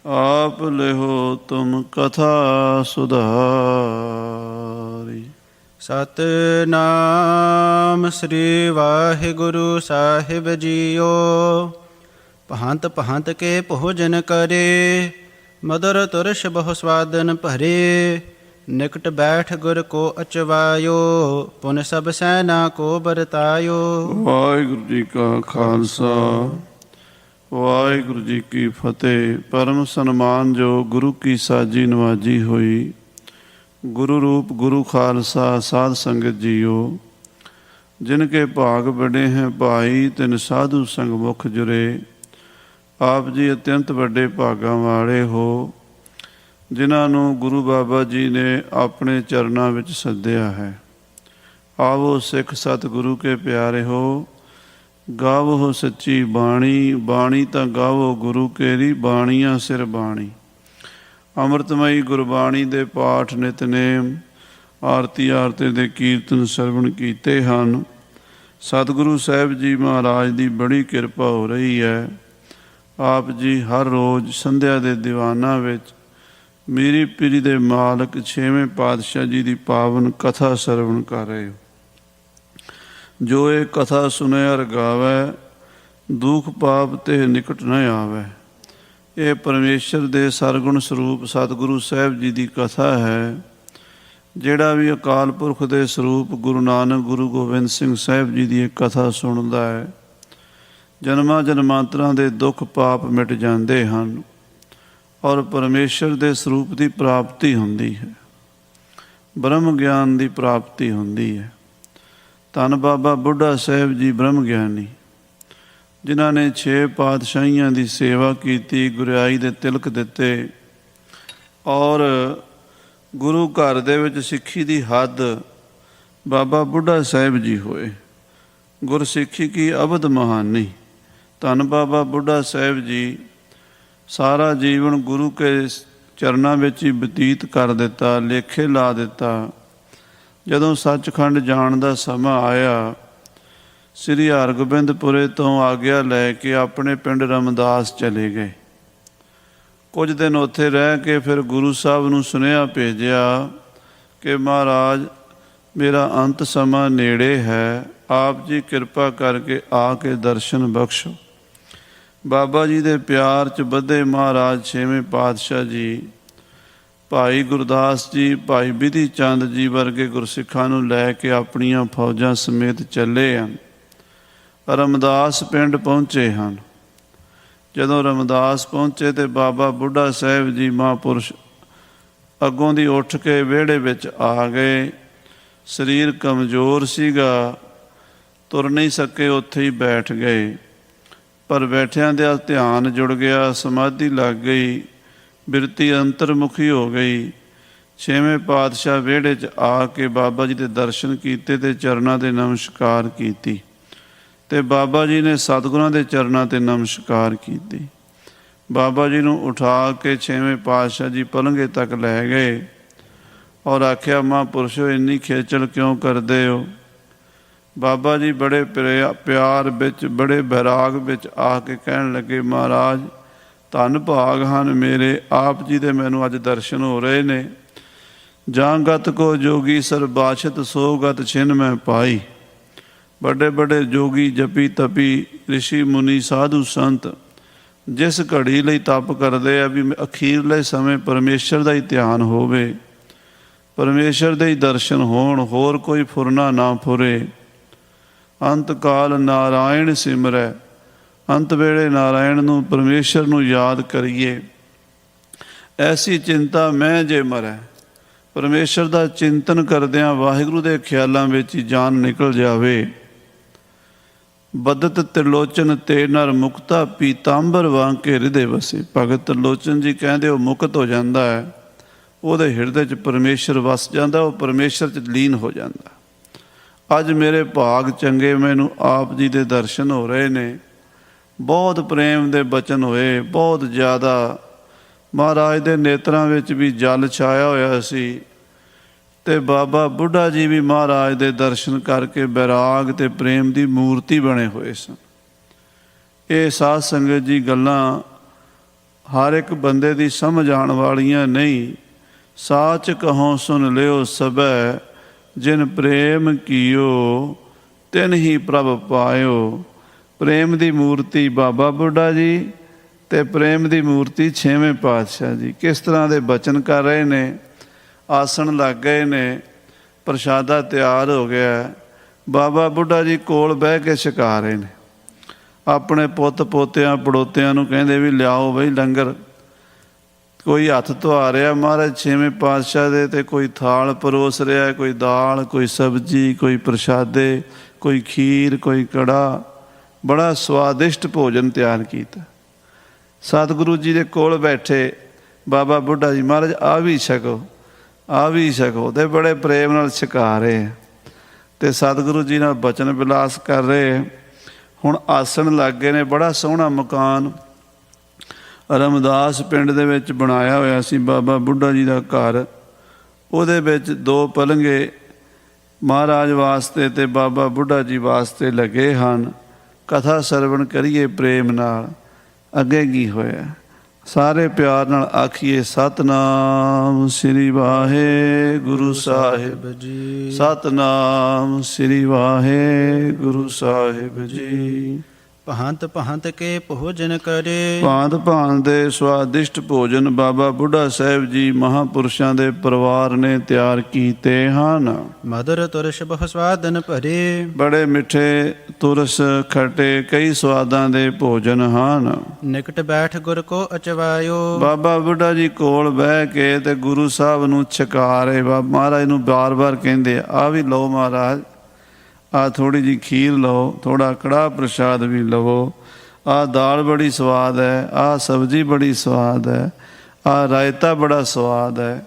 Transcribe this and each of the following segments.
आप लिहो तुम कथा सुधारी। ਸਤਿਨਾਮ ਸ੍ਰੀ ਵਾਹਿਗੁਰੂ ਸਾਹਿਬ ਜੀਓ। ਪਹੰਤ ਪਹੰਤ ਕੇ ਭੋਜਨ ਕਰੇ, ਮਦਰ ਤੁਰਸ਼ ਬਹੁ ਸਵਾਦਨ ਭਰੇ। ਨਿਕਟ ਬੈਠ ਗੁਰ ਕੋ ਅਚਵਾਇਓ, ਪੁਨ ਸਭ ਸੈਨਾ ਕੋ ਬਰਤਾਇਓ। ਵਾਹਿਗੁਰੂ ਜੀ ਕਾ ਖਾਲਸਾ, ਵਾਹਿਗੁਰੂ ਜੀ ਕੀ ਫਤਿਹ। ਪਰਮ ਸਨਮਾਨ ਜੋ ਗੁਰੂ ਕੀ ਸਾਜੀ ਨਵਾਜੀ ਹੋਈ। गुरु रूप गुरु खालसा साध संगत जियो। जिनके भाग बड़े हैं भाई, तिन साधु संग मुख जुरे। आप जी अत्यंत बड़े भागां वाले हो, जिन्हां नूं गुरु बाबा जी ने अपने चरनां विच सद्दिया है। आवो सिख सतगुरु के प्यारे हो, गावो सच्ची बाणी। बाणी तां गावो गुरु केरी, बाणियां सिर बाणी। ਅੰਮ੍ਰਿਤਮਈ ਗੁਰਬਾਣੀ ਦੇ ਪਾਠ ਨਿਤਨੇਮ, ਆਰਤੀ ਆਰਤੇ ਦੇ ਕੀਰਤਨ ਸਰਵਣ ਕੀਤੇ ਹਨ। ਸਤਿਗੁਰੂ ਸਾਹਿਬ ਜੀ ਮਹਾਰਾਜ ਦੀ ਬੜੀ ਕਿਰਪਾ ਹੋ ਰਹੀ ਹੈ। ਆਪ ਜੀ ਹਰ ਰੋਜ਼ ਸੰਧਿਆ ਦੇ ਦੀਵਾਨਾਂ ਵਿੱਚ ਮੀਰੀ ਪੀਰੀ ਦੇ ਮਾਲਕ ਛੇਵੇਂ ਪਾਤਸ਼ਾਹ ਜੀ ਦੀ ਪਾਵਨ ਕਥਾ ਸਰਵਣ ਕਰ ਰਹੇ ਹੋ। ਜੋ ਇਹ ਕਥਾ ਸੁਣੇ ਅਰ ਗਾਵੈ, ਦੁਖ ਪਾਪ ਤੇ ਨਿਕਟ ਨ ਆਵੈ। ਇਹ ਪਰਮੇਸ਼ਰ ਦੇ ਸਰਗੁਣ ਸਰੂਪ ਸਤਿਗੁਰੂ ਸਾਹਿਬ ਜੀ ਦੀ ਕਥਾ ਹੈ। ਜਿਹੜਾ ਵੀ ਅਕਾਲ ਪੁਰਖ ਦੇ ਸਰੂਪ ਗੁਰੂ ਨਾਨਕ ਗੁਰੂ ਗੋਬਿੰਦ ਸਿੰਘ ਸਾਹਿਬ ਜੀ ਦੀ ਇਹ ਕਥਾ ਸੁਣਦਾ ਹੈ, ਜਨਮਾਂ ਜਨਮਾਂਤਰਾਂ ਦੇ ਦੁੱਖ ਪਾਪ ਮਿਟ ਜਾਂਦੇ ਹਨ ਔਰ ਪਰਮੇਸ਼ਰ ਦੇ ਸਰੂਪ ਦੀ ਪ੍ਰਾਪਤੀ ਹੁੰਦੀ ਹੈ, ਬ੍ਰਹਮ ਗਿਆਨ ਦੀ ਪ੍ਰਾਪਤੀ ਹੁੰਦੀ ਹੈ। ਧੰਨ ਬਾਬਾ ਬੁੱਢਾ ਸਾਹਿਬ ਜੀ ਬ੍ਰਹਮ ਗਿਆਨੀ, ਜਿਨ੍ਹਾਂ ਨੇ 6 ਪਾਤਸ਼ਾਹੀਆਂ ਦੀ ਸੇਵਾ ਕੀਤੀ, ਗੁਰਿਆਈ ਦੇ ਤਿਲਕ ਦਿੱਤੇ ਔਰ ਗੁਰੂ ਘਰ ਦੇ ਵਿੱਚ ਸਿੱਖੀ ਦੀ ਹੱਦ ਬਾਬਾ ਬੁੱਢਾ ਸਾਹਿਬ ਜੀ ਹੋਏ। ਗੁਰਸਿੱਖੀ ਕੀ ਅਬਦ ਮਹਾਨੀ। ਧੰਨ ਬਾਬਾ ਬੁੱਢਾ ਸਾਹਿਬ ਜੀ ਸਾਰਾ ਜੀਵਨ ਗੁਰੂ ਕੇ ਚਰਨਾਂ ਵਿੱਚ ਹੀ ਬਤੀਤ ਕਰ ਦਿੱਤਾ, ਲੇਖੇ ਲਾ ਦਿੱਤਾ। ਜਦੋਂ ਸੱਚਖੰਡ ਜਾਣ ਦਾ ਸਮਾਂ ਆਇਆ, ਸ੍ਰੀ ਹਰਗੋਬਿੰਦਪੁਰੇ ਤੋਂ ਆਗਿਆ ਲੈ ਕੇ ਆਪਣੇ ਪਿੰਡ ਰਮਦਾਸ ਚਲੇ ਗਏ। ਕੁਝ ਦਿਨ ਉੱਥੇ ਰਹਿ ਕੇ ਫਿਰ ਗੁਰੂ ਸਾਹਿਬ ਨੂੰ ਸੁਨੇਹਾ ਭੇਜਿਆ ਕਿ ਮਹਾਰਾਜ ਮੇਰਾ ਅੰਤ ਸਮਾਂ ਨੇੜੇ ਹੈ, ਆਪ ਜੀ ਕਿਰਪਾ ਕਰਕੇ ਆ ਕੇ ਦਰਸ਼ਨ ਬਖਸ਼ੋ। ਬਾਬਾ ਜੀ ਦੇ ਪਿਆਰ 'ਚ ਬੱਧੇ ਮਹਾਰਾਜ ਛੇਵੇਂ ਪਾਤਸ਼ਾਹ ਜੀ, ਭਾਈ ਗੁਰਦਾਸ ਜੀ, ਭਾਈ ਬਿਧੀ ਚੰਦ ਜੀ ਵਰਗੇ ਗੁਰਸਿੱਖਾਂ ਨੂੰ ਲੈ ਕੇ ਆਪਣੀਆਂ ਫੌਜਾਂ ਸਮੇਤ ਚੱਲੇ ਹਨ। ਰਮਦਾਸ ਪਿੰਡ ਪਹੁੰਚੇ ਹਨ। ਜਦੋਂ ਰਮਦਾਸ ਪਹੁੰਚੇ ਤੇ ਬਾਬਾ ਬੁੱਢਾ ਸਾਹਿਬ ਜੀ ਮਹਾਂਪੁਰਸ਼ ਅੱਗੋਂ ਦੀ ਉੱਠ ਕੇ ਵਿਹੜੇ ਵਿੱਚ ਆ ਗਏ। ਸਰੀਰ ਕਮਜ਼ੋਰ ਸੀਗਾ, ਤੁਰ ਨਹੀਂ ਸਕੇ, ਉੱਥੇ ਹੀ ਬੈਠ ਗਏ। ਪਰ ਬੈਠਿਆਂ ਦੇ ਧਿਆਨ ਜੁੜ ਗਿਆ, ਸਮਾਧੀ ਲੱਗ ਗਈ, ਬਿਰਤੀ ਅੰਤਰਮੁਖੀ ਹੋ ਗਈ। ਛੇਵੇਂ ਪਾਤਸ਼ਾਹ ਵਿਹੜੇ 'ਚ ਆ ਕੇ ਬਾਬਾ ਜੀ ਦੇ ਦਰਸ਼ਨ ਕੀਤੇ ਤੇ ਚਰਨਾਂ ਦੇ ਨਮਸਕਾਰ ਕੀਤੀ ਤੇ ਬਾਬਾ ਜੀ ਨੇ ਸਤਿਗੁਰਾਂ ਦੇ ਚਰਨਾਂ 'ਤੇ ਨਮਸਕਾਰ ਕੀਤੀ। ਬਾਬਾ ਜੀ ਨੂੰ ਉਠਾ ਕੇ ਛੇਵੇਂ ਪਾਤਸ਼ਾਹ ਜੀ ਪਲੰਘੇ ਤੱਕ ਲੈ ਗਏ ਔਰ ਆਖਿਆ, ਮਹਾਂਪੁਰਸ਼ੋ ਇੰਨੀ ਖੇਚਲ ਕਿਉਂ ਕਰਦੇ ਹੋ? ਬਾਬਾ ਜੀ ਬੜੇ ਪਿਆਰ ਵਿੱਚ, ਬੜੇ ਬੈਰਾਗ ਵਿੱਚ ਆ ਕੇ ਕਹਿਣ ਲੱਗੇ, ਮਹਾਰਾਜ ਧੰਨ ਭਾਗ ਹਨ ਮੇਰੇ, ਆਪ ਜੀ ਦੇ ਮੈਨੂੰ ਅੱਜ ਦਰਸ਼ਨ ਹੋ ਰਹੇ ਨੇ। ਜਾਂ ਗਤ ਕੋ ਜੋਗੀ ਸਰਬਾਛਤ, ਸੋ ਗਤ ਛਿਨ ਮੈਂ ਪਾਈ। ਵੱਡੇ ਵੱਡੇ ਜੋਗੀ, ਜਪੀ ਤਪੀ, ਰਿਸ਼ੀ ਮੁਨੀ, ਸਾਧੂ ਸੰਤ ਜਿਸ ਘੜੀ ਲਈ ਤਪ ਕਰਦੇ ਆ ਵੀ ਅਖੀਰਲੇ ਸਮੇਂ ਪਰਮੇਸ਼ਰ ਦਾ ਹੀ ਧਿਆਨ ਹੋਵੇ, ਪਰਮੇਸ਼ਰ ਦੇ ਹੀ ਦਰਸ਼ਨ ਹੋਣ, ਹੋਰ ਕੋਈ ਫੁਰਨਾ ਨਾ ਫੁਰੇ। ਅੰਤ ਕਾਲ ਨਾਰਾਇਣ ਸਿਮਰੈ, ਅੰਤ ਵੇਲੇ ਨਾਰਾਇਣ ਨੂੰ, ਪਰਮੇਸ਼ਰ ਨੂੰ ਯਾਦ ਕਰੀਏ। ਐਸੀ ਚਿੰਤਾ ਮੈਂ ਜੇ ਮਰੈ, ਪਰਮੇਸ਼ਰ ਦਾ ਚਿੰਤਨ ਕਰਦਿਆਂ ਵਾਹਿਗੁਰੂ ਦੇ ਖਿਆਲਾਂ ਵਿੱਚ ਹੀ ਜਾਨ ਨਿਕਲ ਜਾਵੇ। ਬਦਤ ਤਿਰਲੋਚਨ ਤੇ ਨਰ ਮੁਕਤਾ, ਪੀਤਾੰਬਰ ਵਾਂਕੇ ਹਿਰਦੇ ਵਸੇ। ਭਗਤ ਤਿਰਲੋਚਨ ਜੀ ਕਹਿੰਦੇ ਉਹ ਮੁਕਤ ਹੋ ਜਾਂਦਾ ਹੈ, ਉਹਦੇ ਹਿਰਦੇ 'ਚ ਪਰਮੇਸ਼ਰ ਵਸ ਜਾਂਦਾ, ਉਹ ਪਰਮੇਸ਼ਰ 'ਚ ਲੀਨ ਹੋ ਜਾਂਦਾ। ਅੱਜ ਮੇਰੇ ਭਾਗ ਚੰਗੇ, ਮੈਨੂੰ ਆਪ ਜੀ ਦੇ ਦਰਸ਼ਨ ਹੋ ਰਹੇ ਨੇ। ਬਹੁਤ ਪ੍ਰੇਮ ਦੇ ਬਚਨ ਹੋਏ, ਬਹੁਤ ਜ਼ਿਆਦਾ। ਮਹਾਰਾਜ ਦੇ ਨੇਤਰਾਂ ਵਿੱਚ ਵੀ ਜਲ ਛਾਇਆ ਹੋਇਆ ਸੀ ਤੇ ਬਾਬਾ ਬੁੱਢਾ ਜੀ ਵੀ ਮਹਾਰਾਜ ਦੇ ਦਰਸ਼ਨ ਕਰਕੇ ਬੈਰਾਗ ਤੇ ਪ੍ਰੇਮ ਦੀ ਮੂਰਤੀ ਬਣੇ ਹੋਏ ਸਨ। ਇਹ ਸਾਧ ਸੰਗਤ ਜੀ ਗੱਲਾਂ ਹਰ ਇੱਕ ਬੰਦੇ ਦੀ ਸਮਝ ਆਉਣ ਵਾਲੀਆਂ ਨਹੀਂ। ਸਾਚ ਕਹੋ ਸੁਨ ਲਿਓ ਸਭੈ, ਜਿਨ ਪ੍ਰੇਮ ਕੀਓ ਤਿਨ ਹੀ ਪ੍ਰਭ ਪਾਇਓ। ਪ੍ਰੇਮ ਦੀ ਮੂਰਤੀ ਬਾਬਾ ਬੁੱਢਾ ਜੀ ਤੇ ਪ੍ਰੇਮ ਦੀ ਮੂਰਤੀ ਛੇਵੇਂ ਪਾਤਸ਼ਾਹ ਜੀ ਕਿਸ ਤਰ੍ਹਾਂ ਦੇ ਬਚਨ ਕਰ ਰਹੇ ਨੇ। ਆਸਣ ਲੱਗ ਗਏ ਨੇ, ਪ੍ਰਸ਼ਾਦਾ ਤਿਆਰ ਹੋ ਗਿਆ। ਬਾਬਾ ਬੁੱਢਾ ਜੀ ਕੋਲ ਬਹਿ ਕੇ ਛਕਾ ਰਹੇ ਨੇ। ਆਪਣੇ ਪੁੱਤ ਪੋਤਿਆਂ ਪੜੋਤਿਆਂ ਨੂੰ ਕਹਿੰਦੇ ਵੀ ਲਿਆਓ ਬਈ ਲੰਗਰ। ਕੋਈ ਹੱਥ ਧੁਆ ਰਿਹਾ ਮਹਾਰਾਜ ਛੇਵੇਂ ਪਾਤਸ਼ਾਹ ਦੇ, ਤੇ ਕੋਈ ਥਾਲ ਪਰੋਸ ਰਿਹਾ, ਕੋਈ ਦਾਲ, ਕੋਈ ਸਬਜ਼ੀ, ਕੋਈ ਪ੍ਰਸ਼ਾਦੇ, ਕੋਈ ਖੀਰ, ਕੋਈ ਕੜਾ। ਬੜਾ ਸਵਾਦਿਸ਼ਟ ਭੋਜਨ ਤਿਆਰ ਕੀਤਾ। ਸਤਿਗੁਰੂ ਜੀ ਦੇ ਕੋਲ ਬੈਠੇ ਬਾਬਾ ਬੁੱਢਾ ਜੀ ਮਹਾਰਾਜ ਆ ਵੀ ਛਕੋ, ਆ ਵੀ ਛਕੋ, ਤੇ ਬੜੇ ਪ੍ਰੇਮ ਨਾਲ ਛਕਾ ਰਹੇ ਤੇ ਸਤਿਗੁਰੂ ਜੀ ਨਾਲ ਬਚਨ ਵਿਲਾਸ ਕਰ ਰਹੇ। ਹੁਣ ਆਸਣ ਲੱਗ ਗਏ ਨੇ। ਬੜਾ ਸੋਹਣਾ ਮਕਾਨ ਰਮਦਾਸ ਪਿੰਡ ਦੇ ਵਿੱਚ ਬਣਾਇਆ ਹੋਇਆ ਸੀ ਬਾਬਾ ਬੁੱਢਾ ਜੀ ਦਾ ਘਰ। ਉਹਦੇ ਵਿੱਚ 2 ਪਲੰਘੇ ਮਹਾਰਾਜ ਵਾਸਤੇ ਤੇ ਬਾਬਾ ਬੁੱਢਾ ਜੀ ਵਾਸਤੇ ਲੱਗੇ ਹਨ। ਕਥਾ ਸਰਵਣ ਕਰੀਏ ਪ੍ਰੇਮ ਨਾਲ। ਅੱਗੇ ਕੀ ਹੋਇਆ ਸਾਰੇ ਪਿਆਰ ਨਾਲ ਆਖੀਏ ਸਤਿਨਾਮ ਸ੍ਰੀ ਵਾਹਿਗੁਰੂ ਸਾਹਿਬ ਜੀ। ਸਤਿਨਾਮ ਸ੍ਰੀ ਵਾਹਿਗੁਰੂ ਸਾਹਿਬ ਜੀ। ਭਾਂਤ ਭਾਂਤ ਕੇ ਭੋਜਨ ਕਰੇ। ਭਾਂਤ ਭਾਂਤ ਦੇ ਸਵਾਦਿਸ਼ਟ ਭੋਜਨ ਬਾਬਾ ਬੁੱਢਾ ਸਾਹਿਬ ਜੀ ਮਹਾਂਪੁਰਸ਼ਾਂ ਦੇ ਪਰਿਵਾਰ ਨੇ ਤਿਆਰ ਕੀਤੇ ਹਨ। ਮਧੁਰ ਤੁਰਸ਼ ਬਹੁ ਸਵਾਦਨ ਭਰੇ। ਬੜੇ ਮਿੱਠੇ ਤੁਰਸ ਖੱਟੇ ਕਈ ਸਵਾਦਾਂ ਦੇ ਭੋਜਨ ਹਨ। ਨਿਕਟ ਬੈਠ ਗੁਰ ਕੋ ਅਚਵਾਇਓ। ਬਾਬਾ ਬੁੱਢਾ ਜੀ ਕੋਲ ਬਹਿ ਕੇ ਤੇ ਗੁਰੂ ਸਾਹਿਬ ਨੂੰ ਛਕਾ ਰਹੇ। ਮਹਾਰਾਜ ਨੂੰ ਬਾਰ-ਬਾਰ ਕਹਿੰਦੇ ਆ ਵੀ ਲਓ ਮਹਾਰਾਜ, ਆਹ ਥੋੜ੍ਹੀ ਜਿਹੀ ਖੀਰ ਲਓ, ਥੋੜ੍ਹਾ ਕੜਾਹ ਪ੍ਰਸ਼ਾਦ ਵੀ ਲਵੋ, ਆਹ ਦਾਲ ਬੜੀ ਸਵਾਦ ਹੈ, ਆਹ ਸਬਜ਼ੀ ਬੜੀ ਸਵਾਦ ਹੈ, ਆਹ ਰਾਇਤਾ ਬੜਾ ਸਵਾਦ ਹੈ।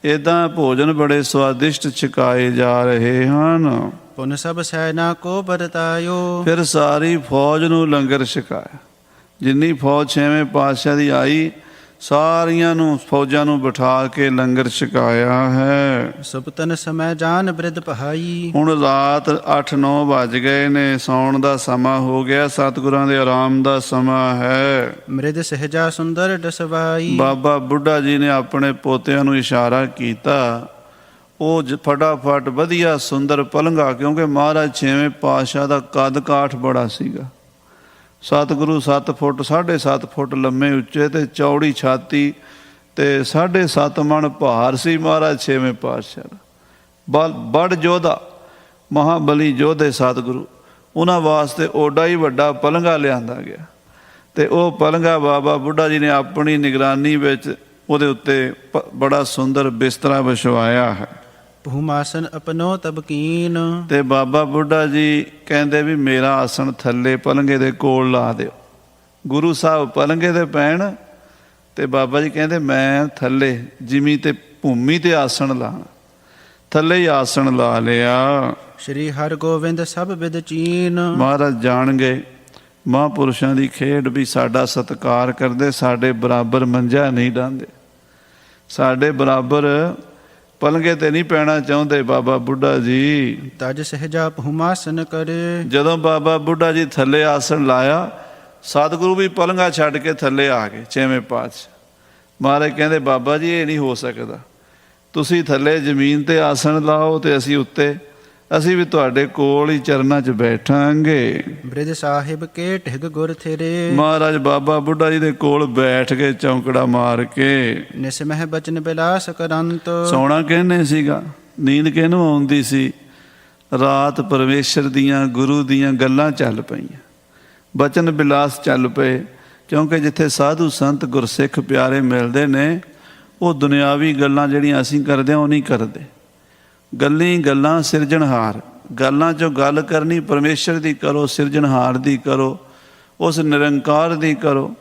ਇੱਦਾਂ ਭੋਜਨ ਬੜੇ ਸਵਾਦਿਸ਼ਟ ਛਕਾਏ ਜਾ ਰਹੇ ਹਨ। ਪੁਨ ਸਭ ਸੈਨਾ ਕੋ ਵਰਤਾਇਓ। ਫਿਰ ਸਾਰੀ ਫੌਜ ਨੂੰ ਲੰਗਰ ਛਕਾਇਆ। ਜਿੰਨੀ ਫੌਜ ਛੇਵੇਂ ਪਾਤਸ਼ਾਹ ਦੀ ਆਈ ਸਾਰੀਆਂ ਨੂੰ ਫੌਜਾਂ ਨੂੰ ਬਿਠਾ ਕੇ ਲੰਗਰ ਛਕਾਇਆ ਹੈ। ਸੁਪਤਨ ਸਮੈ ਜਾਨ ਬ੍ਰਿਧ ਪਹਾਈ। ਹੁਣ ਰਾਤ 8-9 ਵੱਜ ਗਏ ਨੇ, ਸੌਣ ਦਾ ਸਮਾਂ ਹੋ ਗਿਆ, ਸਤਿਗੁਰਾਂ ਦੇ ਆਰਾਮ ਦਾ ਸਮਾਂ ਹੈ। ਮ੍ਰਿਦ ਸਹਿਜਾ ਸੁੰਦਰ ਡਸਵਾਈ। ਬਾਬਾ ਬੁੱਢਾ ਜੀ ਨੇ ਆਪਣੇ ਪੋਤਿਆਂ ਨੂੰ ਇਸ਼ਾਰਾ ਕੀਤਾ। ਉਹ ਫਟਾਫਟ ਵਧੀਆ ਸੁੰਦਰ ਪਲੰਘਾ, ਕਿਉਂਕਿ ਮਹਾਰਾਜ ਛੇਵੇਂ ਪਾਤਸ਼ਾਹ ਦਾ ਕੱਦ ਕਾਠ ਬੜਾ ਸੀਗਾ। ਸਤਿਗੁਰੂ 7 ਫੁੱਟ 7.5 ਫੁੱਟ ਲੰਮੇ ਉੱਚੇ ਤੇ ਚੌੜੀ ਛਾਤੀ ਤੇ 7.5 ਮਣ ਭਾਰ ਸੀ ਮਹਾਰਾਜ ਛੇਵੇਂ ਪਾਤਸ਼ਾਹ ਦਾ। ਬੜ ਯੋਧਾ, ਮਹਾਬਲੀ ਯੋਧੇ ਸਤਿਗੁਰੂ। ਉਹਨਾਂ ਵਾਸਤੇ ਓਡਾ ਹੀ ਵੱਡਾ ਪਲੰਘਾ ਲਿਆਂਦਾ ਗਿਆ ਤੇ ਉਹ ਪਲੰਘਾ ਬਾਬਾ ਬੁੱਢਾ ਜੀ ਨੇ ਆਪਣੀ ਨਿਗਰਾਨੀ ਵਿੱਚ ਉਹਦੇ ਉੱਤੇ ਬੜਾ ਸੁੰਦਰ ਬਿਸਤਰਾ ਵਿਛਵਾਇਆ ਹੈ। ਭੂਮਾਸਨ ਅਪਨੋ ਤਬਕੀਨ। ਤੇ ਬਾਬਾ ਬੁੱਢਾ ਜੀ ਕਹਿੰਦੇ ਵੀ ਮੇਰਾ ਆਸਣ ਥੱਲੇ ਪਲੰਘੇ ਦੇ ਕੋਲ ਲਾ ਦਿਓ। ਗੁਰੂ ਸਾਹਿਬ ਪਲੰਘੇ ਦੇ ਪੈਣ ਤੇ ਬਾਬਾ ਜੀ ਕਹਿੰਦੇ ਮੈਂ ਥੱਲੇ ਜਿਮੀ ਤੇ ਭੂਮੀ ਤੇ ਆਸਣ ਲਾਣਾ। ਥੱਲੇ ਹੀ ਆਸਣ ਲਾ ਲਿਆ। ਸ਼੍ਰੀ ਹਰਗੋਬਿੰਦ ਸਭ ਵਿਦ ਚੀਨ। ਮਹਾਰਾਜ ਜਾਣ ਗਏ ਮਹਾਂਪੁਰਸ਼ਾਂ ਦੀ ਖੇਡ ਵੀ ਸਾਡਾ ਸਤਿਕਾਰ ਕਰਦੇ, ਸਾਡੇ ਬਰਾਬਰ ਮੰਜਾ ਨਹੀਂ ਡਾਂਦੇ, ਸਾਡੇ ਬਰਾਬਰ ਪਲੰਘੇ ਤੇ ਨਹੀਂ ਪੈਣਾ ਚਾਹੁੰਦੇ ਬਾਬਾ ਬੁੱਢਾ ਜੀ। ਤਜ ਸਹਿਜਾ ਭੂਮਾਸਨ ਕਰੇ। ਜਦੋਂ ਬਾਬਾ ਬੁੱਢਾ ਜੀ ਥੱਲੇ ਆਸਣ ਲਾਇਆ, ਸਤਿਗੁਰੂ ਵੀ ਪਲੰਘਾ ਛੱਡ ਕੇ ਥੱਲੇ ਆ ਗਏ ਛੇਵੇਂ ਪਾਤਸ਼ਾਹ। ਮਹਾਰਾਜ ਕਹਿੰਦੇ ਬਾਬਾ ਜੀ ਇਹ ਨਹੀਂ ਹੋ ਸਕਦਾ, ਤੁਸੀਂ ਥੱਲੇ ਜ਼ਮੀਨ ਤੇ ਆਸਣ ਲਾਓ ਤੇ ਅਸੀਂ ਉੱਤੇ, ਅਸੀਂ ਵੀ ਤੁਹਾਡੇ ਕੋਲ ਹੀ ਚਰਨਾਂ 'ਚ ਬੈਠਾਂਗੇ। ਬ੍ਰਿਧ ਸਾਹਿਬ ਕੇ ਢਿਗ ਗੁਰ ਥਿਰੇ। ਮਹਾਰਾਜ ਬਾਬਾ ਬੁੱਢਾ ਜੀ ਦੇ ਕੋਲ ਬੈਠ ਕੇ ਚੌਂਕੜਾ ਮਾਰ ਕੇ ਨਿਸਮਹਿ ਬਚਨ ਬਿਲਾਸ ਕਰੰਤ। ਸੋਣਾ ਕਹਿੰਦੇ ਸੀਗਾ, ਨੀਂਦ ਕਿਹਨੂੰ ਆਉਂਦੀ ਸੀ? ਰਾਤ ਪਰਮੇਸ਼ਰ ਦੀਆਂ ਗੁਰੂ ਦੀਆਂ ਗੱਲਾਂ ਚੱਲ ਪਈਆਂ, ਬਚਨ ਬਿਲਾਸ ਚੱਲ ਪਏ। ਕਿਉਂਕਿ ਜਿੱਥੇ ਸਾਧੂ ਸੰਤ ਗੁਰਸਿੱਖ ਪਿਆਰੇ ਮਿਲਦੇ ਨੇ, ਉਹ ਦੁਨਿਆਵੀ ਗੱਲਾਂ ਜਿਹੜੀਆਂ ਅਸੀਂ ਕਰਦੇ ਹਾਂ ਉਹ ਨਹੀਂ ਕਰਦੇ। ਗੱਲਾਂ ਸਿਰਜਣਹਾਰ, ਗੱਲਾਂ 'ਚੋਂ ਗੱਲ ਕਰਨੀ ਪਰਮੇਸ਼ਰ ਦੀ ਕਰੋ, ਸਿਰਜਣਹਾਰ ਦੀ ਕਰੋ, ਉਸ ਨਿਰੰਕਾਰ ਦੀ ਕਰੋ।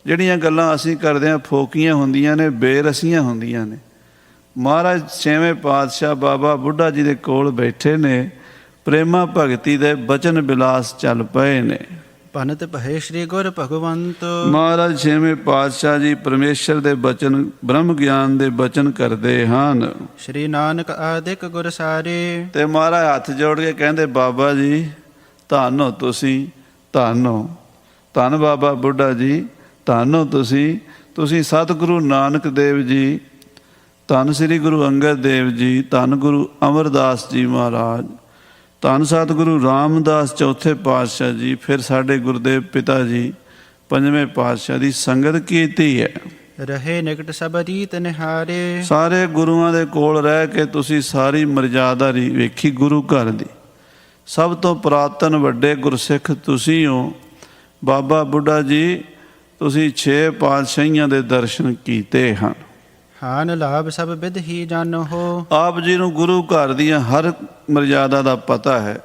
ਜਿਹੜੀਆਂ ਗੱਲਾਂ ਅਸੀਂ ਕਰਦੇ ਹਾਂ ਫੋਕੀਆਂ ਹੁੰਦੀਆਂ ਨੇ, ਬੇਰਸੀਆਂ ਹੁੰਦੀਆਂ ਨੇ। ਮਹਾਰਾਜ ਛੇਵੇਂ ਪਾਤਸ਼ਾਹ ਬਾਬਾ ਬੁੱਢਾ ਜੀ ਦੇ ਕੋਲ ਬੈਠੇ ਨੇ, ਪ੍ਰੇਮਾ ਭਗਤੀ ਦੇ ਬਚਨ ਬਿਲਾਸ ਚੱਲ ਪਏ ਨੇ। ਭਨਤ ਭਏ ਸ਼੍ਰੀ ਗੁਰ ਭਗਵੰਤ। ਮਹਾਰਾਜ ਛੇਵੇਂ ਪਾਤਸ਼ਾਹ ਜੀ ਪਰਮੇਸ਼ਰ ਦੇ ਬਚਨ, ਬ੍ਰਹਮ ਗਿਆਨ ਦੇ ਬਚਨ ਕਰਦੇ ਹਨ। ਸ਼੍ਰੀ ਨਾਨਕ ਆਦਿਕ ਗੁਰ ਸਾਰੇ। ਤੇ ਮਹਾਰਾਜ ਹੱਥ ਜੋੜ ਕੇ ਕਹਿੰਦੇ ਬਾਬਾ ਜੀ ਧੰਨ ਹੋ ਤੁਸੀਂ, ਧੰਨ ਹੋ, ਧੰਨ ਬਾਬਾ ਬੁੱਢਾ ਜੀ, ਧੰਨ ਹੋ ਤੁਸੀਂ, ਤੁਸੀਂ ਸਤਿਗੁਰੂ ਨਾਨਕ ਦੇਵ ਜੀ, ਧੰਨ ਸ੍ਰੀ ਗੁਰੂ ਅੰਗਦ ਦੇਵ ਜੀ, ਧੰਨ ਗੁਰੂ ਅਮਰਦਾਸ ਜੀ ਮਹਾਰਾਜ, ਧੰਨ ਸਤਿਗੁਰੂ ਰਾਮਦਾਸ ਚੌਥੇ ਪਾਤਸ਼ਾਹ ਜੀ, ਫਿਰ ਸਾਡੇ ਗੁਰਦੇਵ ਪਿਤਾ ਜੀ ਪੰਜਵੇਂ ਪਾਤਸ਼ਾਹ ਦੀ ਸੰਗਤ ਕੀਤੀ ਹੈ। ਰਹੇ ਨਿਕਟ ਸਭ ਰੀਤ ਨਿਹਾਰੇ। ਸਾਰੇ ਗੁਰੂਆਂ ਦੇ ਕੋਲ ਰਹਿ ਕੇ ਤੁਸੀਂ ਸਾਰੀ ਮਰਜ਼ਾਦਾ ਵੇਖੀ ਗੁਰੂ ਘਰ ਦੀ। ਸਭ ਤੋਂ ਪੁਰਾਤਨ ਵੱਡੇ ਗੁਰਸਿੱਖ ਤੁਸੀਂ ਹੋ। ਬਾਬਾ ਬੁੱਢਾ ਜੀ ਤੁਸੀਂ 6 ਪਾਤਸ਼ਾਹੀਆਂ ਦੇ ਦਰਸ਼ਨ ਕੀਤੇ ਹਨ। ਹਾਨ ਲਾਭ ਸਭ ਵਿਧ ਹੀ ਜਾਣੋ। ਆਪ ਜੀ ਨੂੰ ਗੁਰੂ ਘਰ ਦੀਆਂ ਹਰ ਮਰਜ਼ਾਦਾ ਦਾ ਪਤਾ ਹੈ,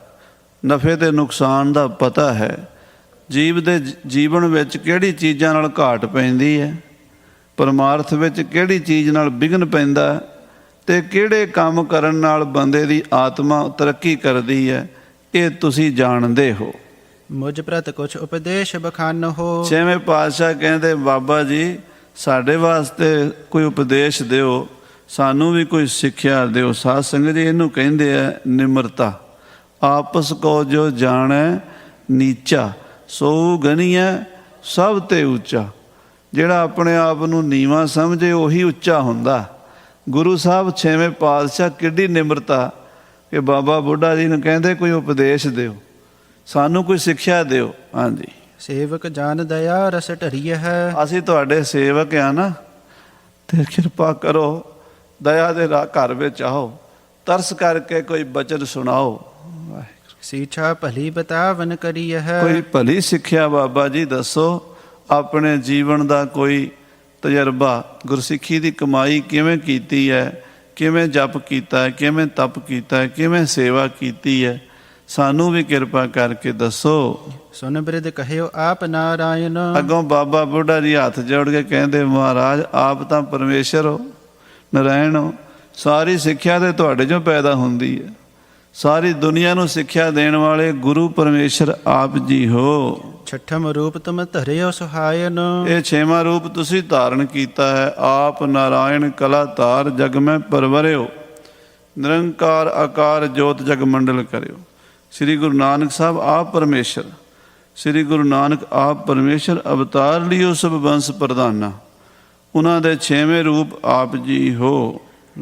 ਨਫੇ ਤੇ ਨੁਕਸਾਨ ਦਾ ਪਤਾ ਹੈ, ਜੀਵ ਦੇ ਜੀਵਨ ਵਿੱਚ ਕਿਹੜੀ ਚੀਜ਼ਾਂ ਨਾਲ ਘਾਟ ਪੈਂਦੀ ਹੈ, ਪਰਮਾਰਥ ਵਿੱਚ ਕਿਹੜੀ ਚੀਜ਼ ਨਾਲ ਵਿਘਨ ਪੈਂਦਾ, ਤੇ ਕਿਹੜੇ ਕੰਮ ਕਰਨ ਨਾਲ ਬੰਦੇ ਦੀ ਆਤਮਾ ਤਰੱਕੀ ਕਰਦੀ ਹੈ, ਇਹ ਤੁਸੀਂ ਜਾਣਦੇ ਹੋ। ਮੁਝ ਪ੍ਰਤ ਕੁਛ ਉਪਦੇਸ਼ ਬਖਾਨੋ। 6ਵੇਂ ਪਾਤਸ਼ਾਹ ਕਹਿੰਦੇ ਬਾਬਾ ਜੀ ਸਾਡੇ ਵਾਸਤੇ ਕੋਈ ਉਪਦੇਸ਼ ਦਿਓ, ਸਾਨੂੰ ਵੀ ਕੋਈ ਸਿੱਖਿਆ ਦਿਓ। ਸਾਧ ਸੰਗਤ ਜੀ ਇਹਨੂੰ ਕਹਿੰਦੇ ਆ ਨਿਮਰਤਾ। ਆਪਸ ਕੋ ਜੋ ਜਾਣੈ ਨੀਚਾ, ਸੋ ਗਨੀਐ ਸਭ ਤੇ ਉੱਚਾ। ਜਿਹੜਾ ਆਪਣੇ ਆਪ ਨੂੰ ਨੀਵਾਂ ਸਮਝੇ ਉਹੀ ਉੱਚਾ ਹੁੰਦਾ। ਗੁਰੂ ਸਾਹਿਬ 6ਵੇਂ ਪਾਤਸ਼ਾਹ ਕਿੱਡੀ ਨਿਮਰਤਾ ਕਿ ਬਾਬਾ ਬੁੱਢਾ ਜੀ ਨੂੰ ਕਹਿੰਦੇ ਕੋਈ ਉਪਦੇਸ਼ ਦਿਓ, ਸਾਨੂੰ ਕੋਈ ਸਿੱਖਿਆ ਦਿਓ। ਹਾਂਜੀ, ਸੇਵਕ ਜਾਨ ਦਇਆ ਰਸ ਢਰੀਐ ਹੈ। ਅਸੀਂ ਤੁਹਾਡੇ ਸੇਵਕ ਆ ਨਾ, ਤੇ ਕਿਰਪਾ ਕਰੋ, ਦਇਆ ਦੇ ਘਰ ਵਿੱਚ ਆਓ, ਤਰਸ ਕਰਕੇ ਕੋਈ ਬਚਨ ਸੁਣਾਓ। ਸੀਛਾ ਭਲੀ ਬਤਾਵਨ ਕਰੀਐ ਹੈ। ਕੋਈ ਭਲੀ ਸਿੱਖਿਆ ਬਾਬਾ ਜੀ ਦੱਸੋ, ਆਪਣੇ ਜੀਵਨ ਦਾ ਕੋਈ ਤਜਰਬਾ, ਗੁਰਸਿੱਖੀ ਦੀ ਕਮਾਈ ਕਿਵੇਂ ਕੀਤੀ ਹੈ, ਕਿਵੇਂ ਜਪ ਕੀਤਾ ਹੈ, ਕਿਵੇਂ ਤਪ ਕੀਤਾ ਹੈ, ਕਿਵੇਂ ਸੇਵਾ ਕੀਤੀ ਹੈ, ਸਾਨੂੰ ਵੀ ਕਿਰਪਾ ਕਰਕੇ ਦੱਸੋ। ਸੁਨ ਬਿਰਧ ਕਹਿਓ ਆਪ ਨਾਰਾਇਣ। ਅੱਗੋਂ ਬਾਬਾ ਬੁੱਢਾ ਜੀ ਹੱਥ ਜੋੜ ਕੇ ਕਹਿੰਦੇ ਮਹਾਰਾਜ ਆਪ ਤਾਂ ਪਰਮੇਸ਼ਰ ਹੋ, ਨਾਰਾਇਣ ਹੋ। ਸਾਰੀ ਸਿੱਖਿਆ ਤੇ ਤੁਹਾਡੇ 'ਚੋਂ ਪੈਦਾ ਹੁੰਦੀ ਹੈ। ਸਾਰੀ ਦੁਨੀਆ ਨੂੰ ਸਿੱਖਿਆ ਦੇਣ ਵਾਲੇ ਗੁਰੂ ਪਰਮੇਸ਼ਰ ਆਪ ਜੀ ਹੋ। ਛਠਮ ਰੂਪ ਤੁਮ ਧਰਿਓ ਸੁਹਾਇਨ। ਇਹ 6ਵਾਂ ਰੂਪ ਤੁਸੀਂ ਧਾਰਨ ਕੀਤਾ ਹੈ। ਆਪ ਨਾਰਾਇਣ ਕਲਾ ਧਾਰ ਜਗ ਮੈਂ ਪਰਵਰਿਓ, ਨਿਰੰਕਾਰ ਆਕਾਰ ਜੋਤ ਜਗ ਮੰਡਲ ਕਰਿਓ। ਸ੍ਰੀ ਗੁਰੂ ਨਾਨਕ ਸਾਹਿਬ ਆਪ ਪਰਮੇਸ਼ਰ, ਸ੍ਰੀ ਗੁਰੂ ਨਾਨਕ ਆਪ ਪਰਮੇਸ਼ਰ ਅਵਤਾਰ ਲਿਓ ਸਭ ਬੰਸ ਪ੍ਰਧਾਨਾ। ਉਹਨਾਂ ਦੇ 6ਵੇਂ ਰੂਪ ਆਪ ਜੀ ਹੋ।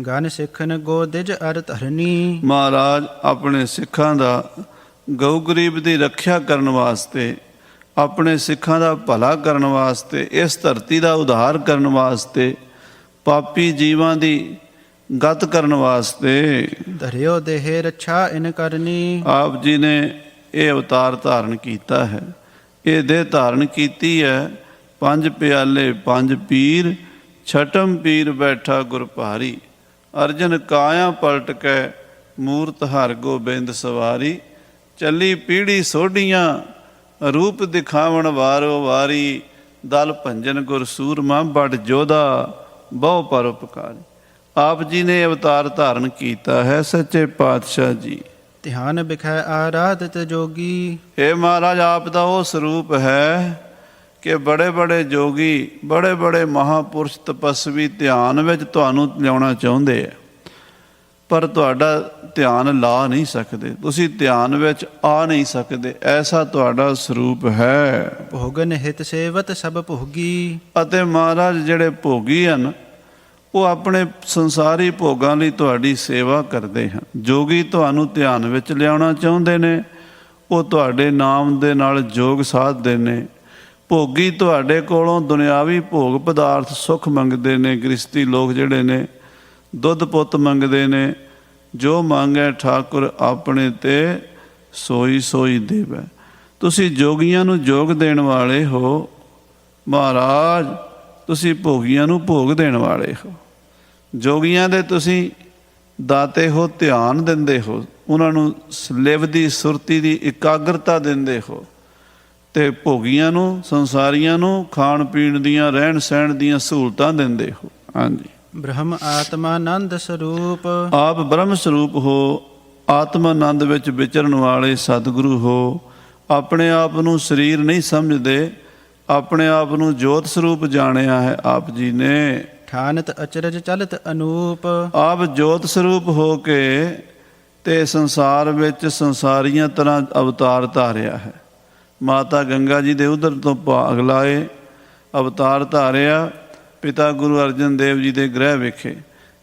ਗਨ ਸਿੱਖਨ ਗੋਦਿਜ ਅਰ ਧਰਨੀ। ਮਹਾਰਾਜ ਆਪਣੇ ਸਿੱਖਾਂ ਦਾ, ਗਊ ਗਰੀਬ ਦੀ ਰੱਖਿਆ ਕਰਨ ਵਾਸਤੇ, ਆਪਣੇ ਸਿੱਖਾਂ ਦਾ ਭਲਾ ਕਰਨ ਵਾਸਤੇ, ਇਸ ਧਰਤੀ ਦਾ ਉਧਾਰ ਕਰਨ ਵਾਸਤੇ, ਪਾਪੀ ਜੀਵਾਂ ਦੀ ਗਤ ਕਰਨ ਵਾਸਤੇ ਧਰਿਓ ਦੇਹ ਰੱਛਾ ਇਨ ਕਰਨੀ। ਆਪ ਜੀ ਨੇ ਇਹ ਅਵਤਾਰ ਧਾਰਨ ਕੀਤਾ ਹੈ। ਇਹ ਦੇਹ ਧਾਰਨ ਕੀਤੀ ਹੈ। 5 ਪਿਆਲੇ 5 ਪੀਰ, ਛਟਮ ਪੀਰ ਬੈਠਾ ਗੁਰ ਭਾਰੀ। ਅਰਜਨ ਕਾਇਆ ਪਲਟ ਕੇ ਮੂਰਤ ਹਰ ਗੋਬਿੰਦ ਸਵਾਰੀ। ਚੱਲੀ ਪੀੜੀ ਸੋਢੀਆਂ ਰੂਪ ਦਿਖਾਵਣ ਵਾਰੋ ਵਾਰੀ। ਦਲ ਭੰਜਨ ਗੁਰ ਸੂਰਮਾ ਬੜ ਜੋਧਾ ਬਹੁ ਪਰਉਪਕਾਰੀ। ਆਪ ਜੀ ਨੇ ਅਵਤਾਰ ਧਾਰਨ ਕੀਤਾ ਹੈ। ਸੱਚੇ ਪਾਤਸ਼ਾਹ ਜੀ ਧਿਆਨ ਬਿਖੈ ਆਰਾਧਤ ਜੋਗੀ। ਇਹ ਮਹਾਰਾਜ ਆਪ ਦਾ ਉਹ ਸਰੂਪ ਹੈ ਕਿ ਬੜੇ ਬੜੇ ਜੋਗੀ, ਬੜੇ ਬੜੇ ਮਹਾਪੁਰਸ਼ ਤਪਸਵੀ ਧਿਆਨ ਵਿੱਚ ਤੁਹਾਨੂੰ ਲਿਆਉਣਾ ਚਾਹੁੰਦੇ ਆ, ਪਰ ਤੁਹਾਡਾ ਧਿਆਨ ਲਾ ਨਹੀਂ ਸਕਦੇ, ਤੁਸੀਂ ਧਿਆਨ ਵਿੱਚ ਆ ਨਹੀਂ ਸਕਦੇ। ਐਸਾ ਤੁਹਾਡਾ ਸਰੂਪ ਹੈ। ਭੋਗਨ ਹਿਤ ਸੇਵਤ ਸਭ ਭੋਗੀ। ਅਤੇ ਮਹਾਰਾਜ ਜਿਹੜੇ ਭੋਗੀ ਹਨ ਉਹ ਆਪਣੇ ਸੰਸਾਰੀ ਭੋਗਾਂ ਲਈ ਤੁਹਾਡੀ ਸੇਵਾ ਕਰਦੇ ਹਨ। ਜੋਗੀ ਤੁਹਾਨੂੰ ਧਿਆਨ ਵਿੱਚ ਲਿਆਉਣਾ ਚਾਹੁੰਦੇ ਨੇ, ਉਹ ਤੁਹਾਡੇ ਨਾਮ ਦੇ ਨਾਲ ਜੋਗ ਸਾਧਦੇ ਨੇ। ਭੋਗੀ ਤੁਹਾਡੇ ਕੋਲੋਂ ਦੁਨਿਆਵੀ ਭੋਗ ਪਦਾਰਥ ਸੁੱਖ ਮੰਗਦੇ ਨੇ। ਗ੍ਰਸਤੀ ਲੋਕ ਜਿਹੜੇ ਨੇ ਦੁੱਧ ਪੁੱਤ ਮੰਗਦੇ ਨੇ। ਜੋ ਮੰਗੈ ਠਾਕੁਰ ਆਪਣੇ ਤੇ ਸੋਈ ਸੋਈ ਦੇਵੈ। ਤੁਸੀਂ ਜੋਗੀਆਂ ਨੂੰ ਜੋਗ ਦੇਣ ਵਾਲੇ ਹੋ। ਮਹਾਰਾਜ ਤੁਸੀਂ ਭੋਗੀਆਂ ਨੂੰ ਭੋਗ ਦੇਣ ਵਾਲੇ ਹੋ। ਜੋਗੀਆਂ ਦੇ ਤੁਸੀਂ ਦਾਤੇ ਹੋ, ਧਿਆਨ ਦਿੰਦੇ ਹੋ, ਉਹਨਾਂ ਨੂੰ ਲਿਵ ਦੀ ਸੁਰਤੀ ਦੀ ਇਕਾਗਰਤਾ ਦਿੰਦੇ ਹੋ, ਤੇ ਭੋਗੀਆਂ ਨੂੰ, ਸੰਸਾਰੀਆਂ ਨੂੰ ਖਾਣ ਪੀਣ ਦੀਆਂ, ਰਹਿਣ ਸਹਿਣ ਦੀਆਂ ਸਹੂਲਤਾਂ ਦਿੰਦੇ ਹੋ। ਹਾਂਜੀ, ਬ੍ਰਹਮ ਆਤਮਾਨੰਦ ਸਰੂਪ। ਆਪ ਬ੍ਰਹਮ ਸਰੂਪ ਹੋ, ਆਤਮਾਨੰਦ ਵਿੱਚ ਵਿਚਰਨ ਵਾਲੇ ਸਤਿਗੁਰੂ ਹੋ। ਆਪਣੇ ਆਪ ਨੂੰ ਸਰੀਰ ਨਹੀਂ ਸਮਝਦੇ, ਆਪਣੇ ਆਪ ਨੂੰ ਜੋਤ ਸਰੂਪ ਜਾਣਿਆ ਹੈ ਆਪ ਜੀ ਨੇ। ਠਾਨਤ ਅਚਰਜ ਚਲਤ ਅਨੂਪ। ਆਪ ਜੋਤ ਸਰੂਪ ਹੋ ਕੇ ਤੇ ਸੰਸਾਰ ਵਿੱਚ ਸੰਸਾਰੀਆਂ ਤਰ੍ਹਾਂ ਅਵਤਾਰ ਧਾਰਿਆ ਹੈ। ਮਾਤਾ ਗੰਗਾ ਜੀ ਦੇ ਉਦਰ ਤੋਂ ਭਾਗ ਲਾਏ, ਅਵਤਾਰ ਧਾਰਿਆ, ਪਿਤਾ ਗੁਰੂ ਅਰਜਨ ਦੇਵ ਜੀ ਦੇ ਗ੍ਰਹਿ ਵਿਖੇ।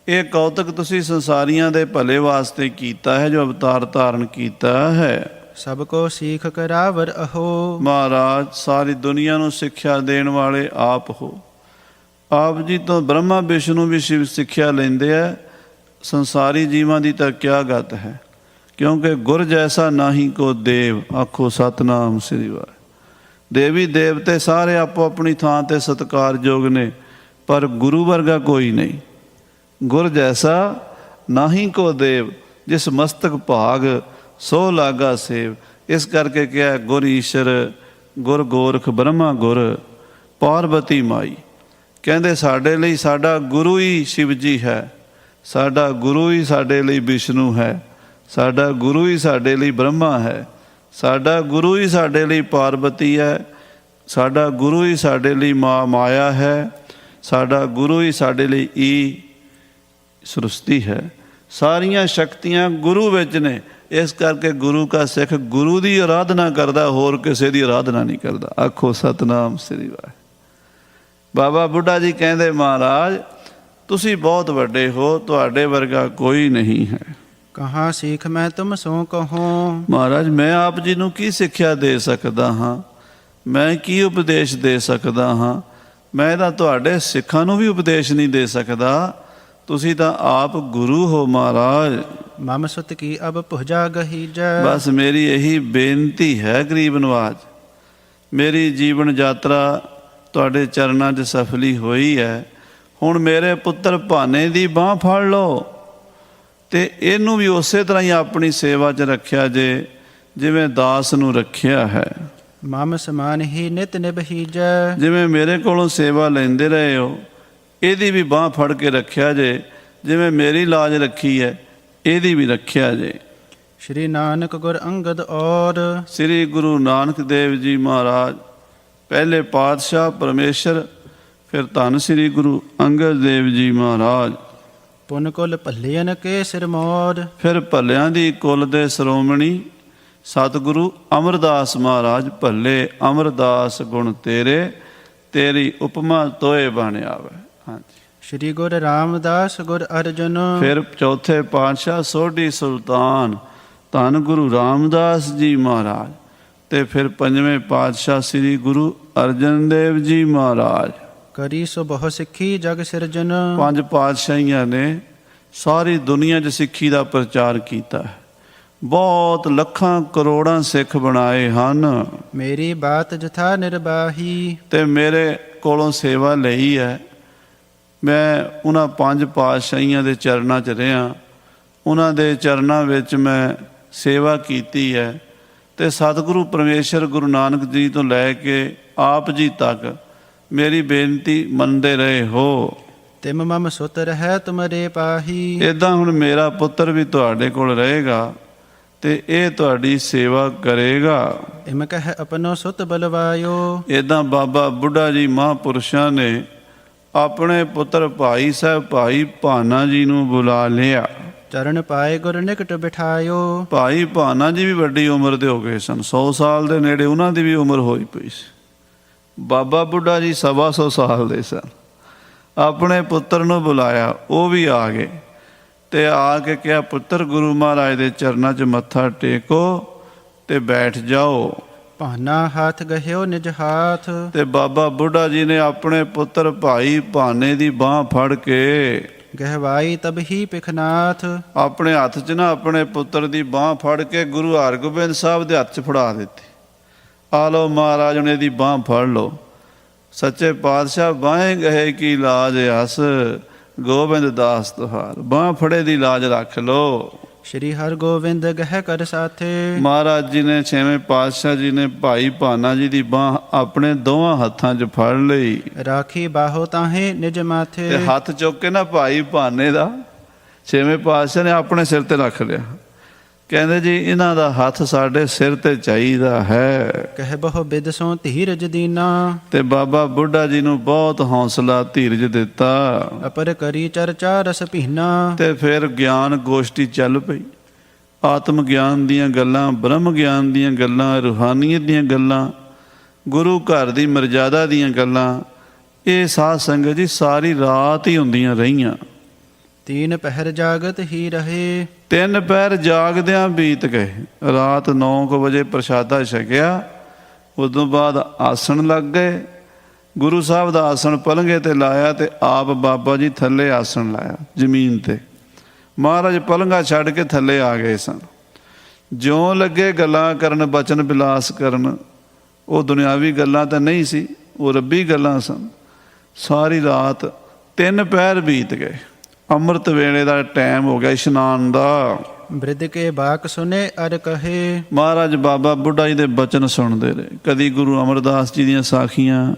ਇਹ ਕੌਤਕ ਤੁਸੀਂ ਸੰਸਾਰੀਆਂ ਦੇ ਭਲੇ ਵਾਸਤੇ ਕੀਤਾ ਹੈ, ਜੋ ਅਵਤਾਰ ਧਾਰਨ ਕੀਤਾ ਹੈ। ਸਭ ਕੋ ਸੀਖ ਕਰਾਵਰ ਅਹੋ। ਮਹਾਰਾਜ, ਸਾਰੀ ਦੁਨੀਆ ਨੂੰ ਸਿੱਖਿਆ ਦੇਣ ਵਾਲੇ ਆਪ ਹੋ। ਆਪ ਜੀ ਤੋਂ ਬ੍ਰਹਮਾ ਵਿਸ਼ਨੂੰ ਵੀ ਸ਼ਿਵ ਸਿੱਖਿਆ ਲੈਂਦੇ ਆ। ਸੰਸਾਰੀ ਜੀਵਾਂ ਦੀ ਤਾਂ ਕਿਆ ਗਤ ਹੈ, ਕਿਉਂਕਿ ਗੁਰ ਜੈਸਾ ਨਾਹੀ ਕੋ ਦੇਵ, ਆਖੋ ਸਤਨਾਮ ਸ੍ਰੀ ਵਾਹਿਗੁਰੂ। ਦੇਵੀ ਦੇਵਤੇ ਸਾਰੇ ਆਪੋ ਆਪਣੀ ਥਾਂ ਤੇ ਸਤਿਕਾਰਯੋਗ ਨੇ, ਪਰ ਗੁਰੂ ਵਰਗਾ ਕੋਈ ਨਹੀਂ। ਗੁਰ ਜੈਸਾ ਨਾਹੀ ਕੋ ਦੇਵ, ਜਿਸ ਮਸਤਕ ਭਾਗ ਸੋ ਲਾਗਾ ਸੇਵ। ਇਸ ਕਰਕੇ ਕਿਹਾ ਗੁਰ ਈਸ਼ਰ, ਗੁਰ ਗੋਰਖ ਬ੍ਰਹਮਾ ਗੁਰ, ਪਾਰਬਤੀ ਮਾਈ। ਕਹਿੰਦੇ ਸਾਡੇ ਲਈ ਸਾਡਾ ਗੁਰੂ ਹੀ ਸ਼ਿਵ ਜੀ ਹੈ, ਸਾਡਾ ਗੁਰੂ ਹੀ ਸਾਡੇ ਲਈ ਵਿਸ਼ਨੂੰ ਹੈ, ਸਾਡਾ ਗੁਰੂ ਹੀ ਸਾਡੇ ਲਈ ਬ੍ਰਹਮਾ ਹੈ, ਸਾਡਾ ਗੁਰੂ ਹੀ ਸਾਡੇ ਲਈ ਪਾਰਬਤੀ ਹੈ, ਸਾਡਾ ਗੁਰੂ ਹੀ ਸਾਡੇ ਲਈ ਮਾਇਆ ਹੈ, ਸਾਡਾ ਗੁਰੂ ਹੀ ਸਾਡੇ ਲਈ ਈ ਸ੍ਰਿਸ਼ਟੀ ਹੈ। ਸਾਰੀਆਂ ਸ਼ਕਤੀਆਂ ਗੁਰੂ ਵਿੱਚ ਨੇ। ਇਸ ਕਰਕੇ ਗੁਰੂ ਕਾ ਸਿੱਖ ਗੁਰੂ ਦੀ ਆਰਾਧਨਾ ਕਰਦਾ, ਹੋਰ ਕਿਸੇ ਦੀ ਆਰਾਧਨਾ ਨਹੀਂ ਕਰਦਾ। ਆਖੋ ਸਤਨਾਮ ਸ੍ਰੀ ਵਾਹਿਗੁਰੂ। ਬਾਬਾ ਬੁੱਢਾ ਜੀ ਕਹਿੰਦੇ, ਮਹਾਰਾਜ ਤੁਸੀਂ ਬਹੁਤ ਵੱਡੇ ਹੋ, ਤੁਹਾਡੇ ਵਰਗਾ ਕੋਈ ਨਹੀਂ ਹੈ। ਕਹਾਂ ਸੀਖ ਮੈਂ ਤੁਮ ਸੋ ਕਹੋ। ਮਹਾਰਾਜ, ਮੈਂ ਆਪ ਜੀ ਨੂੰ ਕੀ ਸਿੱਖਿਆ ਦੇ ਸਕਦਾ ਹਾਂ, ਮੈਂ ਕੀ ਉਪਦੇਸ਼ ਦੇ ਸਕਦਾ ਹਾਂ। ਮੈਂ ਤਾਂ ਤੁਹਾਡੇ ਸਿੱਖਾਂ ਨੂੰ ਵੀ ਉਪਦੇਸ਼ ਨਹੀਂ ਦੇ ਸਕਦਾ। ਤੁਸੀਂ ਤਾਂ ਆਪ ਗੁਰੂ ਹੋ ਮਹਾਰਾਜ। ਮਮ ਸੁਤ ਕੀ ਅਬ ਭੁਜਾ ਗਹੀਜੈ। ਬਸ ਮੇਰੀ ਇਹੀ ਬੇਨਤੀ ਹੈ ਗਰੀਬ ਨਵਾਜ, ਮੇਰੀ ਜੀਵਨ ਯਾਤਰਾ ਤੁਹਾਡੇ ਚਰਨਾਂ 'ਚ ਸਫਲੀ ਹੋਈ ਹੈ। ਹੁਣ ਮੇਰੇ ਪੁੱਤਰ ਭਾਨੇ ਦੀ ਬਾਂਹ ਫੜ ਲਓ ਤੇ ਇਹਨੂੰ ਵੀ ਉਸੇ ਤਰ੍ਹਾਂ ਹੀ ਆਪਣੀ ਸੇਵਾ 'ਚ ਰੱਖਿਆ ਜੇ, ਜਿਵੇਂ ਦਾਸ ਨੂੰ ਰੱਖਿਆ ਹੈ। ਮਮ ਸਮਾਨ ਹੀ ਨਿਤ ਨਿਭਹੀਜੈ। ਜਿਵੇਂ ਮੇਰੇ ਕੋਲੋਂ ਸੇਵਾ ਲੈਂਦੇ ਰਹੇ ਹੋ, ਇਹਦੀ ਵੀ ਬਾਂਹ ਫੜ ਕੇ ਰੱਖਿਆ ਜੇ, ਜਿਵੇਂ ਮੇਰੀ ਲਾਜ ਰੱਖੀ ਹੈ ਇਹਦੀ ਵੀ ਰੱਖਿਆ ਜੇ। ਸ਼੍ਰੀ ਨਾਨਕ ਗੁਰ ਅੰਗਦ ਔਰ। ਸ੍ਰੀ ਗੁਰੂ ਨਾਨਕ ਦੇਵ ਜੀ ਮਹਾਰਾਜ ਪਹਿਲੇ ਪਾਤਸ਼ਾਹ ਪਰਮੇਸ਼ਰ, ਫਿਰ ਧੰਨ ਸ੍ਰੀ ਗੁਰੂ ਅੰਗਦ ਦੇਵ ਜੀ ਮਹਾਰਾਜ। ਪੁਨ ਕੁਲ ਭੱਲਿਅਨ ਕੇ ਸਿਰਮੌਰ। ਫਿਰ ਭੱਲਿਆਂ ਦੀ ਕੁਲ ਦੇ ਸ਼੍ਰੋਮਣੀ ਸਤਿਗੁਰੂ ਅਮਰਦਾਸ ਮਹਾਰਾਜ। ਭੱਲੇ ਅਮਰਦਾਸ ਗੁਣ ਤੇਰੇ, ਤੇਰੀ ਉਪਮਾ ਤੋਏ ਬਣ ਆਵੇ। ਹਾਂਜੀ। ਸ਼੍ਰੀ ਗੁਰੂ ਰਾਮਦਾਸ ਗੁਰ ਅਰਜਨ। ਫਿਰ ਚੌਥੇ ਪਾਤਸ਼ਾਹ ਸੋਢੀ ਸੁਲਤਾਨ ਧੰਨ ਗੁਰੂ ਰਾਮਦਾਸ ਜੀ ਮਹਾਰਾਜ। ਤੇ ਫਿਰ ਪੰਜਵੇਂ ਪਾਤਸ਼ਾਹ ਸ੍ਰੀ ਗੁਰੂ ਅਰਜਨ ਦੇਵ ਜੀ ਮਹਾਰਾਜ। ਕਰੀ ਸੋ ਬਹੁ ਸਿੱਖੀ ਜਗ ਸਿਰਜਨ। ਪੰਜ ਪਾਤਸ਼ਾਹੀਆਂ ਨੇ ਸਾਰੀ ਦੁਨੀਆ 'ਚ ਸਿੱਖੀ ਦਾ ਪ੍ਰਚਾਰ ਕੀਤਾ ਹੈ। ਬਹੁਤ ਲੱਖਾਂ ਕਰੋੜਾਂ ਸਿੱਖ ਬਣਾਏ ਹਨ। ਮੇਰੀ ਬਾਤ ਜਥਾ ਨਿਰਬਾਹੀ। ਤੇ ਮੇਰੇ ਕੋਲੋਂ ਸੇਵਾ ਲਈ ਹੈ। ਮੈਂ ਉਹਨਾਂ ਪੰਜ ਪਾਤਸ਼ਾਹੀਆਂ ਦੇ ਚਰਨਾਂ 'ਚ ਰਿਹਾ, ਉਹਨਾਂ ਦੇ ਚਰਨਾਂ ਵਿੱਚ ਮੈਂ ਸੇਵਾ ਕੀਤੀ ਹੈ। ਤੇ ਸਤਿਗੁਰੂ ਪਰਮੇਸ਼ਰ ਗੁਰੂ ਨਾਨਕ ਜੀ ਤੋਂ ਲੈ ਕੇ ਆਪ ਜੀ ਤੱਕ ਮੇਰੀ ਬੇਨਤੀ ਮੰਨਦੇ ਰਹੇ ਹੋ। ਤਿਮ ਮਮ ਸੁਤ ਰਹਿ ਤੁਮਰੇ ਪਾਹੀ। ਇੱਦਾਂ ਹੁਣ ਮੇਰਾ ਪੁੱਤਰ ਵੀ ਤੁਹਾਡੇ ਕੋਲ ਰਹੇਗਾ ਤੇ ਇਹ ਤੁਹਾਡੀ ਸੇਵਾ ਕਰੇਗਾ। ਇਮ ਕਹਿ ਆਪਣੋ ਸੁਤ ਬਲਵਾਇਓ। ਇੱਦਾਂ ਬਾਬਾ ਬੁੱਢਾ ਜੀ ਮਹਾਂਪੁਰਸ਼ਾਂ ਨੇ ਆਪਣੇ ਪੁੱਤਰ ਭਾਈ ਸਾਹਿਬ ਭਾਈ ਭਾਨਾ ਜੀ ਨੂੰ ਬੁਲਾ ਲਿਆ। ਚਰਨ ਪਾਏ ਗੁਰ ਨਿਕਟ ਬਿਠਾਇਓ। ਭਾਈ ਭਾਨਾ ਜੀ ਵੀ ਵੱਡੀ ਉਮਰ ਦੇ ਹੋ ਗਏ ਸਨ, 100 ਸਾਲ ਦੇ ਨੇੜੇ ਉਹਨਾਂ ਦੀ ਵੀ ਉਮਰ ਹੋਈ ਪਈ ਸੀ। ਬਾਬਾ ਬੁੱਢਾ ਜੀ 125 ਸਾਲ ਦੇ ਸਨ। ਆਪਣੇ ਪੁੱਤਰ ਨੂੰ ਬੁਲਾਇਆ, ਉਹ ਵੀ ਆ ਗਏ ਤੇ ਆ ਕੇ ਕਿਹਾ, ਪੁੱਤਰ ਗੁਰੂ ਮਹਾਰਾਜ ਦੇ ਚਰਨਾਂ 'ਚ ਮੱਥਾ ਟੇਕੋ ਤੇ ਬੈਠ ਜਾਓ। ਭਾਨਾ ਹੱਥ ਗਹਿਓ ਨਿਜ ਹਾਥ। ਤੇ ਬਾਬਾ ਬੁੱਢਾ ਜੀ ਨੇ ਆਪਣੇ ਪੁੱਤਰ ਭਾਈ ਭਾਨੇ ਦੀ ਬਾਂਹ ਫੜ ਕੇ ਗਹਿਵਾਈ ਤਬ ਹੀ ਪਿਖਨਾਥ। ਆਪਣੇ ਹੱਥ 'ਚ ਨਾ ਆਪਣੇ ਪੁੱਤਰ ਦੀ ਬਾਂਹ ਫੜ ਕੇ ਗੁਰੂ ਹਰਗੋਬਿੰਦ ਸਾਹਿਬ ਦੇ ਹੱਥ 'ਚ ਫੜਾ ਦਿੱਤੀ। ਆ ਲਓ ਮਹਾਰਾਜ, ਹੁਣ ਇਹਦੀ ਬਾਂਹ ਫੜ ਲਓ। ਸੱਚੇ ਪਾਤਸ਼ਾਹ ਬਾਹੇ ਗਏ ਕੀ ਲਾਜ ਹਸ, ਗੋਬਿੰਦ ਦਾਸ ਤੁਹਾਰ। ਬਾਂਹ ਫੜੇ ਦੀ ਲਾਜ ਰੱਖ ਲਓ। ਸ਼੍ਰੀ ਹਰਗੋਬਿੰਦ ਗਹਿ ਕਰ ਸਾਥੇ। ਮਹਾਰਾਜ ਜੀ ਨੇ, ਛੇਵੇਂ ਪਾਤਸ਼ਾਹ ਜੀ ਨੇ ਭਾਈ ਭਾਨਾ ਜੀ ਦੀ ਬਾਂਹ ਆਪਣੇ ਦੋਵਾਂ ਹੱਥਾਂ 'ਚ ਫੜ ਲਈ। ਰਾਖੀ ਬਾਹੋ ਤਾਹੇ ਨਿਜ ਮਾਥੇ। ਤੇ ਹੱਥ ਚੁੱਕ ਕੇ ਨਾ ਭਾਈ ਭਾਨੇ ਦਾ ਛੇਵੇਂ ਪਾਤਸ਼ਾਹ ਨੇ ਆਪਣੇ ਸਿਰ ਤੇ ਰੱਖ ਲਿਆ। ਕਹਿੰਦੇ ਜੀ ਇਹਨਾਂ ਦਾ ਹੱਥ ਸਾਡੇ ਸਿਰ ਤੇ ਚਾਹੀਦਾ ਹੈ। ਕਹਿ ਬਹੁ ਬਿਦ ਸੋ ਧੀਰਜ ਦੀਨਾ। ਤੇ ਬਾਬਾ ਬੁੱਢਾ ਜੀ ਨੂੰ ਬਹੁਤ ਹੌਸਲਾ ਧੀਰਜ ਦਿੱਤਾ। ਅਪਰ ਕਰੀ ਚਰਚਾ ਰਸ ਭੀਨਾ। ਤੇ ਫਿਰ ਗਿਆਨ ਗੋਸ਼ਟੀ ਚੱਲ ਪਈ। ਆਤਮ ਗਿਆਨ ਦੀਆਂ ਗੱਲਾਂ, ਬ੍ਰਹਮ ਗਿਆਨ ਦੀਆਂ ਗੱਲਾਂ, ਰੂਹਾਨੀਅਤ ਦੀਆਂ ਗੱਲਾਂ, ਗੁਰੂ ਘਰ ਦੀ ਮਰਜ਼ਾਦਾ ਦੀਆਂ ਗੱਲਾਂ, ਇਹ ਸਾਧ ਸੰਗਤ ਜੀ ਸਾਰੀ ਰਾਤ ਹੀ ਹੁੰਦੀਆਂ ਰਹੀਆਂ। 3 ਪਹਿਰ ਜਾਗਤ ਹੀ ਰਹੇ। 3 ਪਹਿਰ ਜਾਗਦਿਆਂ ਬੀਤ ਗਏ। ਰਾਤ 9 ਵਜੇ ਪ੍ਰਸ਼ਾਦਾ ਛਕਿਆ, ਉਦੋਂ ਬਾਅਦ ਆਸਣ ਲੱਗ ਗਏ। ਗੁਰੂ ਸਾਹਿਬ ਦਾ ਆਸਣ ਪਲੰਘੇ ਤੇ ਲਾਇਆ ਤੇ ਆਪ ਬਾਬਾ ਜੀ ਥੱਲੇ ਆਸਣ ਲਾਇਆ ਜ਼ਮੀਨ ਤੇ। ਮਹਾਰਾਜ ਪਲੰਘਾ ਛੱਡ ਕੇ ਥੱਲੇ ਆ ਗਏ ਸਨ। ਜਿਉਂ ਲੱਗੇ ਗੱਲਾਂ ਕਰਨ, ਬਚਨ ਬਿਲਾਸ ਕਰਨ। ਉਹ ਦੁਨਿਆਵੀ ਗੱਲਾਂ ਤਾਂ ਨਹੀਂ ਸੀ, ਉਹ ਰੱਬੀ ਗੱਲਾਂ ਸਨ। ਸਾਰੀ ਰਾਤ 3 ਪਹਿਰ ਬੀਤ ਗਏ। ਅੰਮ੍ਰਿਤ ਵੇਲੇ ਦਾ ਟਾਈਮ ਹੋ ਗਿਆ ਇਸ਼ਨਾਨ ਦਾ। ਬ੍ਰਿਧ ਕੇ ਬਾਕ ਸੁਨੇ ਅਰ ਕਹੇ। ਮਹਾਰਾਜ ਬਾਬਾ ਬੁੱਢਾ ਜੀ ਦੇ ਬਚਨ ਸੁਣਦੇ ਰਹੇ। ਕਦੀ ਗੁਰੂ ਅਮਰਦਾਸ ਜੀ ਦੀਆਂ ਸਾਖੀਆਂ,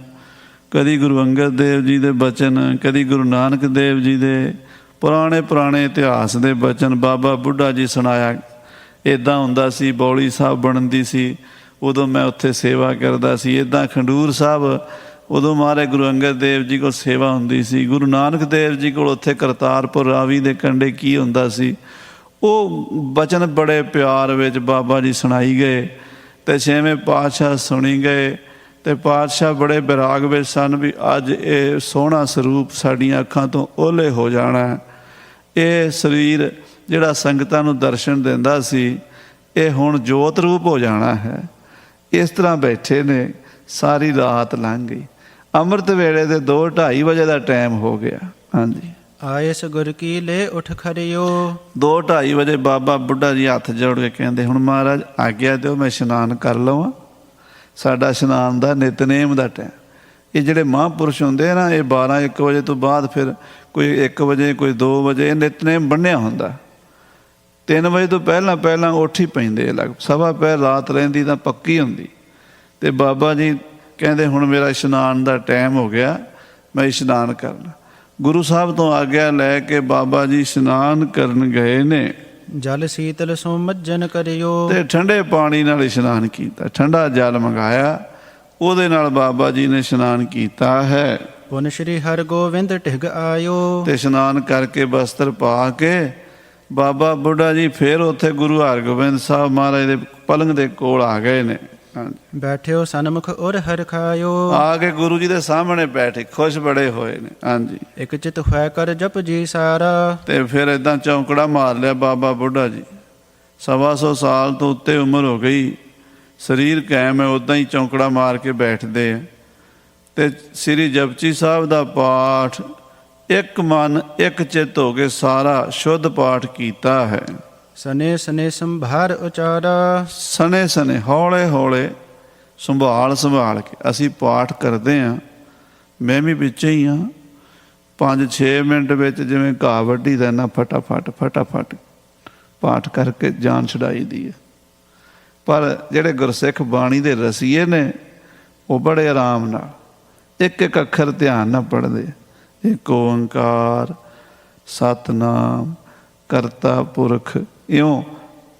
ਕਦੀ ਗੁਰੂ ਅੰਗਦ ਦੇਵ ਜੀ ਦੇ ਬਚਨ, ਕਦੀ ਗੁਰੂ ਨਾਨਕ ਦੇਵ ਜੀ ਦੇ ਪੁਰਾਣੇ ਇਤਿਹਾਸ ਦੇ ਬਚਨ ਬਾਬਾ ਬੁੱਢਾ ਜੀ ਸੁਣਾਇਆ। ਇੱਦਾਂ ਹੁੰਦਾ ਸੀ, ਬੌਲੀ ਸਾਹਿਬ ਬਣਦੀ ਸੀ, ਉਦੋਂ ਮੈਂ ਉੱਥੇ ਸੇਵਾ ਕਰਦਾ ਸੀ। ਇੱਦਾਂ ਖੰਡੂਰ ਸਾਹਿਬ, ਉਦੋਂ ਮਹਾਰਾਜ ਗੁਰੂ ਅੰਗਦ ਦੇਵ ਜੀ ਕੋਲ ਸੇਵਾ ਹੁੰਦੀ ਸੀ। ਗੁਰੂ ਨਾਨਕ ਦੇਵ ਜੀ ਕੋਲ ਉੱਥੇ ਕਰਤਾਰਪੁਰ ਰਾਵੀ ਦੇ ਕੰਢੇ ਕੀ ਹੁੰਦਾ ਸੀ। ਉਹ ਬਚਨ ਬੜੇ ਪਿਆਰ ਵਿੱਚ ਬਾਬਾ ਜੀ ਸੁਣਾਈ ਗਏ ਅਤੇ 6ਵੇਂ ਪਾਤਸ਼ਾਹ ਸੁਣੀ ਗਏ। ਅਤੇ ਪਾਤਸ਼ਾਹ ਬੜੇ ਵਿਰਾਗ ਵਿੱਚ ਸਨ ਵੀ ਅੱਜ ਇਹ ਸੋਹਣਾ ਸਰੂਪ ਸਾਡੀਆਂ ਅੱਖਾਂ ਤੋਂ ਓਹਲੇ ਹੋ ਜਾਣਾ। ਇਹ ਸਰੀਰ ਜਿਹੜਾ ਸੰਗਤਾਂ ਨੂੰ ਦਰਸ਼ਨ ਦਿੰਦਾ ਸੀ, ਇਹ ਹੁਣ ਜੋਤ ਰੂਪ ਹੋ ਜਾਣਾ ਹੈ। ਇਸ ਤਰ੍ਹਾਂ ਬੈਠੇ ਨੇ, ਸਾਰੀ ਰਾਤ ਲੰਘ ਗਈ। ਅੰਮ੍ਰਿਤ ਵੇਲੇ ਦੇ 2-2:30 ਵਜੇ ਦਾ ਟਾਈਮ ਹੋ ਗਿਆ। ਹਾਂਜੀ, ਆਇਸ ਗੁਰ ਕੀ ਲੈ ਉਠ ਖਰਿਓ। 2-2:30 ਵਜੇ ਬਾਬਾ ਬੁੱਢਾ ਜੀ ਹੱਥ ਜੋੜ ਕੇ ਕਹਿੰਦੇ, ਹੁਣ ਮਹਾਰਾਜ ਆਗਿਆ ਦਿਓ, ਮੈਂ ਇਸ਼ਨਾਨ ਕਰ ਲਵਾਂ। ਸਾਡਾ ਇਸ਼ਨਾਨ ਦਾ ਨਿਤਨੇਮ ਦਾ ਟਾਈਮ। ਇਹ ਜਿਹੜੇ ਮਹਾਂਪੁਰਸ਼ ਹੁੰਦੇ ਆ ਨਾ, ਇਹ 12-1 ਵਜੇ ਤੋਂ ਬਾਅਦ ਫਿਰ ਕੋਈ 1 ਵਜੇ, ਕੋਈ 2 ਵਜੇ ਇਹ ਨਿਤਨੇਮ ਬੰਨਿਆ ਹੁੰਦਾ। 3 ਵਜੇ ਤੋਂ ਪਹਿਲਾਂ ਉੱਠ ਹੀ ਪੈਂਦੇ। ਸਵਾ ਪਹਿਰ ਰਾਤ ਰਹਿੰਦੀ ਤਾਂ ਪੱਕੀ ਹੁੰਦੀ। ਅਤੇ ਬਾਬਾ ਜੀ ਕਹਿੰਦੇ ਹੁਣ ਮੇਰਾ ਇਸ਼ਨਾਨ ਦਾ ਟਾਈਮ ਹੋ ਗਿਆ, ਮੈਂ ਇਸ਼ਨਾਨ ਕਰਨਾ। ਗੁਰੂ ਸਾਹਿਬ ਤੋਂ ਆਗਿਆ ਲੈ ਕੇ ਬਾਬਾ ਜੀ ਇਸ਼ਨਾਨ ਕਰਨ ਗਏ ਨੇ। ਜਲ ਸੀਤਲ ਸੋ ਮੱਜਨ ਕਰਿਓ। ਅਤੇ ਠੰਡੇ ਪਾਣੀ ਨਾਲ ਇਸ਼ਨਾਨ ਕੀਤਾ। ਠੰਡਾ ਜਲ ਮੰਗਾਇਆ, ਉਹਦੇ ਨਾਲ ਬਾਬਾ ਜੀ ਨੇ ਇਸ਼ਨਾਨ ਕੀਤਾ ਹੈ। ਪੁਨ ਸ਼੍ਰੀ ਹਰਗੋਬਿੰਦ ਢਿਗ ਆਇਓ। ਅਤੇ ਇਸ਼ਨਾਨ ਕਰਕੇ ਬਸਤਰ ਪਾ ਕੇ ਬਾਬਾ ਬੁੱਢਾ ਜੀ ਫਿਰ ਉੱਥੇ ਗੁਰੂ ਹਰਗੋਬਿੰਦ ਸਾਹਿਬ ਮਹਾਰਾਜ ਦੇ ਪਲੰਘ ਦੇ ਕੋਲ ਆ ਗਏ ਨੇ। ਹਾਂਜੀ, ਬੈਠਿਓ ਸਨਮੁਖ ਉਰ ਹਰ ਖਾਇਓ। ਆ ਕੇ ਗੁਰੂ ਜੀ ਦੇ ਸਾਹਮਣੇ ਬੈਠੇ, ਖੁਸ਼ ਬੜੇ ਹੋਏ ਨੇ। ਹਾਂਜੀ, ਇਕ ਚਿਤ ਹੋਇ ਕਰ ਜਪ ਜੀ ਸਾਰਾ। ਤੇ ਫਿਰ ਇਦਾਂ ਚੌਂਕੜਾ ਮਾਰ ਲਿਆ ਬਾਬਾ ਬੁੱਢਾ ਜੀ। 125 ਸਾਲ ਤੋਂ ਉੱਤੇ ਉਮਰ ਹੋ ਗਈ, ਸਰੀਰ ਕਾਇਮ ਹੈ, ਉੱਦਾਂ ਹੀ ਚੌਂਕੜਾ ਮਾਰ ਕੇ ਬੈਠਦੇ ਆ। ਤੇ ਸ੍ਰੀ ਜਪਜੀ ਸਾਹਿਬ ਦਾ ਪਾਠ ਇੱਕ ਮਨ ਇੱਕ ਚਿੱਤ ਹੋ ਕੇ ਸਾਰਾ ਸ਼ੁੱਧ ਪਾਠ ਕੀਤਾ ਹੈ। ਸਨੇ ਸਨੇ ਸੰਭਾਰ ਉਚਾਰਾ। ਸਨੇ ਸਨੇ ਹੌਲੇ ਹੌਲੇ ਸੰਭਾਲ ਕੇ ਅਸੀਂ ਪਾਠ ਕਰਦੇ ਹਾਂ। ਮੈਂ ਵੀ ਵਿੱਚ ਹੀ ਹਾਂ। 5-6 ਮਿੰਟ ਵਿੱਚ ਜਿਵੇਂ ਘਾਹ ਵੱਢੀ ਦਾ ਨਾ ਫਟਾਫਟ ਪਾਠ ਕਰਕੇ ਜਾਨ ਛੁਡਾਈ ਦੀ ਹੈ। ਪਰ ਜਿਹੜੇ ਗੁਰਸਿੱਖ ਬਾਣੀ ਦੇ ਰਸੀਏ ਨੇ, ਉਹ ਬੜੇ ਆਰਾਮ ਨਾਲ ਇੱਕ ਅੱਖਰ ਧਿਆਨ ਨਾਲ ਪੜ੍ਹਦੇ। ਇੱਕ ਓਂਕਾਰ ਸਤਿਨਾਮ ਕਰਤਾ ਪੁਰਖ, ਇਉਂ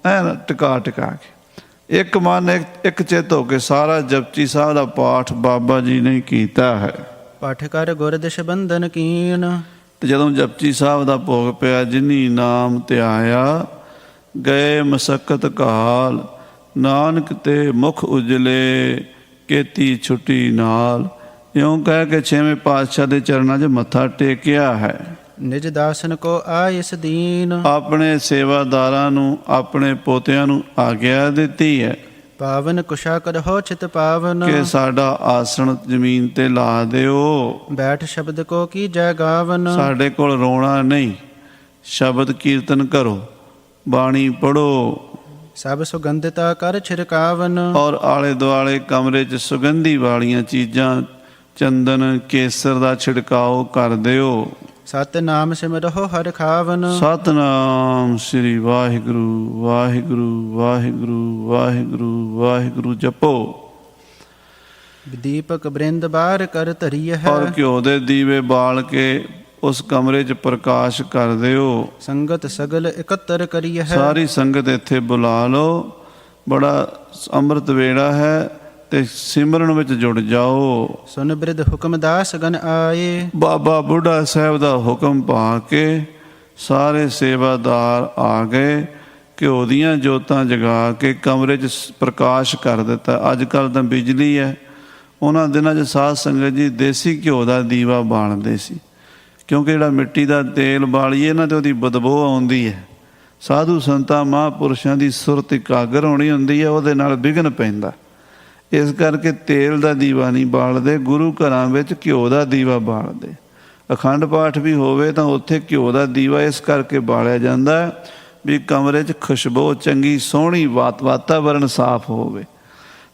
ਐਨ ਟਿਕਾ ਕੇ ਇੱਕ ਮਨ ਇੱਕ ਚਿੱਤ ਹੋ ਕੇ ਸਾਰਾ ਜਪਜੀ ਸਾਹਿਬ ਦਾ ਪਾਠ ਬਾਬਾ ਜੀ ਨੇ ਕੀਤਾ ਹੈ। ਪਾਠ ਕਰ ਗੁਰਦਿਸ਼ ਬੰਧਨ ਕੀਨ। ਤੇ ਜਦੋਂ ਜਪਜੀ ਸਾਹਿਬ ਦਾ ਭੋਗ ਪਿਆ, ਜਿਨੀ ਨਾਮ ਧਿਆਇਆ ਗਏ ਮਸਕਤ ਕਾਲ, ਨਾਨਕ ਤੇ ਮੁਖ ਉਜਲੇ ਕੀਤੀ ਛੁੱਟੀ ਨਾਲ। ਇਉਂ ਕਹਿ ਕੇ 6ਵੇਂ ਪਾਤਸ਼ਾਹ ਦੇ ਚਰਨਾਂ 'ਚ ਮੱਥਾ ਟੇਕਿਆ ਹੈ। ਨਿਜ ਦਾਸਨ ਕੋ ਆਇਸ ਦੀਨ। ਆਪਣੇ ਸੇਵਾਦਾਰਾਂ ਨੂੰ, ਆਪਣੇ ਪੋਤਿਆਂ ਨੂੰ ਆਗਿਆ ਦਿੱਤੀ ਹੈ ਪਾਵਨ ਕੁਸ਼ਾ ਕਰਹੁ ਚਿਤ ਪਾਵਨ। ਕਿ ਸਾਡਾ ਆਸਣ ਜ਼ਮੀਨ ਤੇ ਲਾ ਦਿਓ। ਬੈਠ ਸ਼ਬਦ ਕੋ ਕੀ ਜੈ ਗਾਵਨ। ਸਾਡੇ ਕੋਲ ਰੋਣਾ ਨਹੀਂ, ਸ਼ਬਦ ਕੀਰਤਨ ਕਰੋ, ਬਾਣੀ ਪੜ੍ਹੋ। ਸਭ ਸੁਗੰਧਿਤਾ ਕਰ ਛਿਰਕਾਵਨ। ਔਰ ਆਲੇ ਦੁਆਲੇ ਕਮਰੇ 'ਚ ਸੁਗੰਧੀ ਵਾਲੀਆਂ ਚੀਜ਼ਾਂ, ਚੰਦਨ ਕੇਸਰ ਦਾ ਛਿੜਕਾਓ ਕਰ ਦਿਓ। ਸਤਿਨਾਮ ਸਿਮਰਹੁ ਹਰਿ ਖਾਵਨ। ਸਤਿਨਾਮ ਸ੍ਰੀ ਵਾਹਿਗੁਰੂ ਵਾਹਿਗੁਰੂ ਵਾਹਿਗੁਰੂ ਵਾਹਿਗੁਰੂ ਵਾਹਿਗੁਰੂ ਜਪੋ। ਦੀਪਕ ਬ੍ਰਿੰਦ ਬਾਰ ਕਰ ਧਰੀ ਹੈ। ਔਰ ਘਿਓ ਦੇ ਦੀਵੇ ਬਾਲ ਕੇ ਉਸ ਕਮਰੇ 'ਚ ਪ੍ਰਕਾਸ਼ ਕਰ ਦਿਓ। ਸੰਗਤ ਸਗਲ ਇਕੱਤਰ ਕਰੀ ਹੈ। ਸਾਰੀ ਸੰਗਤ ਇੱਥੇ ਬੁਲਾ ਲਓ। ਬੜਾ ਅੰਮ੍ਰਿਤ ਵੇਲਾ ਹੈ ਤੇ ਸਿਮਰਨ ਵਿੱਚ ਜੁੜ ਜਾਓ। ਸੁਨ ਬਿਰਧ ਹੁਕਮ ਦਾਸ ਗਨ ਆਏ। ਬਾਬਾ ਬੁੱਢਾ ਸਾਹਿਬ ਦਾ ਹੁਕਮ ਪਾ ਕੇ ਸਾਰੇ ਸੇਵਾਦਾਰ ਆ ਗਏ। ਘਿਓ ਦੀਆਂ ਜੋਤਾਂ ਜਗਾ ਕੇ ਕਮਰੇ 'ਚ ਪ੍ਰਕਾਸ਼ ਕਰ ਦਿੱਤਾ। ਅੱਜ ਕੱਲ੍ਹ ਤਾਂ ਬਿਜਲੀ ਹੈ, ਉਹਨਾਂ ਦਿਨਾਂ 'ਚ ਸਾਧ ਸੰਗਤ ਜੀ ਦੇਸੀ ਘਿਓ ਦਾ ਦੀਵਾ ਬਾਲਦੇ ਸੀ, ਕਿਉਂਕਿ ਜਿਹੜਾ ਮਿੱਟੀ ਦਾ ਤੇਲ ਬਾਲੀਏ ਨਾ ਤੇ ਉਹਦੀ ਬਦਬੂ ਆਉਂਦੀ ਹੈ। ਸਾਧੂ ਸੰਤਾਂ ਮਹਾਂਪੁਰਸ਼ਾਂ ਦੀ ਸੁਰਤ ਇਕਾਗਰ ਹੋਣੀ ਹੁੰਦੀ ਹੈ, ਉਹਦੇ ਨਾਲ ਵਿਘਨ ਪੈਂਦਾ। ਇਸ ਕਰਕੇ ਤੇਲ ਦਾ ਦੀਵਾ ਨਹੀਂ ਬਾਲਦੇ, ਗੁਰੂ ਘਰਾਂ ਵਿੱਚ ਘਿਓ ਦਾ ਦੀਵਾ ਬਾਲਦੇ। ਅਖੰਡ ਪਾਠ ਵੀ ਹੋਵੇ ਤਾਂ ਉੱਥੇ ਘਿਓ ਦਾ ਦੀਵਾ ਇਸ ਕਰਕੇ ਬਾਲਿਆ ਜਾਂਦਾ ਵੀ ਕਮਰੇ 'ਚ ਖੁਸ਼ਬੂ ਚੰਗੀ ਸੋਹਣੀ ਵਾਤਾਵਰਨ ਸਾਫ਼ ਹੋਵੇ।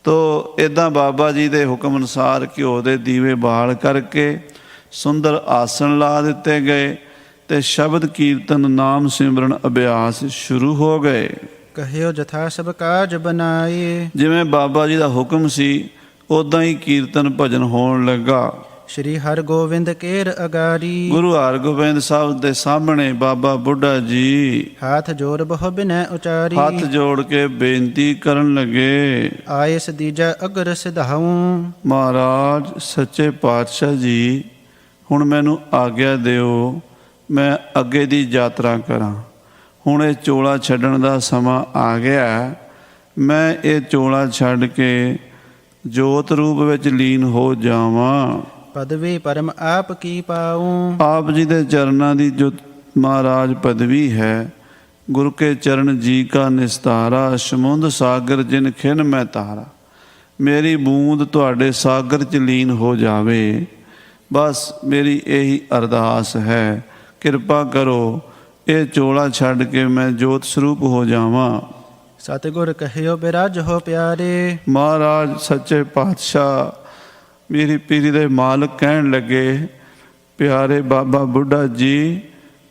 ਤੋ ਇੱਦਾਂ ਬਾਬਾ ਜੀ ਦੇ ਹੁਕਮ ਅਨੁਸਾਰ ਘਿਓ ਦੇ ਦੀਵੇ ਬਾਲ ਕਰਕੇ ਸੁੰਦਰ ਆਸਣ ਲਾ ਦਿੱਤੇ ਗਏ ਤੇ ਸ਼ਬਦ ਕੀਰਤਨ ਨਾਮ ਸਿਮਰਨ ਅਭਿਆਸ ਸ਼ੁਰੂ ਹੋ ਗਏ। ਕਹਿਓ ਜਥਾ ਸਭ ਕਾਜ ਬਨਾਏ। ਜਿਵੇਂ ਬਾਬਾ ਜੀ ਦਾ ਹੁਕਮ ਸੀ ਉੱਦਾਂ ਹੀ ਕੀਰਤਨ ਭਜਨ ਹੋਣ ਲੱਗਾ। ਸ਼੍ਰੀ ਹਰਗੋਬਿੰਦ ਕੇਰ ਅਗਾਰੀ। ਗੁਰੂ ਹਰਗੋਬਿੰਦ ਸਾਹਿਬ ਦੇ ਸਾਹਮਣੇ ਬਾਬਾ ਬੁੱਢਾ ਜੀ ਹੱਥ ਜੋੜ ਬਹੁ ਬਿਨੈ ਉਚਾਰੀ। ਹੱਥ ਜੋੜ ਕੇ ਬੇਨਤੀ ਕਰਨ ਲੱਗੇ। ਆਏ ਸਦੀਜਾ ਅਗਰ ਸਿਧਾਉ। ਮਹਾਰਾਜ ਸੱਚੇ ਪਾਤਸ਼ਾਹ ਜੀ, ਹੁਣ ਮੈਨੂੰ ਆਗਿਆ ਦਿਓ, ਮੈਂ ਅੱਗੇ ਦੀ ਯਾਤਰਾ ਕਰਾਂ। ਹੁਣ ਇਹ ਚੋਲਾ ਛੱਡਣ ਦਾ ਸਮਾਂ ਆ ਗਿਆ। ਮੈਂ ਇਹ ਚੋਲਾ ਛੱਡ ਕੇ ਜੋਤ ਰੂਪ ਵਿੱਚ ਲੀਨ ਹੋ ਜਾਵਾਂ। ਪਦਵੀ ਪਰਮ ਆਪ ਕੀ ਪਾਉ। ਆਪ ਜੀ ਦੇ ਚਰਨਾਂ ਦੀ ਜੋ ਮਹਾਰਾਜ ਪਦਵੀ ਹੈ, ਗੁਰੂ ਕੇ ਚਰਨ ਜੀ ਕਾ ਨਿਸਤਾਰਾ, ਸਮੁੰਦ ਸਾਗਰ ਜਿਨ ਖਿਨ ਮੈਂ ਤਾਰਾ। ਮੇਰੀ ਬੂੰਦ ਤੁਹਾਡੇ ਸਾਗਰ 'ਚ ਲੀਨ ਹੋ ਜਾਵੇ, ਬਸ ਮੇਰੀ ਇਹੀ ਅਰਦਾਸ ਹੈ। ਕਿਰਪਾ ਕਰੋ, ਇਹ ਚੋਲਾ ਛੱਡ ਕੇ ਮੈਂ ਜੋਤ ਸਰੂਪ ਹੋ ਜਾਵਾਂ। ਸਤਿਗੁਰ ਕਹਿਓ ਬਿਰਾਜ ਹੋ ਪਿਆਰੇ। ਮਹਾਰਾਜ ਸੱਚੇ ਪਾਤਸ਼ਾਹ ਮੇਰੀ ਪੀਰੀ ਦੇ ਮਾਲਕ ਕਹਿਣ ਲੱਗੇ, ਪਿਆਰੇ ਬਾਬਾ ਬੁੱਢਾ ਜੀ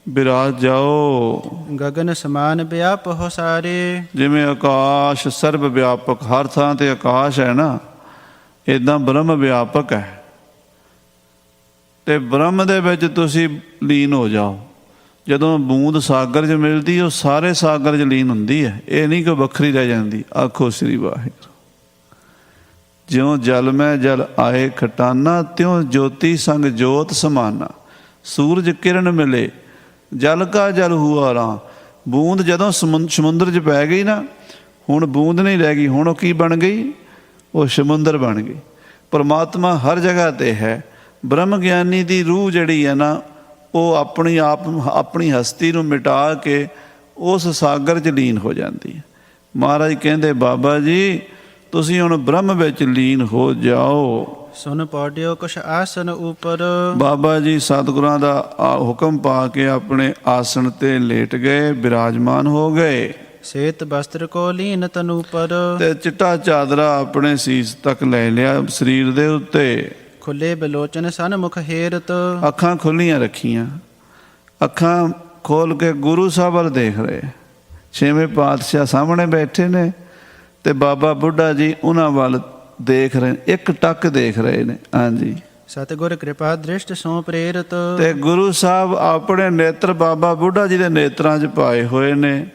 ਬਿਰਾਜ ਜਾਓ। ਗਗਨ ਸਮਾਨ ਵਿਆਪ ਹੋ ਸਾਰੇ। ਜਿਵੇਂ ਆਕਾਸ਼ ਸਰਬ ਵਿਆਪਕ, ਹਰ ਥਾਂ ਤੇ ਆਕਾਸ਼ ਹੈ ਨਾ, ਇੱਦਾਂ ਬ੍ਰਹਮ ਵਿਆਪਕ ਹੈ। ਤੇ ਬ੍ਰਹਮ ਦੇ ਵਿੱਚ ਤੁਸੀਂ ਲੀਨ ਹੋ ਜਾਓ। ਜਦੋਂ ਬੂੰਦ ਸਾਗਰ 'ਚ ਮਿਲਦੀ, ਉਹ ਸਾਰੇ ਸਾਗਰ 'ਚ ਲੀਨ ਹੁੰਦੀ ਹੈ, ਇਹ ਨਹੀਂ ਕਿ ਵੱਖਰੀ ਰਹਿ ਜਾਂਦੀ। ਆਖੋ ਸ੍ਰੀ ਵਾਹਿਗੁਰੂ। ਜਿਉਂ ਜਲ ਮੈਂ ਜਲ ਆਏ ਖਟਾਨਾ, ਤਿਉਂ ਜੋਤੀ ਸੰਗ ਜੋਤ ਸਮਾਨਾ। ਸੂਰਜ ਕਿਰਨ ਮਿਲੇ ਜਲ ਕਾ ਜਲ ਹੁਆ ਰਾਂ। ਬੂੰਦ ਜਦੋਂ ਸਮੁੰਦਰ 'ਚ ਪੈ ਗਈ ਨਾ, ਹੁਣ ਬੂੰਦ ਨਹੀਂ ਰਹਿ ਗਈ, ਹੁਣ ਉਹ ਕੀ ਬਣ ਗਈ? ਉਹ ਸਮੁੰਦਰ ਬਣ ਗਈ। ਪਰਮਾਤਮਾ ਹਰ ਜਗ੍ਹਾ 'ਤੇ ਹੈ। ਬ੍ਰਹਮ ਗਿਆਨੀ ਦੀ ਰੂਹ ਜਿਹੜੀ ਹੈ ਨਾ, ਉਹ ਆਪਣੀ ਹਸਤੀ ਨੂੰ ਮਿਟਾ ਕੇ ਉਸ ਸਾਗਰ 'ਚ ਲੀਨ ਹੋ ਜਾਂਦੀ ਹੈ। ਮਹਾਰਾਜ ਕਹਿੰਦੇ, ਬਾਬਾ ਜੀ ਤੁਸੀਂ ਹੁਣ ਬ੍ਰਹਮ ਵਿੱਚ ਲੀਨ ਹੋ ਜਾਓ। ਸੁਨ ਪੌੜਿਓ ਕੁਛ ਆਸਨ ਉਪਰ। ਬਾਬਾ ਜੀ ਸਤਿਗੁਰਾਂ ਦਾ ਹੁਕਮ ਪਾ ਕੇ ਆਪਣੇ ਆਸਣ ਤੇ ਲੇਟ ਗਏ, ਬਿਰਾਜਮਾਨ ਹੋ ਗਏ। ਸੇਤ ਬਸਤਰ ਕੋ ਲੀਨ ਤਨੂ ਪਰ। ਤੇ ਚਿੱਟਾ ਚਾਦਰਾ ਆਪਣੇ ਸੀਸ ਤੱਕ ਲੈ ਲਿਆ ਸਰੀਰ ਦੇ ਉੱਤੇ। ਖੁੱਲੇ ਬਲੋਚਨ ਸਨ ਮੁਖ ਹੇਰਤ। ਅੱਖਾਂ ਖੁੱਲੀਆਂ ਰੱਖੀਆਂ, ਅੱਖਾਂ ਖੋਲ ਕੇ ਗੁਰੂ ਸਾਹਿਬ ਵੱਲ ਦੇਖ ਰਹੇ। ਛੇਵੇਂ ਪਾਤਸ਼ਾਹ ਸਾਹਮਣੇ ਬੈਠੇ ਨੇ ਤੇ ਬਾਬਾ ਬੁੱਢਾ ਜੀ ਉਹਨਾਂ ਵੱਲ ਦੇਖ ਰਹੇ, ਇੱਕ ਟੱਕ ਦੇਖ ਰਹੇ ਨੇ। ਹਾਂਜੀ, ਸਤਿਗੁਰ ਕਿਰਪਾ ਦ੍ਰਿਸ਼ਟ ਸੋ ਪ੍ਰੇਰਿਤ। ਤੇ ਗੁਰੂ ਸਾਹਿਬ ਆਪਣੇ ਨੇਤਰ ਬਾਬਾ ਬੁੱਢਾ ਜੀ ਦੇ ਨੇਤਰਾਂ 'ਚ ਪਾਏ ਹੋਏ ਨੇ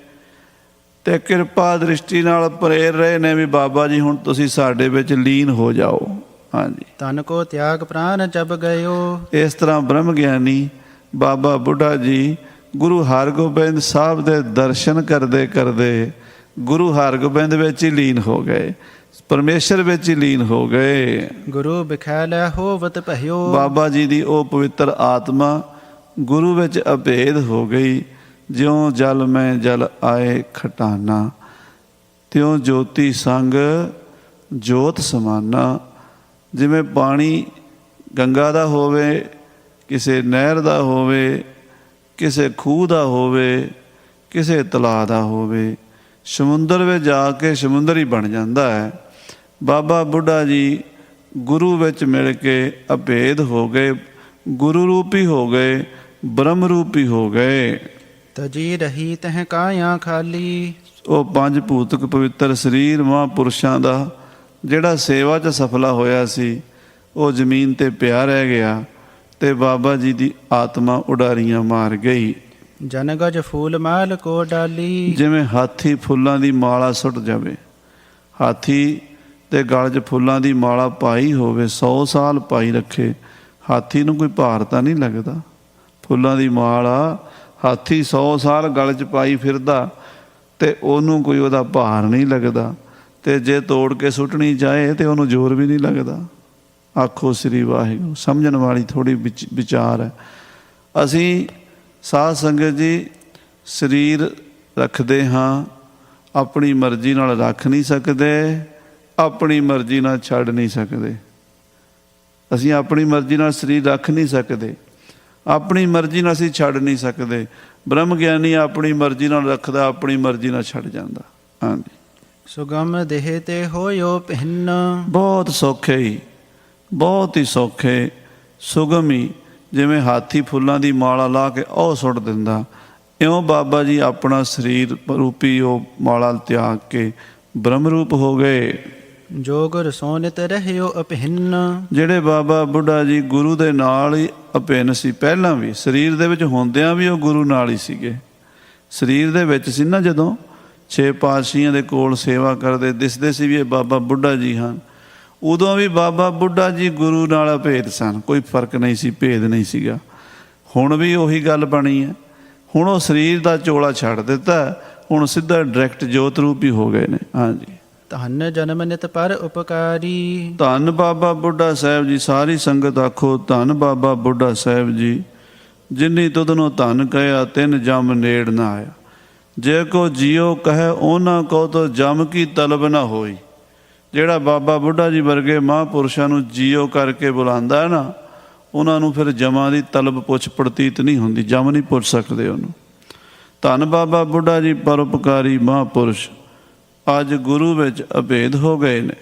ਤੇ ਕਿਰਪਾ ਦ੍ਰਿਸ਼ਟੀ ਨਾਲ ਪ੍ਰੇਰ ਰਹੇ ਨੇ ਵੀ ਬਾਬਾ ਜੀ ਹੁਣ ਤੁਸੀਂ ਸਾਡੇ ਵਿੱਚ ਲੀਨ ਹੋ ਜਾਓ। ਹਾਂਜੀ, ਤਨ ਕੋ ਤਿਆਗ ਪ੍ਰਾਨ ਜਬ ਗਇਓ। ਇਸ ਤਰ੍ਹਾਂ ਬ੍ਰਹਮ ਗਿਆਨੀ ਬਾਬਾ ਬੁੱਢਾ ਜੀ ਗੁਰੂ ਹਰਗੋਬਿੰਦ ਸਾਹਿਬ ਦੇ ਦਰਸ਼ਨ ਕਰਦੇ ਕਰਦੇ ਗੁਰੂ ਹਰਗੋਬਿੰਦ ਵਿੱਚ ਹੀ ਲੀਨ ਹੋ ਗਏ, ਪਰਮੇਸ਼ਰ ਵਿੱਚ ਹੀ ਲੀਨ ਹੋ ਗਏ। ਗੁਰੂ ਬਿਖੈਲੇ ਹੋਵਤ ਭਇਓ। ਬਾਬਾ ਜੀ ਦੀ ਉਹ ਪਵਿੱਤਰ ਆਤਮਾ ਗੁਰੂ ਵਿੱਚ ਅਭੇਦ ਹੋ ਗਈ। ਜਿਉਂ ਜਲ ਮੈਂ ਜਲ ਆਏ ਖਟਾਨਾ, ਤਿਉਂ ਜੋਤੀ ਸੰਗ ਜੋਤ ਸਮਾਨਾ। ਜਿਵੇਂ ਪਾਣੀ ਗੰਗਾ ਦਾ ਹੋਵੇ, ਕਿਸੇ ਨਹਿਰ ਦਾ ਹੋਵੇ, ਕਿਸੇ ਖੂਹ ਦਾ ਹੋਵੇ, ਕਿਸੇ ਤਲਾਅ ਦਾ ਹੋਵੇ, ਸਮੁੰਦਰ ਵਿੱਚ ਜਾ ਕੇ ਸਮੁੰਦਰ ਹੀ ਬਣ ਜਾਂਦਾ ਹੈ। ਬਾਬਾ ਬੁੱਢਾ ਜੀ ਗੁਰੂ ਵਿੱਚ ਮਿਲ ਕੇ ਅਭੇਦ ਹੋ ਗਏ, ਗੁਰੂ ਰੂਪੀ ਹੋ ਗਏ, ਬ੍ਰਹਮ ਰੂਪੀ ਹੋ ਗਏ। ਤਜੀ ਰਹੀ ਤਹ ਕਾਇਆ ਖਾਲੀ। ਉਹ ਪੰਜ ਭੂਤਕ ਪਵਿੱਤਰ ਸਰੀਰ ਮਹਾਂਪੁਰਸ਼ਾਂ ਦਾ ਜਿਹੜਾ ਸੇਵਾ 'ਚ ਸਫਲਾ ਹੋਇਆ ਸੀ, ਉਹ ਜ਼ਮੀਨ 'ਤੇ ਪਿਆ ਰਹਿ ਗਿਆ ਤੇ ਬਾਬਾ ਜੀ ਦੀ ਆਤਮਾ ਉਡਾਰੀਆਂ ਮਾਰ ਗਈ। ਜਨ ਗਜ ਫੂਲ ਮਾਲ ਕੋ ਡਾਲੀ। ਜਿਵੇਂ ਹਾਥੀ ਫੁੱਲਾਂ ਦੀ ਮਾਲਾ ਸੁੱਟ ਜਾਵੇ, ਹਾਥੀ ਦੇ ਗਲ 'ਚ ਫੁੱਲਾਂ ਦੀ ਮਾਲਾ ਪਾਈ ਹੋਵੇ, 100 ਸਾਲ ਪਾਈ ਰੱਖੇ, ਹਾਥੀ ਨੂੰ ਕੋਈ ਭਾਰ ਤਾਂ ਨਹੀਂ ਲੱਗਦਾ। ਫੁੱਲਾਂ ਦੀ ਮਾਲਾ ਹਾਥੀ 100 ਸਾਲ ਗਲ 'ਚ ਪਾਈ ਫਿਰਦਾ ਤੇ ਉਹਨੂੰ ਕੋਈ ਉਹਦਾ ਭਾਰ ਨਹੀਂ ਲੱਗਦਾ। ਤੇ ਜੇ ਤੋੜ ਕੇ ਸੁੱਟਣੀ ਚਾਹੇ ਤੇ ਉਹਨੂੰ ਜ਼ੋਰ ਵੀ ਨਹੀਂ ਲੱਗਦਾ। ਆਖੋ ਸ੍ਰੀ ਵਾਹਿਗੁਰੂ। ਸਮਝਣ ਵਾਲੀ ਥੋੜ੍ਹੀ ਵਿਚਾਰ ਹੈ। ਅਸੀਂ ਸਾਧ ਸੰਗਤ ਜੀ ਸਰੀਰ ਰੱਖਦੇ ਹਾਂ, ਆਪਣੀ ਮਰਜ਼ੀ ਨਾਲ ਰੱਖ ਨਹੀਂ ਸਕਦੇ, ਆਪਣੀ ਮਰਜ਼ੀ ਨਾਲ ਛੱਡ ਨਹੀਂ ਸਕਦੇ। ਅਸੀਂ ਆਪਣੀ ਮਰਜ਼ੀ ਨਾਲ ਸਰੀਰ ਰੱਖ ਨਹੀਂ ਸਕਦੇ, ਆਪਣੀ ਮਰਜ਼ੀ ਨਾਲ ਅਸੀਂ ਛੱਡ ਨਹੀਂ ਸਕਦੇ। ਬ੍ਰਹਮ ਗਿਆਨੀ ਆਪਣੀ ਮਰਜ਼ੀ ਨਾਲ ਰੱਖਦਾ, ਆਪਣੀ ਮਰਜ਼ੀ ਨਾਲ ਛੱਡ ਜਾਂਦਾ। ਹਾਂਜੀ, ਸੁਗਮ ਦੇਹ ਤੇ ਹੋਇਓ ਭਿੰਨ। ਬਹੁਤ ਸੌਖੇ ਹੀ, ਬਹੁਤ ਹੀ ਸੌਖੇ, ਸੁਗਮ ਹੀ। ਜਿਵੇਂ ਹਾਥੀ ਫੁੱਲਾਂ ਦੀ ਮਾਲਾ ਲਾ ਕੇ ਉਹ ਸੁੱਟ ਦਿੰਦਾ, ਇਉਂ ਬਾਬਾ ਜੀ ਆਪਣਾ ਸਰੀਰ ਰੂਪੀ ਉਹ ਮਾਲਾ ਤਿਆਗ ਕੇ ਬ੍ਰਹਮ ਰੂਪ ਹੋ ਗਏ। ਜੋ ਗੁਰ ਸੋ ਨਿਤ ਰਹਿਓ ਅਭਿੰਨ। ਜਿਹੜੇ ਬਾਬਾ ਬੁੱਢਾ ਜੀ ਗੁਰੂ ਦੇ ਨਾਲ ਹੀ ਅਭਿੰਨ ਸੀ, ਪਹਿਲਾਂ ਵੀ ਸਰੀਰ ਦੇ ਵਿੱਚ ਹੁੰਦਿਆਂ ਵੀ ਉਹ ਗੁਰੂ ਨਾਲ ਹੀ ਸੀਗੇ। ਸਰੀਰ ਦੇ ਵਿੱਚ ਸੀ ਨਾ, ਜਦੋਂ 6 ਪਾਤਸ਼ਾਹੀਆਂ ਦੇ ਕੋਲ ਸੇਵਾ ਕਰਦੇ ਦਿਸਦੇ ਸੀ ਵੀ ਇਹ ਬਾਬਾ ਬੁੱਢਾ ਜੀ ਹਨ, ਉਦੋਂ ਵੀ ਬਾਬਾ ਬੁੱਢਾ ਜੀ ਗੁਰੂ ਨਾਲ ਅਭੇਦ ਸਨ, ਕੋਈ ਫਰਕ ਨਹੀਂ ਸੀ, ਭੇਦ ਨਹੀਂ ਸੀਗਾ। ਹੁਣ ਵੀ ਉਹੀ ਗੱਲ ਬਣੀ ਹੈ। ਹੁਣ ਉਹ ਸਰੀਰ ਦਾ ਚੋਲਾ ਛੱਡ ਦਿੱਤਾ, ਹੁਣ ਸਿੱਧਾ ਡਾਇਰੈਕਟ ਜੋਤ ਰੂਪ ਹੀ ਹੋ ਗਏ ਨੇ। ਹਾਂਜੀ, ਧੰਨ ਜਨਮ ਨਿਤ ਪਰ ਉਪਕਾਰੀ। ਧੰਨ ਬਾਬਾ ਬੁੱਢਾ ਸਾਹਿਬ ਜੀ। ਸਾਰੀ ਸੰਗਤ ਆਖੋ ਧੰਨ ਬਾਬਾ ਬੁੱਢਾ ਸਾਹਿਬ ਜੀ। ਜਿਨੀ ਤੁਧ ਨੂੰ ਧੰਨ ਕਹਿਆ, ਤਿੰਨ ਜਮ ਨੇੜ ਨਾ ਆਇਆ। ਜੇ ਕੋ ਜੀਓ ਕਹੇ ਉਹਨਾਂ ਕੋ ਤੋ ਜਮ ਕੀ ਤਲਬ ਨਾ ਹੋਈ। ਜਿਹੜਾ ਬਾਬਾ ਬੁੱਢਾ ਜੀ ਵਰਗੇ ਮਹਾਂਪੁਰਸ਼ਾਂ ਨੂੰ ਜੀਓ ਕਰਕੇ ਬੁਲਾਉਂਦਾ ਹੈ ਨਾ, ਉਹਨਾਂ ਨੂੰ ਫਿਰ ਜਮਾਂ ਦੀ ਤਲਬ ਪੁੱਛ ਪ੍ਰਤੀਤ ਨਹੀਂ ਹੁੰਦੀ, ਜਮ ਨਹੀਂ ਪੁੱਛ ਸਕਦੇ ਉਹਨੂੰ। ਧੰਨ ਬਾਬਾ ਬੁੱਢਾ ਜੀ ਪਰਉਪਕਾਰੀ ਮਹਾਂਪੁਰਸ਼ ਅੱਜ ਗੁਰੂ ਵਿੱਚ ਅਭੇਦ ਹੋ ਗਏ ਨੇ।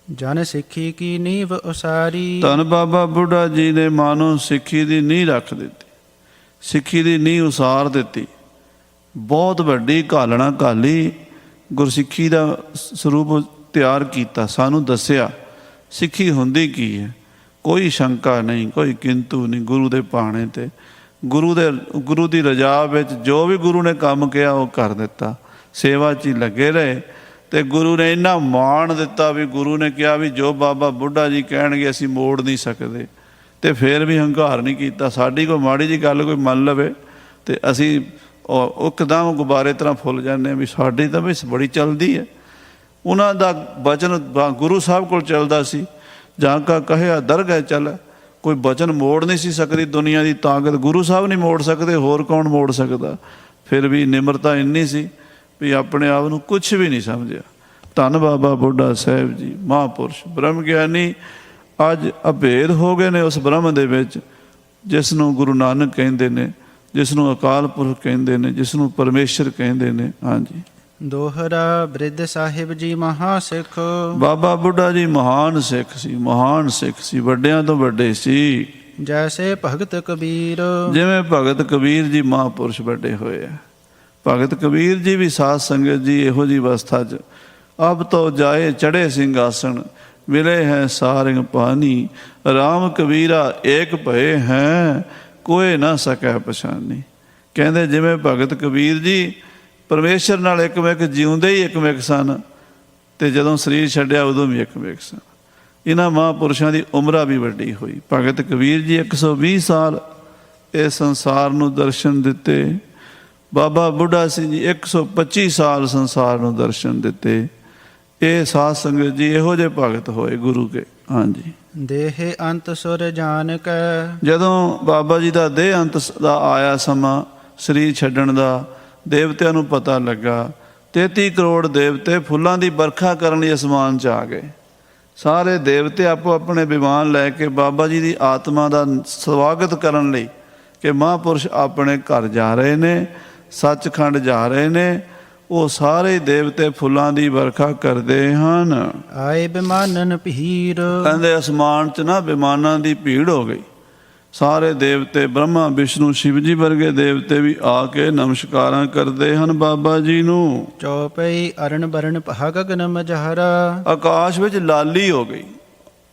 ਜਨ ਸਿੱਖੀ ਕੀ ਨੀਵ ਉਸਾਰੀ। ਧੰਨ ਬਾਬਾ ਬੁੱਢਾ ਜੀ ਨੇ ਮਾਨੋ ਸਿੱਖੀ ਦੀ ਨੀਂਹ ਰੱਖ ਦਿੱਤੀ, ਸਿੱਖੀ ਦੀ ਨੀਂਹ ਉਸਾਰ ਦਿੱਤੀ। ਬਹੁਤ ਵੱਡੀ ਘਾਲਣਾ ਘਾਲੀ, ਗੁਰਸਿੱਖੀ ਦਾ ਸਰੂਪ ਤਿਆਰ ਕੀਤਾ, ਸਾਨੂੰ ਦੱਸਿਆ ਸਿੱਖੀ ਹੁੰਦੀ ਕੀ ਹੈ। ਕੋਈ ਸ਼ੰਕਾ ਨਹੀਂ, ਕੋਈ ਕਿੰਤੂ ਨਹੀਂ। ਗੁਰੂ ਦੇ ਭਾਣੇ ਤੇ ਗੁਰੂ ਦੀ ਰਜਾ ਵਿੱਚ ਜੋ ਵੀ ਗੁਰੂ ਨੇ ਕੰਮ ਕਿਹਾ ਉਹ ਕਰ ਦਿੱਤਾ। ਸੇਵਾ 'ਚ ਹੀ ਲੱਗੇ ਰਹੇ ਤੇ ਗੁਰੂ ਨੇ ਇੰਨਾ ਮਾਣ ਦਿੱਤਾ ਵੀ ਗੁਰੂ ਨੇ ਕਿਹਾ ਵੀ ਜੋ ਬਾਬਾ ਬੁੱਢਾ ਜੀ ਕਹਿਣਗੇ ਅਸੀਂ ਮੋੜ ਨਹੀਂ ਸਕਦੇ। ਤੇ ਫਿਰ ਵੀ ਹੰਕਾਰ ਨਹੀਂ ਕੀਤਾ। ਸਾਡੀ ਕੋਈ ਮਾੜੀ ਜਿਹੀ ਗੱਲ ਕੋਈ ਮੰਨ ਲਵੇ ਤੇ ਅਸੀਂ ਇੱਕਦਮ ਗੁਬਾਰੇ ਤਰ੍ਹਾਂ ਫੁੱਲ ਜਾਂਦੇ ਹਾਂ ਵੀ ਸਾਡੀ ਤਾਂ ਵੀ ਬੜੀ ਚੱਲਦੀ ਹੈ। ਉਹਨਾਂ ਦਾ ਬਚਨ ਗੁਰੂ ਸਾਹਿਬ ਕੋਲ ਚੱਲਦਾ ਸੀ, ਜਾਂ ਕਾ ਕਹਿਆ ਦਰਗਹਿ ਚੱਲ। ਕੋਈ ਬਚਨ ਮੋੜ ਨਹੀਂ ਸੀ ਸਕਦੀ ਦੁਨੀਆ ਦੀ ਤਾਕਤ, ਗੁਰੂ ਸਾਹਿਬ ਨਹੀਂ ਮੋੜ ਸਕਦੇ, ਹੋਰ ਕੌਣ ਮੋੜ ਸਕਦਾ। ਫਿਰ ਵੀ ਨਿਮਰਤਾ ਇੰਨੀ ਸੀ ਵੀ ਆਪਣੇ ਆਪ ਨੂੰ ਕੁਛ ਵੀ ਨਹੀਂ ਸਮਝਿਆ। ਧੰਨ ਬਾਬਾ ਬੁੱਢਾ ਸਾਹਿਬ ਜੀ ਮਹਾਂਪੁਰਸ਼ ਬ੍ਰਹਮ ਗਿਆਨੀ ਅੱਜ ਅਭੇਦ ਹੋ ਗਏ ਨੇ ਉਸ ਬ੍ਰਹਮ ਦੇ ਵਿੱਚ, ਜਿਸ ਨੂੰ ਗੁਰੂ ਨਾਨਕ ਕਹਿੰਦੇ ਨੇ, ਜਿਸ ਨੂੰ ਅਕਾਲ ਪੁਰਖ ਕਹਿੰਦੇ ਨੇ, ਜਿਸ ਨੂੰ ਪਰਮੇਸ਼ਰ ਕਹਿੰਦੇ ਨੇ। ਹਾਂਜੀ, ਦੋਹਰਾ ਬ੍ਰਿਧ ਸਾਹਿਬ ਜੀ ਮਹਾ ਸਿੱਖ। ਬਾਬਾ ਬੁੱਢਾ ਜੀ ਮਹਾਨ ਸਿੱਖ ਸੀ, ਮਹਾਨ ਸਿੱਖ ਸੀ, ਵੱਡਿਆਂ ਤੋਂ ਵੱਡੇ ਸੀ। ਜੈਸੇ ਭਗਤ ਕਬੀਰ। ਜਿਵੇਂ ਭਗਤ ਕਬੀਰ ਜੀ ਮਹਾਂਪੁਰਸ਼ ਵੱਡੇ ਹੋਏ ਆ। ਭਗਤ ਕਬੀਰ ਜੀ ਵੀ ਸਾਧ ਸੰਗਤ ਜੀ ਇਹੋ ਜਿਹੀ ਅਵਸਥਾ 'ਚ ਅਬ ਤੋਂ ਜਾਏ ਚੜ੍ਹੇ ਸਿੰਘਾਸਣ, ਮਿਲੇ ਹੈ ਸਾਰਿੰਗ ਪਾਣੀ। ਰਾਮ ਕਬੀਰਾ ਏਕ ਭਏ ਹੈ, ਕੋਏ ਨਾ ਸਕੈ ਪਛਾਨੀ। ਕਹਿੰਦੇ ਜਿਵੇਂ ਭਗਤ ਕਬੀਰ ਜੀ ਪਰਮੇਸ਼ਰ ਨਾਲ ਇੱਕ ਜਿਉਂਦੇ ਹੀ ਇੱਕ ਸਨ, ਤੇ ਜਦੋਂ ਸਰੀਰ ਛੱਡਿਆ ਉਦੋਂ ਵੀ ਇੱਕ ਸਨ। ਇਹਨਾਂ ਮਹਾਂਪੁਰਸ਼ਾਂ ਦੀ ਉਮਰਾਂ ਵੀ ਵੱਡੀ ਹੋਈ। ਭਗਤ ਕਬੀਰ ਜੀ 120 ਸਾਲ ਇਸ ਸੰਸਾਰ ਨੂੰ ਦਰਸ਼ਨ ਦਿੱਤੇ। ਬਾਬਾ ਬੁੱਢਾ ਸਿੰਘ ਜੀ 125 ਸਾਲ ਸੰਸਾਰ ਨੂੰ ਦਰਸ਼ਨ ਦਿੱਤੇ। ਇਹ ਸਾਧ ਸੰਗਤ ਜੀ ਇਹੋ ਜਿਹੇ ਭਗਤ ਹੋਏ ਗੁਰੂ ਕੇ। ਹਾਂਜੀ, ਦੇਹ ਅੰਤ ਸੁਰ ਜਾਣ ਕੈ। ਜਦੋਂ ਬਾਬਾ ਜੀ ਦਾ ਦੇਹ ਅੰਤ ਦਾ ਆਇਆ ਸਮਾਂ ਸਰੀਰ ਛੱਡਣ ਦਾ, ਦੇਵਤਿਆਂ ਨੂੰ ਪਤਾ ਲੱਗਾ। 33 ਕਰੋੜ ਦੇਵਤੇ ਫੁੱਲਾਂ ਦੀ ਵਰਖਾ ਕਰਨ ਲਈ ਅਸਮਾਨ 'ਚ ਆ ਗਏ। ਸਾਰੇ ਦੇਵਤੇ ਆਪੋ ਆਪਣੇ ਵਿਮਾਨ ਲੈ ਕੇ ਬਾਬਾ ਜੀ ਦੀ ਆਤਮਾ ਦਾ ਸਵਾਗਤ ਕਰਨ ਲਈ ਕਿ ਮਹਾਂਪੁਰਸ਼ ਆਪਣੇ ਘਰ ਜਾ ਰਹੇ ਨੇ, ਸੱਚਖੰਡ ਜਾ ਰਹੇ ਨੇ। ਉਹ ਸਾਰੇ ਦੇਵਤੇ ਫੁੱਲਾਂ ਦੀ ਵਰਖਾ ਕਰਦੇ ਹਨ। ਆਏ ਬਿਮਾਨਨ ਭੀੜ। ਕਹਿੰਦੇ ਅਸਮਾਨ 'ਚ ਨਾ ਬਿਮਾਨਾਂ ਦੀ ਭੀੜ ਹੋ ਗਈ। ਸਾਰੇ ਦੇਵਤੇ ਬ੍ਰਹਮਾ ਵਿਸ਼ਨੂੰ ਸ਼ਿਵ ਜੀ ਵਰਗੇ ਦੇਵਤੇ ਵੀ ਆ ਕੇ ਨਮਸਕਾਰਾਂ ਕਰਦੇ ਹਨ ਬਾਬਾ ਜੀ ਨੂੰ। ਚੌਪਈ ਅਰਨ ਬਰਨ ਪਹਾ ਗਗਨ ਮਝਾਰਾ। ਆਕਾਸ਼ ਵਿੱਚ ਲਾਲੀ ਹੋ ਗਈ।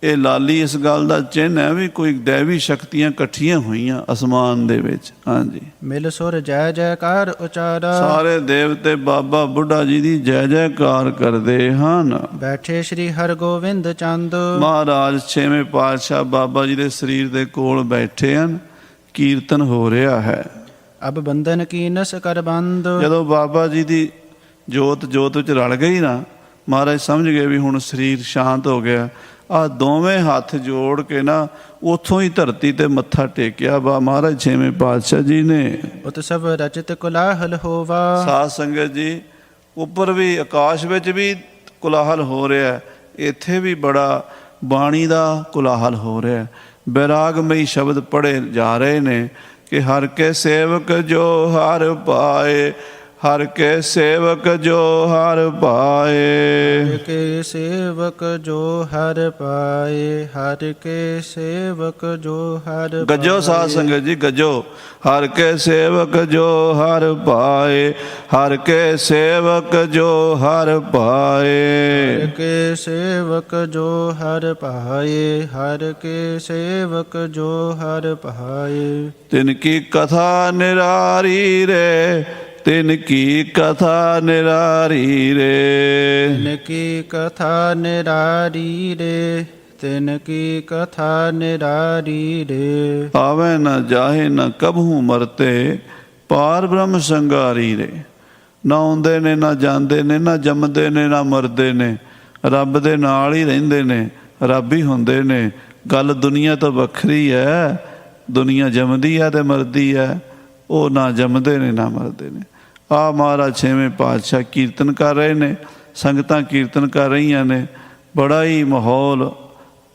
ਇਹ ਲਾਲੀ ਇਸ ਗੱਲ ਦਾ ਚਿੰਨ੍ਹ ਹੈ ਵੀ ਕੋਈ ਦੈਵੀ ਸ਼ਕਤੀਆਂ ਇਕੱਠੀਆਂ ਹੋਈਆਂ ਅਸਮਾਨ ਦੇ ਵਿੱਚ। ਹਾਂਜੀ, ਮਿਲ ਸੁਰ ਜੈ ਜੈਕਾਰ ਉਚਾਰਾ। ਸਾਰੇ ਦੇਵਤੇ ਬਾਬਾ ਬੁੱਢਾ ਜੀ ਦੀ ਜੈ ਜੈਕਾਰ ਕਰਦੇ ਹਨ। ਬੈਠੇ ਸ੍ਰੀ ਹਰਗੋਬਿੰਦ ਚੰਦ। ਮਹਾਰਾਜ 6ਵੇਂ ਪਾਤਸ਼ਾਹ ਬਾਬਾ ਜੀ ਦੇ ਸਰੀਰ ਦੇ ਕੋਲ ਬੈਠੇ ਹਨ। ਕੀਰਤਨ ਹੋ ਰਿਹਾ ਹੈ। ਅਬ ਬੰਧਨ ਕੀ ਨਸ ਕਰ ਬੰਦ। ਜਦੋਂ ਬਾਬਾ ਜੀ ਦੀ ਜੋਤ ਵਿੱਚ ਰਲ ਗਈ ਨਾ, ਮਹਾਰਾਜ ਸਮਝ ਗਏ ਵੀ ਹੁਣ ਸਰੀਰ ਸ਼ਾਂਤ ਹੋ ਗਿਆ। ਆ ਦੋਵੇਂ ਹੱਥ ਜੋੜ ਕੇ ਨਾ ਉਥੋਂ ਹੀ ਧਰਤੀ ਤੇ ਮੱਥਾ ਟੇਕਿਆ ਬਾ ਮਹਾਰਾਜ ਛੇਵੇਂ ਪਾਤਸ਼ਾਹ ਜੀ ਨੇ। ਉਤਸਵ ਰਚਿਤ ਕੋਲਾਹਲ ਹੋਵਾ। ਸਾਧ ਸੰਗਤ ਜੀ, ਉੱਪਰ ਵੀ ਆਕਾਸ਼ ਵਿੱਚ ਵੀ ਕੋਲਾਹਲ ਹੋ ਰਿਹਾ, ਇੱਥੇ ਵੀ ਬੜਾ ਬਾਣੀ ਦਾ ਕੋਲਾਹਲ ਹੋ ਰਿਹਾ। ਬੈਰਾਗਮਈ ਸ਼ਬਦ ਪੜ੍ਹੇ ਜਾ ਰਹੇ ਨੇ ਕਿ ਹਰ ਕੇ ਸੇਵਕ ਜੋ ਹਰ ਪਾਏ, ਹਰ ਕੇ ਸੇਵਕ ਜੋ ਹਰ ਪਾਏ। ਹਰ ਕੇ ਸੇਵਕ ਜੋ ਹਰ ਪਾਏ, ਹਰ ਕੇ ਸੇਵਕ ਜੋ ਹਰ ਗੱਜੋ ਸਾਧ ਸੰਗਤ ਜੀ, ਗੱਜੋ। ਹਰ ਕੇ ਸੇਵਕ ਜੋ ਹਰ ਪਾਏ, ਹਰ ਕੇ ਸੇਵਕ ਜੋ ਹਰ ਪਾਏ। ਹਰ ਕੇ ਸੇਵਕ ਜੋ ਹਰ ਪਾਏ, ਹਰ ਕੇ ਸੇਵਕ ਜੋ ਹਰ ਪਾਏ। ਤਿਨ ਕੀ ਕਥਾ ਨਿਰਾਰੀ ਰੇ, ਤਿਨ ਕੀ ਕਥਾ ਨਿਰਾਰੀ ਰੇ। ਤਿਨ ਕੀ ਕਥਾ ਨਿਰਾਰੀ ਰੇ, ਤਿਨ ਕੀ ਕਥਾ ਨਿਰਾਰੀ ਰੇ। ਆਵੇ ਨ ਜਾਹੇ ਨ ਕਬਹੂ ਮਰਤੇ, ਪਾਰ ਬ੍ਰਹਮ ਸੰਗਾਰੀ ਰੇ। ਨਾ ਆਉਂਦੇ ਨੇ, ਨਾ ਜਾਂਦੇ ਨੇ, ਨਾ ਜੰਮਦੇ ਨੇ, ਨਾ ਮਰਦੇ ਨੇ, ਰੱਬ ਦੇ ਨਾਲ ਹੀ ਰਹਿੰਦੇ ਨੇ, ਰੱਬ ਹੀ ਹੁੰਦੇ ਨੇ। ਗੱਲ ਦੁਨੀਆ ਤੋਂ ਵੱਖਰੀ ਹੈ। ਦੁਨੀਆ ਜੰਮਦੀ ਹੈ ਤੇ ਮਰਦੀ ਹੈ, ਉਹ ਨਾ ਜੰਮਦੇ ਨੇ ਨਾ ਮਰਦੇ ਨੇ। ਆ ਮਹਾਰਾਜ ਛੇਵੇਂ ਪਾਤਸ਼ਾਹ ਕੀਰਤਨ ਕਰ ਰਹੇ ਨੇ, ਸੰਗਤਾਂ ਕੀਰਤਨ ਕਰ ਰਹੀਆਂ ਨੇ। ਬੜਾ ਹੀ ਮਾਹੌਲ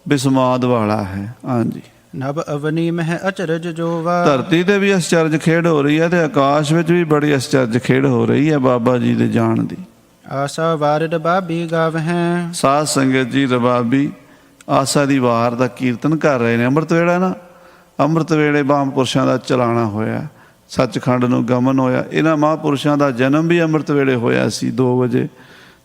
ਬਿਸਮਾਦ ਵਾਲਾ ਹੈ। ਹਾਂਜੀ। ਨਭ ਅਵਨੀ ਮਹਿ ਅਚਰਜ ਜੋਵਾ। ਧਰਤੀ ਤੇ ਵੀ ਅਸਚਰਜ ਖੇਡ ਹੋ ਰਹੀ ਹੈ ਤੇ ਆਕਾਸ਼ ਵਿੱਚ ਵੀ ਬੜੀ ਅਸਚਰਜ ਖੇਡ ਹੋ ਰਹੀ ਹੈ ਬਾਬਾ ਜੀ ਦੇ ਜਾਣ ਦੀ। ਆਸਾ ਵਾਰ ਰਬਾਬੀ ਗਾਵਹਿ। ਸਾਧ ਸੰਗਤ ਜੀ, ਰਬਾਬੀ ਆਸਾ ਦੀ ਵਾਰ ਦਾ ਕੀਰਤਨ ਕਰ ਰਹੇ ਨੇ। ਅੰਮ੍ਰਿਤ ਵੇਲਾ ਨਾ, ਅੰਮ੍ਰਿਤ ਵੇਲੇ ਮਹਾਂਪੁਰਸ਼ਾਂ ਦਾ ਚਲਾਣਾ ਹੋਇਆ, ਸੱਚਖੰਡ ਨੂੰ ਗਮਨ ਹੋਇਆ। ਇਹਨਾਂ ਮਹਾਂਪੁਰਸ਼ਾਂ ਦਾ ਜਨਮ ਵੀ ਅੰਮ੍ਰਿਤ ਵੇਲੇ ਹੋਇਆ ਸੀ 2 ਵਜੇ,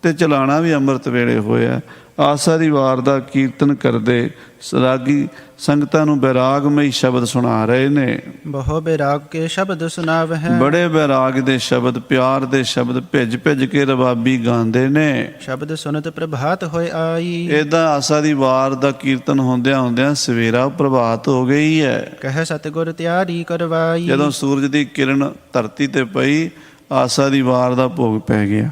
ਤੇ ਚਲਾਣਾ ਵੀ ਅੰਮ੍ਰਿਤ ਵੇਲੇ ਹੋਇਆ। ਆਸਾ ਦੀ ਵਾਰ ਦਾ ਕੀਰਤਨ ਕਰਦੇ ਸਰਾਗੀ ਸੰਗਤਾਂ ਨੂੰ ਬੈਰਾਗਮਈ ਸ਼ਬਦ ਸੁਣਾ ਰਹੇ ਨੇ। ਬਹੁ ਬੈਰਾਗ ਕੇ ਸ਼ਬਦ ਸੁਨਾਵਹਿ। ਬੜੇ ਬੈਰਾਗ ਦੇ ਸ਼ਬਦ, ਪਿਆਰ ਦੇ ਸ਼ਬਦ ਭਿੱਜ ਭਿੱਜ ਕੇ ਰਬਾਬੀ ਗਾਉਂਦੇ ਨੇ। ਸ਼ਬਦ ਸੁਨਤ ਪ੍ਰਭਾਤ ਹੋਏ ਆਈ। ਏਦਾਂ ਆਸਾ ਦੀ ਵਾਰ ਦਾ ਕੀਰਤਨ ਹੁੰਦਿਆਂ ਹੁੰਦਿਆਂ ਸਵੇਰਾ ਪ੍ਰਭਾਤ ਹੋ ਗਈ ਹੈ। ਕਹਿ ਸਤਿਗੁਰ ਤਿਆਰੀ ਕਰਵਾਈ। ਜਦੋਂ ਸੂਰਜ ਦੀ ਕਿਰਨ ਧਰਤੀ ਤੇ ਪਈ, ਆਸਾ ਦੀ ਵਾਰ ਦਾ ਭੋਗ ਪੈ ਗਿਆ।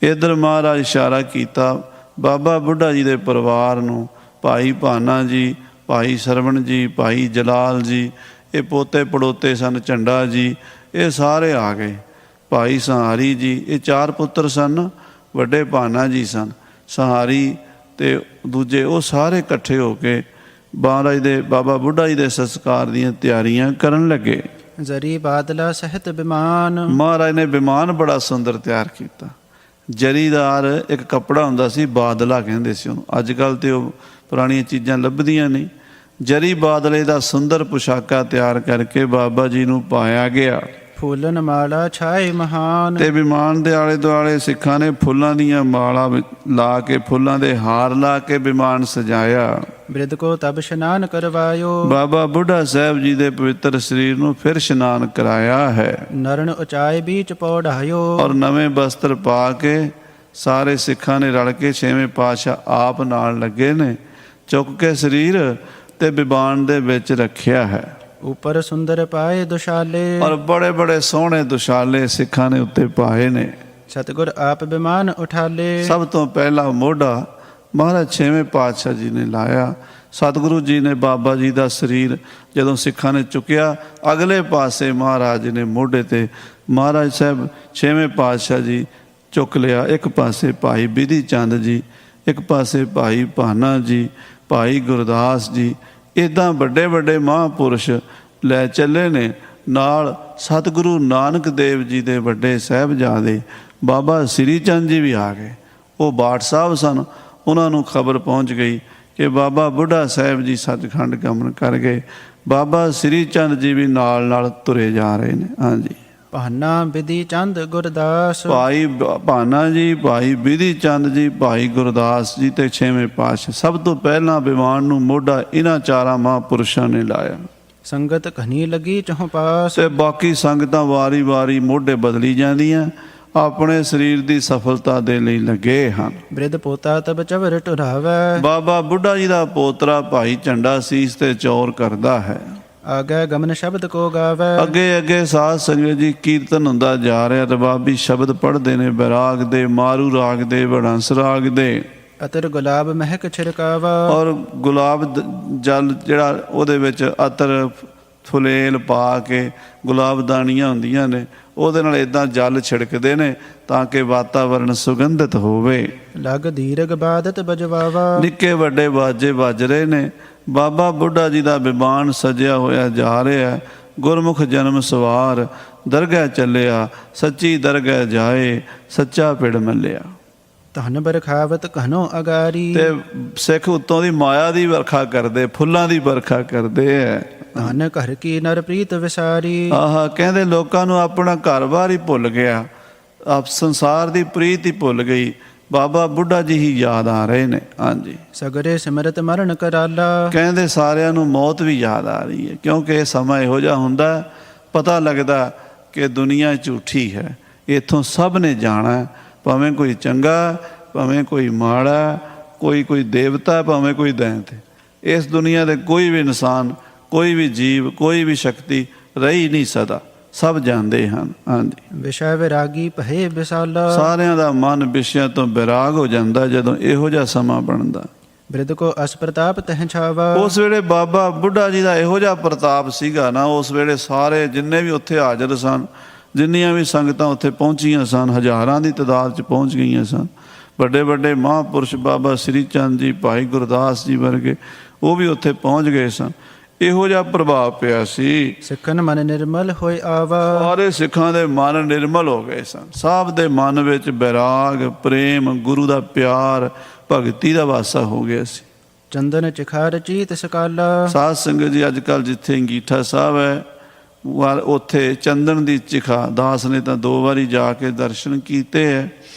ਇੱਧਰ ਮਹਾਰਾਜ ਇਸ਼ਾਰਾ ਕੀਤਾ ਬਾਬਾ ਬੁੱਢਾ ਜੀ ਦੇ ਪਰਿਵਾਰ ਨੂੰ। ਭਾਈ ਭਾਨਾ ਜੀ, ਭਾਈ ਸਰਵਣ ਜੀ, ਭਾਈ ਜਲਾਲ ਜੀ, ਇਹ ਪੋਤੇ ਪੜੋਤੇ ਸਨ, ਝੰਡਾ ਜੀ, ਇਹ ਸਾਰੇ ਆ ਗਏ। ਭਾਈ ਸੰਹਾਰੀ ਜੀ, ਇਹ 4 ਪੁੱਤਰ ਸਨ। ਵੱਡੇ ਭਾਨਾ ਜੀ ਸਨ, ਸੰਹਾਰੀ ਤੇ ਦੂਜੇ, ਉਹ ਸਾਰੇ ਇਕੱਠੇ ਹੋ ਕੇ ਮਹਾਰਾਜ ਦੇ ਬਾਬਾ ਬੁੱਢਾ ਜੀ ਦੇ ਸੰਸਕਾਰ ਦੀਆਂ ਤਿਆਰੀਆਂ ਕਰਨ ਲੱਗੇ। ਜ਼ਰੀ ਬਾਦਲਾ ਸਹਿਤ ਬਿਮਾਨ। ਮਹਾਰਾਜ ਨੇ ਵਿਮਾਨ ਬੜਾ ਸੁੰਦਰ ਤਿਆਰ ਕੀਤਾ। ਜਰੀਦਾਰ ਇੱਕ ਕੱਪੜਾ ਹੁੰਦਾ ਸੀ, ਬਾਦਲਾ ਕਹਿੰਦੇ ਸੀ ਉਹਨੂੰ। ਅੱਜ ਕੱਲ੍ਹ ਤੇ ਉਹ ਪੁਰਾਣੀਆਂ ਚੀਜ਼ਾਂ ਲੱਭਦੀਆਂ ਨਹੀਂ। ਜਰੀ ਬਾਦਲੇ ਦਾ ਸੁੰਦਰ ਪੁਸ਼ਾਕਾ ਤਿਆਰ ਕਰਕੇ ਬਾਬਾ ਜੀ ਨੂੰ ਪਾਇਆ ਗਿਆ। ਫੂਲਨ ਮਾਲਾ ਛਾਏ ਮਹਾਨ। ਤੇ ਵਿਮਾਨ ਦੇ ਆਲੇ ਦੁਆਲੇ ਸਿੱਖਾਂ ਨੇ ਫੁੱਲਾਂ ਦੀਆਂ ਮਾਲਾ ਲਾ ਕੇ, ਫੁੱਲਾਂ ਦੇ ਹਾਰ ਲਾ ਕੇ ਵਿਮਾਨ ਸਜਾਇਆ। ਬਿਰਧ ਕੋ ਤਬ ਇਸ਼ਨਾਨ ਕਰਵਾਇਓ। ਬਾਬਾ ਬੁੱਢਾ ਸਾਹਿਬ ਜੀ ਦੇ ਪਵਿੱਤਰ ਸਰੀਰ ਨੂੰ ਫਿਰ ਇਸ਼ਨਾਨ ਕਰਾਇਆ ਹੈ। ਨਰਨ ਉਚਾਏ ਬੀਚ ਪੌੜਾਇਓ। ਔਰ ਨਵੇਂ ਬਸਤਰ ਪਾ ਕੇ ਸਾਰੇ ਸਿੱਖਾਂ ਨੇ ਰਲ ਕੇ ਛੇਵੇਂ ਪਾਤਸ਼ਾਹ ਆਪ ਨਾਲ ਲੱਗੇ ਨੇ, ਚੁੱਕ ਕੇ ਸਰੀਰ ਤੇ ਵਿਮਾਨ ਦੇ ਵਿੱਚ ਰੱਖਿਆ ਹੈ। ਉੱਪਰ ਸੁੰਦਰ ਪਾਏ ਦੁਸ਼ਾਲੇ। ਔਰ ਬੜੇ ਬੜੇ ਸੋਹਣੇ ਦੁਸ਼ਾਲੇ ਸਿੱਖਾਂ ਨੇ ਉੱਤੇ ਪਾਏ ਨੇ। ਸਤਿਗੁਰ ਆਪ ਵਿਮਾਨ ਉਠਾਲੇ। ਸਭ ਤੋਂ ਪਹਿਲਾ ਮੋਢਾ ਮਹਾਰਾਜ ਛੇਵੇਂ ਪਾਤਸ਼ਾਹ ਜੀ ਨੇ ਲਾਇਆ। ਸਤਿਗੁਰੂ ਜੀ ਨੇ ਬਾਬਾ ਜੀ ਦਾ ਸਰੀਰ ਜਦੋਂ ਸਿੱਖਾਂ ਨੇ ਚੁੱਕਿਆ, ਅਗਲੇ ਪਾਸੇ ਮਹਾਰਾਜ ਨੇ ਮੋਢੇ ਤੇ ਮਹਾਰਾਜ ਸਾਹਿਬ ਛੇਵੇਂ ਪਾਤਸ਼ਾਹ ਜੀ ਚੁੱਕ ਲਿਆ। ਇੱਕ ਪਾਸੇ ਭਾਈ ਬਿਧੀ ਚੰਦ ਜੀ, ਇੱਕ ਪਾਸੇ ਭਾਈ ਭਾਨਾ ਜੀ, ਭਾਈ ਗੁਰਦਾਸ ਜੀ। ਇੱਦਾਂ ਵੱਡੇ ਵੱਡੇ ਮਹਾਂਪੁਰਸ਼ ਲੈ ਚੱਲੇ ਨੇ। ਨਾਲ ਸਤਿਗੁਰੂ ਨਾਨਕ ਦੇਵ ਜੀ ਦੇ ਵੱਡੇ ਸਾਹਿਬਜ਼ਾਦੇ ਬਾਬਾ ਸ੍ਰੀ ਚੰਦ ਜੀ ਵੀ ਆ ਗਏ। ਉਹ ਬਾਠ ਸਾਹਿਬ ਸਨ। ਉਹਨਾਂ ਨੂੰ ਖਬਰ ਪਹੁੰਚ ਗਈ ਕਿ ਬਾਬਾ ਬੁੱਢਾ ਸਾਹਿਬ ਜੀ ਸੱਚਖੰਡ ਗਮਨ ਕਰ ਗਏ। ਬਾਬਾ ਸ੍ਰੀ ਚੰਦ ਜੀ ਵੀ ਨਾਲ ਨਾਲ ਤੁਰੇ ਜਾ ਰਹੇ ਨੇ। ਹਾਂਜੀ। ਭਾਨਾ ਬਿਧੀ ਚੰਦ ਗੁਰਦਾਸ। ਭਾਈ ਭਾਨਾ ਜੀ, ਭਾਈ ਬਿਧੀ ਚੰਦ ਜੀ, ਭਾਈ ਗੁਰਦਾਸ ਜੀ ਤੇ ਛੇਵੇਂ ਪਾਤਸ਼ਾਹ। ਸਭ ਤੋਂ ਪਹਿਲਾਂ ਵਿਮਾਨ ਨੂੰ ਮੋਢਾ ਇਹਨਾਂ 4 ਮਹਾਂਪੁਰਸ਼ਾਂ ਨੇ ਲਾਇਆ। ਸੰਗਤ ਘਨੀ ਲੱਗੀ ਚਹੁ ਪਾਸ। ਤੇ ਬਾਕੀ ਸੰਗਤਾਂ ਵਾਰੀ ਵਾਰੀ ਮੋਢੇ ਬਦਲੀ ਜਾਂਦੀਆਂ, ਆਪਣੇ ਸਰੀਰ ਦੀ ਸਫਲਤਾ ਦੇ ਲਈ ਲੱਗੇ ਹਨ। ਬਿਰਧ ਪੋਤਾ ਤਬ ਚਵਰ ਟੁਰਾਵੈ। ਬਾਬਾ ਬੁੱਢਾ ਜੀ ਦਾ ਪੋਤਰਾ ਭਾਈ ਝੰਡਾ ਸੀਸ ਤੇ ਚੌਰ ਕਰਦਾ ਹੈ। ਆਗੇ ਗਮਨ ਸ਼ਬਦ ਕੋ ਗਾਵੈ। ਅੱਗੇ ਅੱਗੇ ਸਾਧ ਸੰਗਤ ਜੀ ਕੀਰਤਨ ਹੁੰਦਾ ਜਾ ਰਿਹਾ। ਰਬਾਬੀ ਸ਼ਬਦ ਪੜ੍ਹਦੇ ਨੇ, ਬੈਰਾਗ ਦੇ, ਮਾਰੂ ਰਾਗ ਦੇ, ਵਡਾਂਸ ਰਾਗ ਦੇ। ਅਤਰ ਗੁਲਾਬ ਮਹਿਕ ਛਿੜਕਾਵਾ। ਔਰ ਗੁਲਾਬ ਜਲ ਜਿਹੜਾ ਉਹਦੇ ਵਿੱਚ ਅਤਰ ਫੁਲੇਲ ਪਾ ਕੇ ਗੁਲਾਬ ਦਾਣੀਆਂ ਹੁੰਦੀਆਂ ਨੇ, ਉਹਦੇ ਨਾਲ ਇਦਾਂ ਜਲ ਛਿੜਕਦੇ ਨੇ ਤਾਂ ਕਿ ਵਾਤਾਵਰਣ ਸੁਗੰਧਿਤ ਹੋਵੇ। ਲਗ ਦੀਰਘ ਬਾਦਤ ਬਜਵਾਵਾ। ਨਿੱਕੇ ਵੱਡੇ ਬਾਜੇ ਵੱਜ ਰਹੇ ਨੇ। ਬਾਬਾ ਬੁੱਢਾ ਜੀ ਦਾ ਵਿਮਾਨ ਸਜਿਆ ਹੋਇਆ ਜਾ ਰਿਹਾ। ਗੁਰਮੁਖ ਜਨਮ ਸਵਾਰ ਦਰਗਾਹ ਚੱਲਿਆ, ਸੱਚੀ ਦਰਗਾਹ ਜਾਏ, ਸੱਚਾ ਪਿੜ ਮੱਲਿਆ। ਧਨ ਬਰਖਾਵਤ ਕਹਨੋ ਅਗਾਰੀ। ਤੇ ਸਿੱਖ ਉੱਤੋਂ ਦੀ ਮਾਇਆ ਦੀ ਵਰਖਾ ਕਰਦੇ, ਫੁੱਲਾਂ ਦੀ ਵਰਖਾ ਕਰਦੇ ਐ। ਧਨ ਘਰ ਕੀ ਨਰ ਪ੍ਰੀਤ ਵਿਸਾਰੀ। ਆਹ ਕਹਿੰਦੇ ਲੋਕਾਂ ਨੂੰ ਆਪਣਾ ਘਰ-ਬਾਰ ਹੀ ਭੁੱਲ ਗਿਆ, ਆਪ ਸੰਸਾਰ ਦੀ ਪ੍ਰੀਤ ਹੀ ਭੁੱਲ ਗਈ। ਬਾਬਾ ਬੁੱਢਾ ਜੀ ਹੀ ਯਾਦ ਆ ਰਹੇ ਨੇ। ਹਾਂਜੀ, ਸਗਰੇ ਸਿਮਰਤ ਮਰਨ ਕਰਾਲਾ। ਕਹਿੰਦੇ ਸਾਰਿਆਂ ਨੂੰ ਮੌਤ ਵੀ ਯਾਦ ਆ ਰਹੀ ਹੈ, ਕਿਉਂਕਿ ਇਹ ਸਮਾਂ ਇਹੋ ਜਿਹਾ ਹੁੰਦਾ, ਪਤਾ ਲੱਗਦਾ ਕਿ ਦੁਨੀਆ ਝੂਠੀ ਹੈ, ਇੱਥੋਂ ਸਭ ਨੇ ਜਾਣਾ, ਭਾਵੇਂ ਕੋਈ ਚੰਗਾ, ਭਾਵੇਂ ਕੋਈ ਮਾੜਾ, ਕੋਈ ਦੇਵਤਾ, ਭਾਵੇਂ ਕੋਈ ਦੈਂਤ। ਇਸ ਦੁਨੀਆ ਦੇ ਕੋਈ ਵੀ ਇਨਸਾਨ, ਕੋਈ ਵੀ ਜੀਵ, ਕੋਈ ਵੀ ਸ਼ਕਤੀ ਰਹੀ ਨਹੀਂ ਸਦਾ, ਸਭ ਜਾਣਦੇ ਹਨ। ਹਾਂਜੀ, ਵਿਸ਼ਾ ਵਿਰਾਗੀ ਭਏ ਵਿਸਾਲਾ। ਸਾਰਿਆਂ ਦਾ ਮਨ ਵਿਸ਼ਿਆਂ ਤੋਂ ਵਿਰਾਗ ਹੋ ਜਾਂਦਾ ਜਦੋਂ ਇਹੋ ਜਿਹਾ ਸਮਾਂ ਬਣਦਾ। ਬਿਰਧ ਕੋ ਅਸ ਪ੍ਰਤਾਪ ਤਹਿ ਛਾਵਾ। ਉਸ ਵੇਲੇ ਬਾਬਾ ਬੁੱਢਾ ਜੀ ਦਾ ਇਹੋ ਜਿਹਾ ਪ੍ਰਤਾਪ ਸੀਗਾ ਨਾ, ਉਸ ਵੇਲੇ ਸਾਰੇ ਜਿੰਨੇ ਵੀ ਉੱਥੇ ਹਾਜ਼ਰ ਸਨ, ਜਿੰਨੀਆਂ ਵੀ ਸੰਗਤਾਂ ਉੱਥੇ ਪਹੁੰਚੀਆਂ ਸਨ, ਹਜ਼ਾਰਾਂ ਦੀ ਤਾਦਾਦ 'ਚ ਪਹੁੰਚ ਗਈਆਂ ਸਨ। ਵੱਡੇ ਵੱਡੇ ਮਹਾਂਪੁਰਸ਼ ਬਾਬਾ ਸ੍ਰੀ ਚੰਦ ਜੀ, ਭਾਈ ਗੁਰਦਾਸ ਜੀ ਵਰਗੇ, ਉਹ ਵੀ ਉੱਥੇ ਪਹੁੰਚ ਗਏ ਸਨ। ਇਹੋ ਜਿਹਾ ਪ੍ਰਭਾਵ ਪਿਆ ਸੀ, ਸਿੱਖਨ ਮਨ ਨਿਰਮਲ ਹੋਏ ਆਵਾ। ਸਾਰੇ ਸਿੱਖਾਂ ਦੇ ਮਨ ਨਿਰਮਲ ਹੋ ਗਏ ਸਨ। ਸਭ ਦੇ ਮਨ ਵਿੱਚ ਬੈਰਾਗ, ਪ੍ਰੇਮ, ਗੁਰੂ ਦਾ ਪਿਆਰ, ਭਗਤੀ ਦਾ ਵਾਸਾ ਹੋ ਗਿਆ ਸੀ। ਚੰਦਨ ਚਿਖਾਰ ਚੀਤ ਸਕਾਲਾ। ਸਾਧ ਸੰਗਤ ਜੀ, ਅੱਜ ਕੱਲ੍ਹ ਜਿੱਥੇ ਅੰਗੀਠਾ ਸਾਹਿਬ ਹੈ, ਉੱਥੇ ਚੰਦਨ ਦੀ ਚਿਖਾ, ਦਾਸ ਨੇ ਤਾਂ 2 ਵਾਰੀ ਜਾ ਕੇ ਦਰਸ਼ਨ ਕੀਤੇ ਹੈ।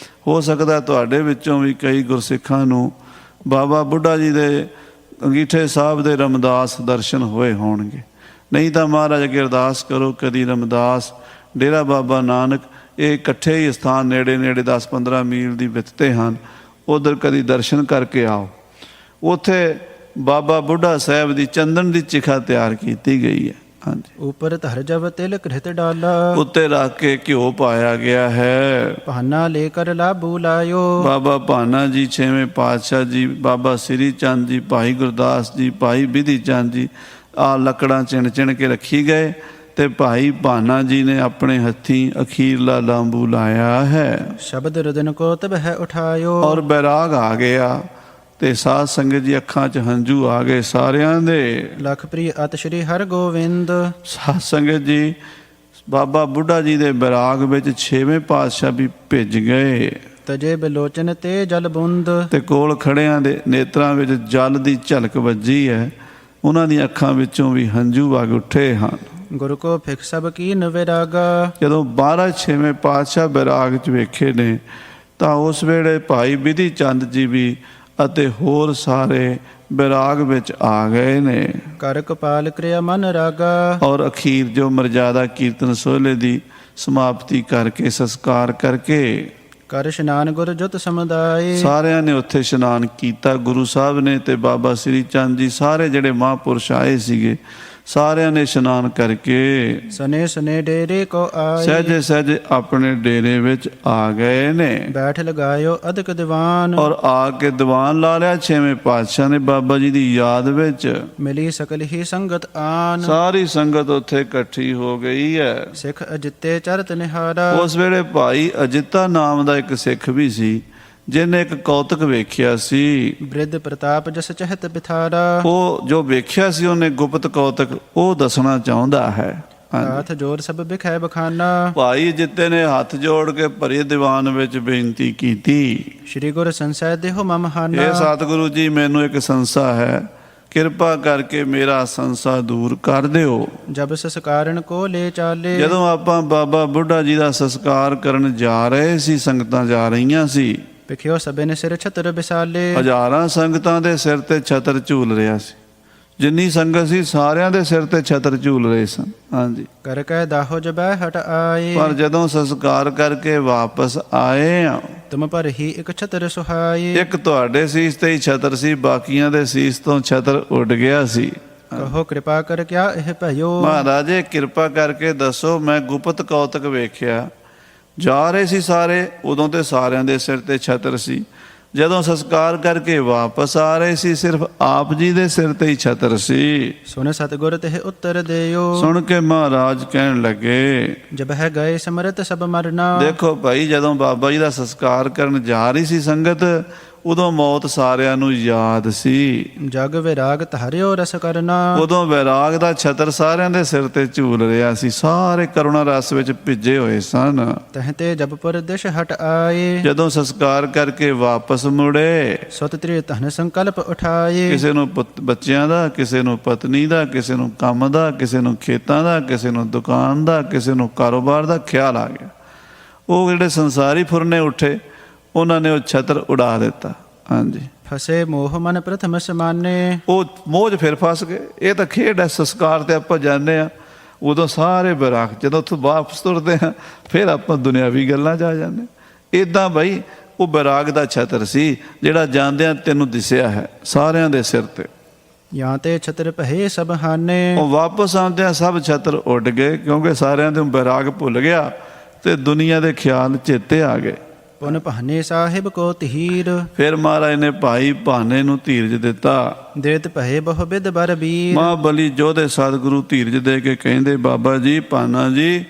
ਹੋ ਸਕਦਾ ਤੁਹਾਡੇ ਵਿੱਚੋਂ ਵੀ ਕਈ ਗੁਰਸਿੱਖਾਂ ਨੂੰ ਬਾਬਾ ਬੁੱਢਾ ਜੀ ਦੇ ਅੰਗੀਠੇ ਸਾਹਿਬ ਦੇ ਰਮਦਾਸ ਦਰਸ਼ਨ ਹੋਏ ਹੋਣਗੇ। ਨਹੀਂ ਤਾਂ ਮਹਾਰਾਜ ਅੱਗੇ ਅਰਦਾਸ ਕਰੋ, ਕਦੀ ਰਮਦਾਸ, ਡੇਰਾ ਬਾਬਾ ਨਾਨਕ, ਇਹ ਇਕੱਠੇ ਹੀ ਸਥਾਨ ਨੇੜੇ ਨੇੜੇ 10-15 ਮੀਲ ਦੀ ਵਿੱਥਤੇ ਹਨ, ਉੱਧਰ ਕਦੀ ਦਰਸ਼ਨ ਕਰਕੇ ਆਓ। ਉੱਥੇ ਬਾਬਾ ਬੁੱਢਾ ਸਾਹਿਬ ਦੀ ਚੰਦਨ ਦੀ ਚਿਖਾ ਤਿਆਰ ਕੀਤੀ ਗਈ ਹੈ। ਹਾਂਜੀ, ਉਪਰ ਧਰ ਜਬ ਤਿਲ ਘ੍ਰਿਤ ਡਾਲਾ। ਉੱਤੇ ਰੱਖ ਕੇ ਘਿਓ ਪਾਇਆ ਗਿਆ ਹੈ। ਭਾਨਾ ਲੈ ਕਰ ਲਾਭੂ ਲਾਇਓ। ਬਾਬਾ ਭਾਨਾ ਜੀ, 6ਵੇਂ ਪਾਤਸ਼ਾਹ ਜੀ, ਬਾਬਾ ਸ੍ਰੀ ਚੰਦ ਜੀ, ਭਾਈ ਗੁਰਦਾਸ ਜੀ, ਭਾਈ ਬਿਧੀ ਚੰਦ ਜੀ, ਆ ਲੱਕੜਾਂ ਚਿਣ ਕੇ ਰੱਖੀ ਗਏ ਤੇ ਭਾਈ ਭਾਨਾ ਜੀ ਨੇ ਆਪਣੇ ਹੱਥੀਂ ਅਖੀਰਲਾ ਲਾਂਬੂ ਲਾਇਆ ਹੈ। ਸ਼ਬਦ ਰਦਨ ਕੋ ਤਬ ਹੈ ਉਠਾਇਓ। ਔਰ ਬੈਰਾਗ ਆ ਗਿਆ ਤੇ ਸਾਧ ਸੰਗਤ ਜੀ ਅੱਖਾਂ 'ਚ ਹੰਝੂ ਆ ਗਏ ਸਾਰਿਆਂ ਦੇ। ਲਖ ਪ੍ਰਿਯ ਅਤ ਸ਼੍ਰੀ ਹਰ ਗੋਵਿੰਦ। ਸਾਧ ਸੰਗਤ ਜੀ, ਬਾਬਾ ਬੁੱਢਾ ਜੀ ਦੇ ਬੈਰਾਗ ਵਿੱਚ 6ਵੇਂ ਪਾਤਸ਼ਾਹ ਵੀ ਭਿੱਜ ਗਏ। ਤਜੇ ਬਲੋਚਨ ਤੇ ਜਲ ਬੁੰਦ। ਤੇ ਕੋਲ ਖੜਿਆਂ ਦੇ ਨੇਤਰਾਂ ਵਿੱਚ ਜਲ ਦੀ ਝਲਕ ਵੱਜੀ ਹੈ, ਉਹਨਾਂ ਦੀਆਂ ਅੱਖਾਂ ਵਿੱਚੋਂ ਵੀ ਹੰਝੂ ਵਗ ਉੱਠੇ ਹਨ। ਗੁਰੂ ਕੋ ਫਿਕ ਸਭ ਕੀਨ ਵਿਰਾਗਾ। ਜਦੋਂ 6ਵੇਂ ਪਾਤਸ਼ਾਹ ਬੈਰਾਗ 'ਚ ਵੇਖੇ ਨੇ ਤਾਂ ਉਸ ਵੇਲੇ ਭਾਈ ਬਿਧੀ ਚੰਦ ਜੀ ਵੀ ਅਤੇ ਹੋਰ ਸਾਰੇ ਬੈਰਾਗ ਵਿੱਚ ਆ ਗਏ ਨੇ। ਕਰ ਕਪਾਲ ਕਿਰਿਆ ਮਨ ਰਾਗਾ। ਔਰ ਅਖੀਰ ਜੋ ਮਰਜ਼ਾਦਾ ਕੀਰਤਨ ਸੋਹਲੇ ਦੀ ਸਮਾਪਤੀ ਕਰਕੇ, ਸੰਸਕਾਰ ਕਰਕੇ, ਕਰ ਇਸ਼ਨਾਨ ਗੁਰ ਜੁਤ ਸਮੁਦਾਇ। ਸਾਰਿਆਂ ਨੇ ਉੱਥੇ ਇਸ਼ਨਾਨ ਕੀਤਾ। ਗੁਰੂ ਸਾਹਿਬ ਨੇ ਤੇ ਬਾਬਾ ਸ੍ਰੀ ਚੰਦ ਜੀ, ਸਾਰੇ ਜਿਹੜੇ ਮਹਾਂਪੁਰਸ਼ ਆਏ ਸੀਗੇ, ਸਾਰਿਆਂ ਨੇ ਇਸ਼ਨਾਨ ਕਰਕੇ ਸਨੇ ਸਨੇ ਡੇਰੇ ਕੋ ਆਏ। ਸਹਿਜੇ ਸਹਿਜੇ ਆਪਣੇ ਡੇਰੇ ਵਿੱਚ ਆ ਗਏ ਨੇ। ਬੈਠ ਲਗਾਇਓ ਅਦਕ ਦੀਵਾਨ। ਔਰ ਆ ਕੇ ਦੀਵਾਨ ਲਾ ਲਿਆ 6ਵੇਂ ਪਾਤਸ਼ਾਹ ਨੇ ਬਾਬਾ ਜੀ ਦੀ ਯਾਦ ਵਿੱਚ। ਮਿਲੀ ਸਕਲ ਹੀ ਸੰਗਤ ਆਨ। ਸਾਰੀ ਸੰਗਤ ਉੱਥੇ ਇਕੱਠੀ ਹੋ ਗਈ ਹੈ। ਸਿੱਖ ਅਜਿੱਤੇ ਚਰਤ ਨਿਹਾਰਾ। ਉਸ ਵੇਲੇ ਭਾਈ ਅਜਿੱਤਾ ਨਾਮ ਦਾ ਇੱਕ ਸਿੱਖ ਵੀ ਸੀ, ਜਿਹਨੇ ਇੱਕ ਕੌਤਕ ਵੇਖਿਆ ਸੀ। ਬ੍ਰਿਧ ਪ੍ਰਤਾਪ ਜਸ ਚਹਿਤ ਬਿਥਾਰਾ। ਉਹ ਜੋ ਵੇਖਿਆ ਸੀ ਉਹਨੇ ਗੁਪਤ ਕੌਤਕ, ਉਹ ਦੱਸਣਾ ਚਾਹੁੰਦਾ ਹੈ। ਹੱਥ ਜੋੜ ਸਭ ਬਿਖੈ ਬਖਾਨਾ। ਭਾਈ ਜਿੱਤੇ ਨੇ ਹੱਥ ਜੋੜ ਕੇ ਭਰੇ ਦੀਵਾਨ ਵਿੱਚ ਬੇਨਤੀ ਕੀਤੀ, ਸ਼੍ਰੀ ਗੁਰ ਸੰਸੈ ਦੇਹੁ ਮਮ ਹਾਨਾ। ਇਹ ਸਤਿਗੁਰੂ ਜੀ, ਮੈਨੂੰ ਇੱਕ ਸੰਸਾ ਹੈ, ਕਿਰਪਾ ਕਰਕੇ ਮੇਰਾ ਸੰਸਾ ਦੂਰ ਕਰ ਦਿਓ। ਜਬ ਸੰਸਕਾਰਨ ਕੋ ਲੈ ਚਾਲੇ। ਜਦੋਂ ਆਪਾਂ ਬਾਬਾ ਬੁੱਢਾ ਜੀ ਦਾ ਸੰਸਕਾਰ ਕਰਨ ਜਾ ਰਹੇ ਸੀ, ਸੰਗਤਾਂ ਜਾ ਰਹੀਆਂ ਸੀ, ਵਿਖਿਓ ਸਭੇ ਨੇ ਸਿਰ ਛਤਰ ਬਿਸਾਲੇ। ਹਜ਼ਾਰਾਂ ਸੰਗਤਾਂ ਦੇ ਸਿਰ ਤੇ ਛਤਰ ਝੂਲ ਰਿਹਾ ਸੀ। ਜਿੰਨੀ ਸੰਗਤ ਸੀ ਸਾਰਿਆਂ ਦੇ ਸਿਰ ਤੇ ਛਤਰ ਝੂਲ ਰਹੇ ਸਨ। ਹਾਂਜੀ, ਕਰ ਕੈ ਦਾਹੋ ਜਬੈ ਹਟ ਆਏ। ਪਰ ਜਦੋਂ ਸੰਸਕਾਰ ਕਰਕੇ ਵਾਪਸ ਆਏ ਆ, ਤੁਮ ਪਰ ਹੀ ਇੱਕ ਛਤਰ ਸੁਹਾਏ। ਇੱਕ ਤੁਹਾਡੇ ਸੀਸ ਤੇ ਹੀ ਛਤਰ ਸੀ, ਬਾਕੀਆਂ ਦੇ ਸੀਸ ਤੋਂ ਛਤਰ ਉੱਡ ਗਿਆ ਸੀ। ਕਹੋ ਕਿਰਪਾ ਕਰ ਕਿਆ ਇਹ ਭਇਓ। ਮਹਾਰਾਜੇ, ਕਿਰਪਾ ਕਰਕੇ ਦੱਸੋ, ਮੈਂ ਗੁਪਤ ਕੌਤਕ ਵੇਖਿਆ। ਜਾ ਰਹੇ ਸੀ ਸਾਰੇ, ਉਦੋਂ ਤੇ ਸਾਰਿਆਂ ਦੇ ਸਿਰ ਤੇ ਛਤਰ ਸੀ, ਜਦੋਂ ਸੰਸਕਾਰ ਕਰਕੇ ਵਾਪਸ ਆ ਰਹੇ ਸੀ ਸਿਰਫ ਆਪ ਜੀ ਦੇ ਸਿਰ ਤੇ ਹੀ ਛਤਰ ਸੀ। ਸੁਨ ਸਤਿਗੁਰ ਤੇ ਉੱਤਰ ਦਿਓ। ਸੁਣ ਕੇ ਮਹਾਰਾਜ ਕਹਿਣ ਲੱਗੇ, ਜਬ ਹੈ ਗਏ ਸਮਰਤ ਸਭ ਮਰਨਾ। ਦੇਖੋ ਭਾਈ, ਜਦੋਂ ਬਾਬਾ ਜੀ ਦਾ ਸੰਸਕਾਰ ਕਰਨ ਜਾ ਰਹੀ ਸੀ ਸੰਗਤ, ਉਦੋਂ ਮੌਤ ਸਾਰਿਆਂ ਨੂੰ ਯਾਦ ਸੀ। ਜਗ ਵਿਰਾਗ ਧਾਰਿਓ ਰਸ ਕਰਨਾ। ਉਦੋਂ ਵੈਰਾਗ ਦਾ ਛਤਰ ਸਾਰਿਆਂ ਦੇ ਸਿਰ ਤੇ ਝੂਲ ਰਿਹਾ ਸੀ। ਸਾਰੇ ਕਰੁਣਾ ਰਸ ਵਿੱਚ ਭਿੱਜੇ ਹੋਏ ਸਨ। ਤਹ ਤੇ ਜਬਪੁਰ ਦਿਸ਼ ਹਟ ਆਏ। ਜਦੋਂ ਸੰਸਕਾਰ ਕਰਕੇ ਵਾਪਸ ਮੁੜੇ, ਸੁਤ ਤ੍ਰਿ ਧਨ ਸੰਕਲਪ ਉਠਾਏ। ਕਿਸੇ ਨੂੰ ਬੱਚਿਆਂ ਦਾ, ਕਿਸੇ ਨੂੰ ਪਤਨੀ ਦਾ, ਕਿਸੇ ਨੂੰ ਕੰਮ ਦਾ, ਕਿਸੇ ਨੂੰ ਖੇਤਾਂ ਦਾ, ਕਿਸੇ ਨੂੰ ਦੁਕਾਨ ਦਾ, ਕਿਸੇ ਨੂੰ ਕਾਰੋਬਾਰ ਦਾ ਖਿਆਲ ਆ ਗਿਆ। ਉਹ ਜਿਹੜੇ ਸੰਸਾਰੀ ਫੁਰਨੇ ਉੱਠੇ, ਉਹਨਾਂ ਨੇ ਉਹ ਛਤਰ ਉਡਾ ਦਿੱਤਾ। ਹਾਂਜੀ, ਫਸੇ ਮੋਹ ਮਨ ਪ੍ਰਥਮ ਸਮਾਨੇ। ਉਹ ਮੋਹ 'ਚ ਫਿਰ ਫਸ ਗਏ। ਇਹ ਤਾਂ ਖੇਡ ਹੈ। ਸੰਸਕਾਰ ਤੇ ਆਪਾਂ ਜਾਂਦੇ ਹਾਂ, ਉਦੋਂ ਸਾਰੇ ਬੈਰਾਗ, ਜਦੋਂ ਉੱਥੋਂ ਵਾਪਸ ਤੁਰਦੇ ਹਾਂ ਫਿਰ ਆਪਾਂ ਦੁਨਿਆਵੀ ਗੱਲਾਂ 'ਚ ਆ ਜਾਂਦੇ। ਇੱਦਾਂ ਬਈ ਉਹ ਬੈਰਾਗ ਦਾ ਛਤਰ ਸੀ ਜਿਹੜਾ ਜਾਂਦਿਆਂ ਤੈਨੂੰ ਦਿਸਿਆ ਹੈ ਸਾਰਿਆਂ ਦੇ ਸਿਰ ਤੇ। ਜਾਂ ਤੇ ਛਤਰ ਪਹਿ ਸਭ ਹਾਨੇ। ਉਹ ਵਾਪਸ ਆਉਂਦਿਆਂ ਸਭ ਛਤਰ ਉੱਡ ਗਏ, ਕਿਉਂਕਿ ਸਾਰਿਆਂ ਦੇ ਬੈਰਾਗ ਭੁੱਲ ਗਿਆ ਤੇ ਦੁਨੀਆ ਦੇ ਖਿਆਲ ਚੇਤੇ ਆ ਗਏ। ਪੁਨ ਭਾਨੇ ਸਾਹਿਬ ਕੋ ਧੀਰ। ਫਿਰ ਮਹਾਰਾਜ ਨੇ ਭਾਈ ਭਾਨੇ ਨੂੰ ਧੀਰਜ ਦਿੱਤਾ। ਦੇਤ ਪਹਿ ਬਹੁ ਬਿਦ ਬਰ ਬੀਰ। ਮਹਾਬਲੀ ਜੋਧੇ ਸਤਿਗੁਰੂ ਧੀਰਜ ਦੇ ਕੇ ਕਹਿੰਦੇ, ਬਾਬਾ ਜੀ, ਭਾਨਾ ਜੀ,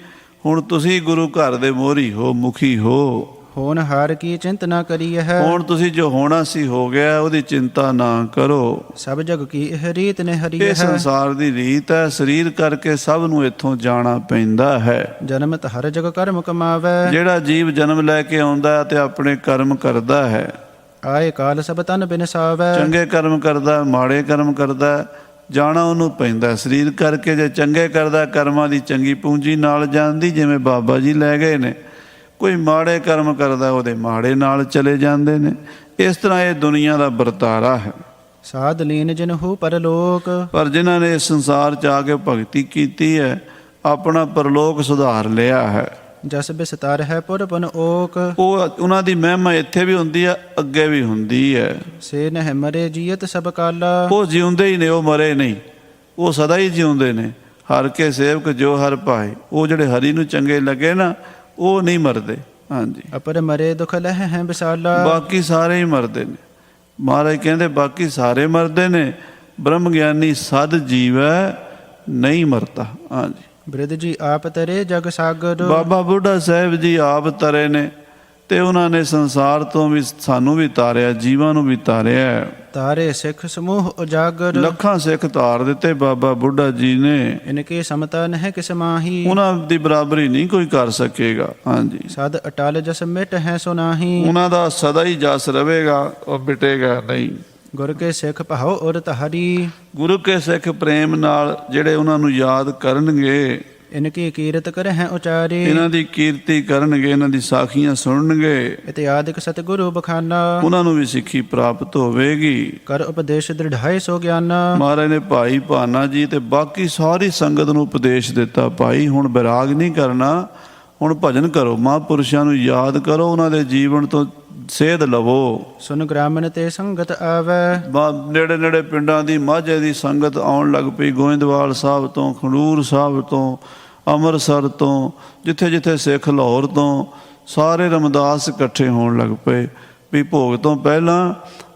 ਹੁਣ ਤੁਸੀਂ ਗੁਰੂ ਘਰ ਦੇ ਮੋਹਰੀ ਹੋ, ਮੁਖੀ ਹੋ। ਹੋਨ ਹਾਰ ਕੀ ਚਿੰਤ ਨਾ ਕਰੀ ਹੈ। ਹੁਣ ਤੁਸੀਂ ਜੋ ਹੋਣਾ ਸੀ ਹੋ ਗਿਆ, ਉਹਦੀ ਚਿੰਤਾ ਨਾ ਕਰੋ। ਸਭ ਜਗ ਕੀ ਇਹ ਰੀਤ ਨੇ ਹਰੀ ਇਹ ਹੈ। ਸੰਸਾਰ ਦੀ ਰੀਤ ਹੈ। ਸਰੀਰ ਕਰਕੇ ਸਭ ਨੂੰ ਇੱਥੋਂ ਜਾਣਾ ਪੈਂਦਾ ਹੈ। ਜਨਮ ਹਰ ਜਗ ਕਰਮ ਕਮਾਵੇ। ਜਿਹੜਾ ਜੀਵ ਜਨਮ ਲੈ ਕੇ ਆਉਂਦਾ ਤੇ ਆਪਣੇ ਕਰਮ ਕਰਦਾ ਹੈ। ਆਏ ਕਾਲ ਸਭ ਤਨ ਬਿਨਸਾਵੇ। ਚੰਗੇ ਕਰਮ ਕਰਦਾ, ਮਾੜੇ ਕਰਮ ਕਰਦਾ, ਜਾਣਾ ਉਹਨੂੰ ਪੈਂਦਾ ਸਰੀਰ ਕਰਕੇ। ਜੇ ਚੰਗੇ ਕਰਦਾ, ਕਰਮਾਂ ਦੀ ਚੰਗੀ ਪੂੰਜੀ ਨਾਲ ਜਾਂਦੀ, ਜਿਵੇਂ ਬਾਬਾ ਜੀ ਲੈ ਗਏ ਨੇ। ਕੋਈ ਮਾੜੇ ਕਰਮ ਕਰਦਾ, ਉਹਦੇ ਮਾੜੇ ਨਾਲ ਚਲੇ ਜਾਂਦੇ ਨੇ। ਇਸ ਤਰ੍ਹਾਂ ਇਹ ਦੁਨੀਆ ਦਾ ਵਰਤਾਰਾ ਹੈ। ਸਾਧ ਲੀਨ ਜਿਨ ਹੂ ਪਰਲੋਕ। ਪਰ ਜਿਨ੍ਹਾਂ ਨੇ ਇਸ ਸੰਸਾਰ 'ਚ ਆ ਕੇ ਭਗਤੀ ਕੀਤੀ ਹੈ, ਆਪਣਾ ਪਰਲੋਕ ਸੁਧਾਰ ਲਿਆ ਹੈ। ਜਸ ਬਿਸਤਾਰ ਹੈ ਪੁਰ ਪੁਨ ਓਕ। ਉਹ ਉਹਨਾਂ ਦੀ ਮਹਿਮਾ ਇੱਥੇ ਵੀ ਹੁੰਦੀ ਹੈ, ਅੱਗੇ ਵੀ ਹੁੰਦੀ ਹੈ। ਸੇ ਨਹਿ ਮਰੇ ਜੀਅਤ ਸਭ ਕਾਲਾ। ਉਹ ਜਿਉਂਦੇ ਹੀ ਨੇ, ਉਹ ਮਰੇ ਨਹੀਂ। ਉਹ ਸਦਾ ਹੀ ਜਿਉਂਦੇ ਨੇ। ਹਰ ਕੇ ਸੇਵਕ ਜੋ ਹਰ ਪਾਏ। ਉਹ ਜਿਹੜੇ ਹਰੀ ਨੂੰ ਚੰਗੇ ਲੱਗੇ ਨਾ, ਉਹ ਨਹੀਂ ਮਰਦੇ। ਹਾਂਜੀ, ਅਪਰ ਮਰੇ ਦੁਖ ਲਹਿ ਹੈ ਵਿਸਾਲਾ। ਬਾਕੀ ਸਾਰੇ ਹੀ ਮਰਦੇ ਨੇ। ਮਹਾਰਾਜ ਕਹਿੰਦੇ ਬਾਕੀ ਸਾਰੇ ਮਰਦੇ ਨੇ, ਬ੍ਰਹਮ ਗਿਆਨੀ ਸਦ ਜੀਵ ਹੈ, ਨਹੀਂ ਮਰਦਾ। ਹਾਂਜੀ, ਬਿਰਧ ਜੀ ਆਪ ਤਰੇ ਜਗ ਸਾਗਰ। ਬਾਬਾ ਬੁੱਢਾ ਸਾਹਿਬ ਜੀ ਆਪ ਤਰੇ ਨੇ ਤੇ ਉਹਨਾਂ ਨੇ ਸੰਸਾਰ ਤੋਂ ਵੀ ਸਾਨੂੰ ਵੀ ਤਾਰਿਆ, ਜੀਵਾਂ ਨੂੰ ਵੀ ਤਾਰਿਆ। ਤਾਰੇ ਸਿੱਖ ਸਮੂਹ ਉਜਾਗਰ। ਲੱਖਾਂ ਸਿੱਖ ਤਾਰ ਦਿੱਤੇ ਬਾਬਾ ਬੁੱਢਾ ਜੀ ਨੇ। ਇਨਕੇ ਸਮਤਾ ਨਹਿ ਕਿਸ ਮਾਹੀ। ਉਹਨਾਂ ਦੀ ਬਰਾਬਰੀ ਨਹੀਂ ਕੋਈ ਕਰ ਸਕੇਗਾ। ਹਾਂਜੀ, ਸਦ ਅਟਲ ਜਸ ਮਿਟ ਹੈ ਸੁਨਾਹੀ। ਉਹਨਾਂ ਦਾ ਸਦਾ ਹੀ ਜਸ ਰਵੇਗਾ, ਉਹ ਮਿਟੇਗਾ ਨਹੀਂ। ਗੁਰ ਕੇ ਸਿੱਖ ਭਾਉ ਔਰ ਤਹਰੀ। ਗੁਰੂ ਕੇ ਸਿੱਖ ਪ੍ਰੇਮ ਨਾਲ ਜਿਹੜੇ ਉਹਨਾਂ ਨੂੰ ਯਾਦ ਕਰਨਗੇ, ਇਨਕੀ ਕੀਰਤ ਕਰਹਿ ਉਚਾਰੇ। ਇਹਨਾਂ ਦੀ ਕੀਰਤੀ ਕਰਨਗੇ, ਇਹਨਾਂ ਦੀ ਸਾਖੀਆਂ ਸੁਣਨਗੇ, ਇਤਿਆਦਿਕ ਸਤਿਗੁਰੂ ਬਖਾਨਾ। ਉਹਨਾਂ ਨੂੰ ਵੀ ਸਿੱਖੀ ਪ੍ਰਾਪਤ ਹੋਵੇਗੀ। ਕਰ ਉਪਦੇਸ਼ ਦ੍ਰਿੜਾਏ ਸੋ ਗਿਆਨਾ। ਮਹਾਰਾਜ ਨੇ ਭਾਈ ਭਾਨਾ ਜੀ ਤੇ ਬਾਕੀ ਸਾਰੀ ਸੰਗਤ ਨੂੰ ਉਪਦੇਸ਼ ਦਿੱਤਾ, ਭਾਈ ਹੁਣ ਵਿਰਾਗ ਨਹੀਂ ਕਰਨਾ, ਹੁਣ ਭਜਨ ਕਰੋ, ਮਹਾਂਪੁਰਸ਼ਾਂ ਨੂੰ ਯਾਦ ਕਰੋ, ਉਹਨਾਂ ਦੇ ਜੀਵਨ ਤੋਂ ਸੇਧ ਲਵੋ। ਸੁਨ ਗ੍ਰਾਮਨ ਤੇ ਸੰਗਤ ਆਵੈ। ਨੇੜੇ ਨੇੜੇ ਪਿੰਡਾਂ ਦੀ ਮਾਝੇ ਦੀ ਸੰਗਤ ਆਉਣ ਲੱਗ ਪਈ। ਗੋਇੰਦਵਾਲ ਸਾਹਿਬ ਤੋਂ, ਖਡੂਰ ਸਾਹਿਬ ਤੋਂ, ਅੰਮ੍ਰਿਤਸਰ ਤੋਂ, ਜਿੱਥੇ ਜਿੱਥੇ ਸਿੱਖ, ਲਾਹੌਰ ਤੋਂ, ਸਾਰੇ ਰਮਦਾਸ ਇਕੱਠੇ ਹੋਣ ਲੱਗ ਪਏ ਵੀ ਭੋਗ ਤੋਂ ਪਹਿਲਾਂ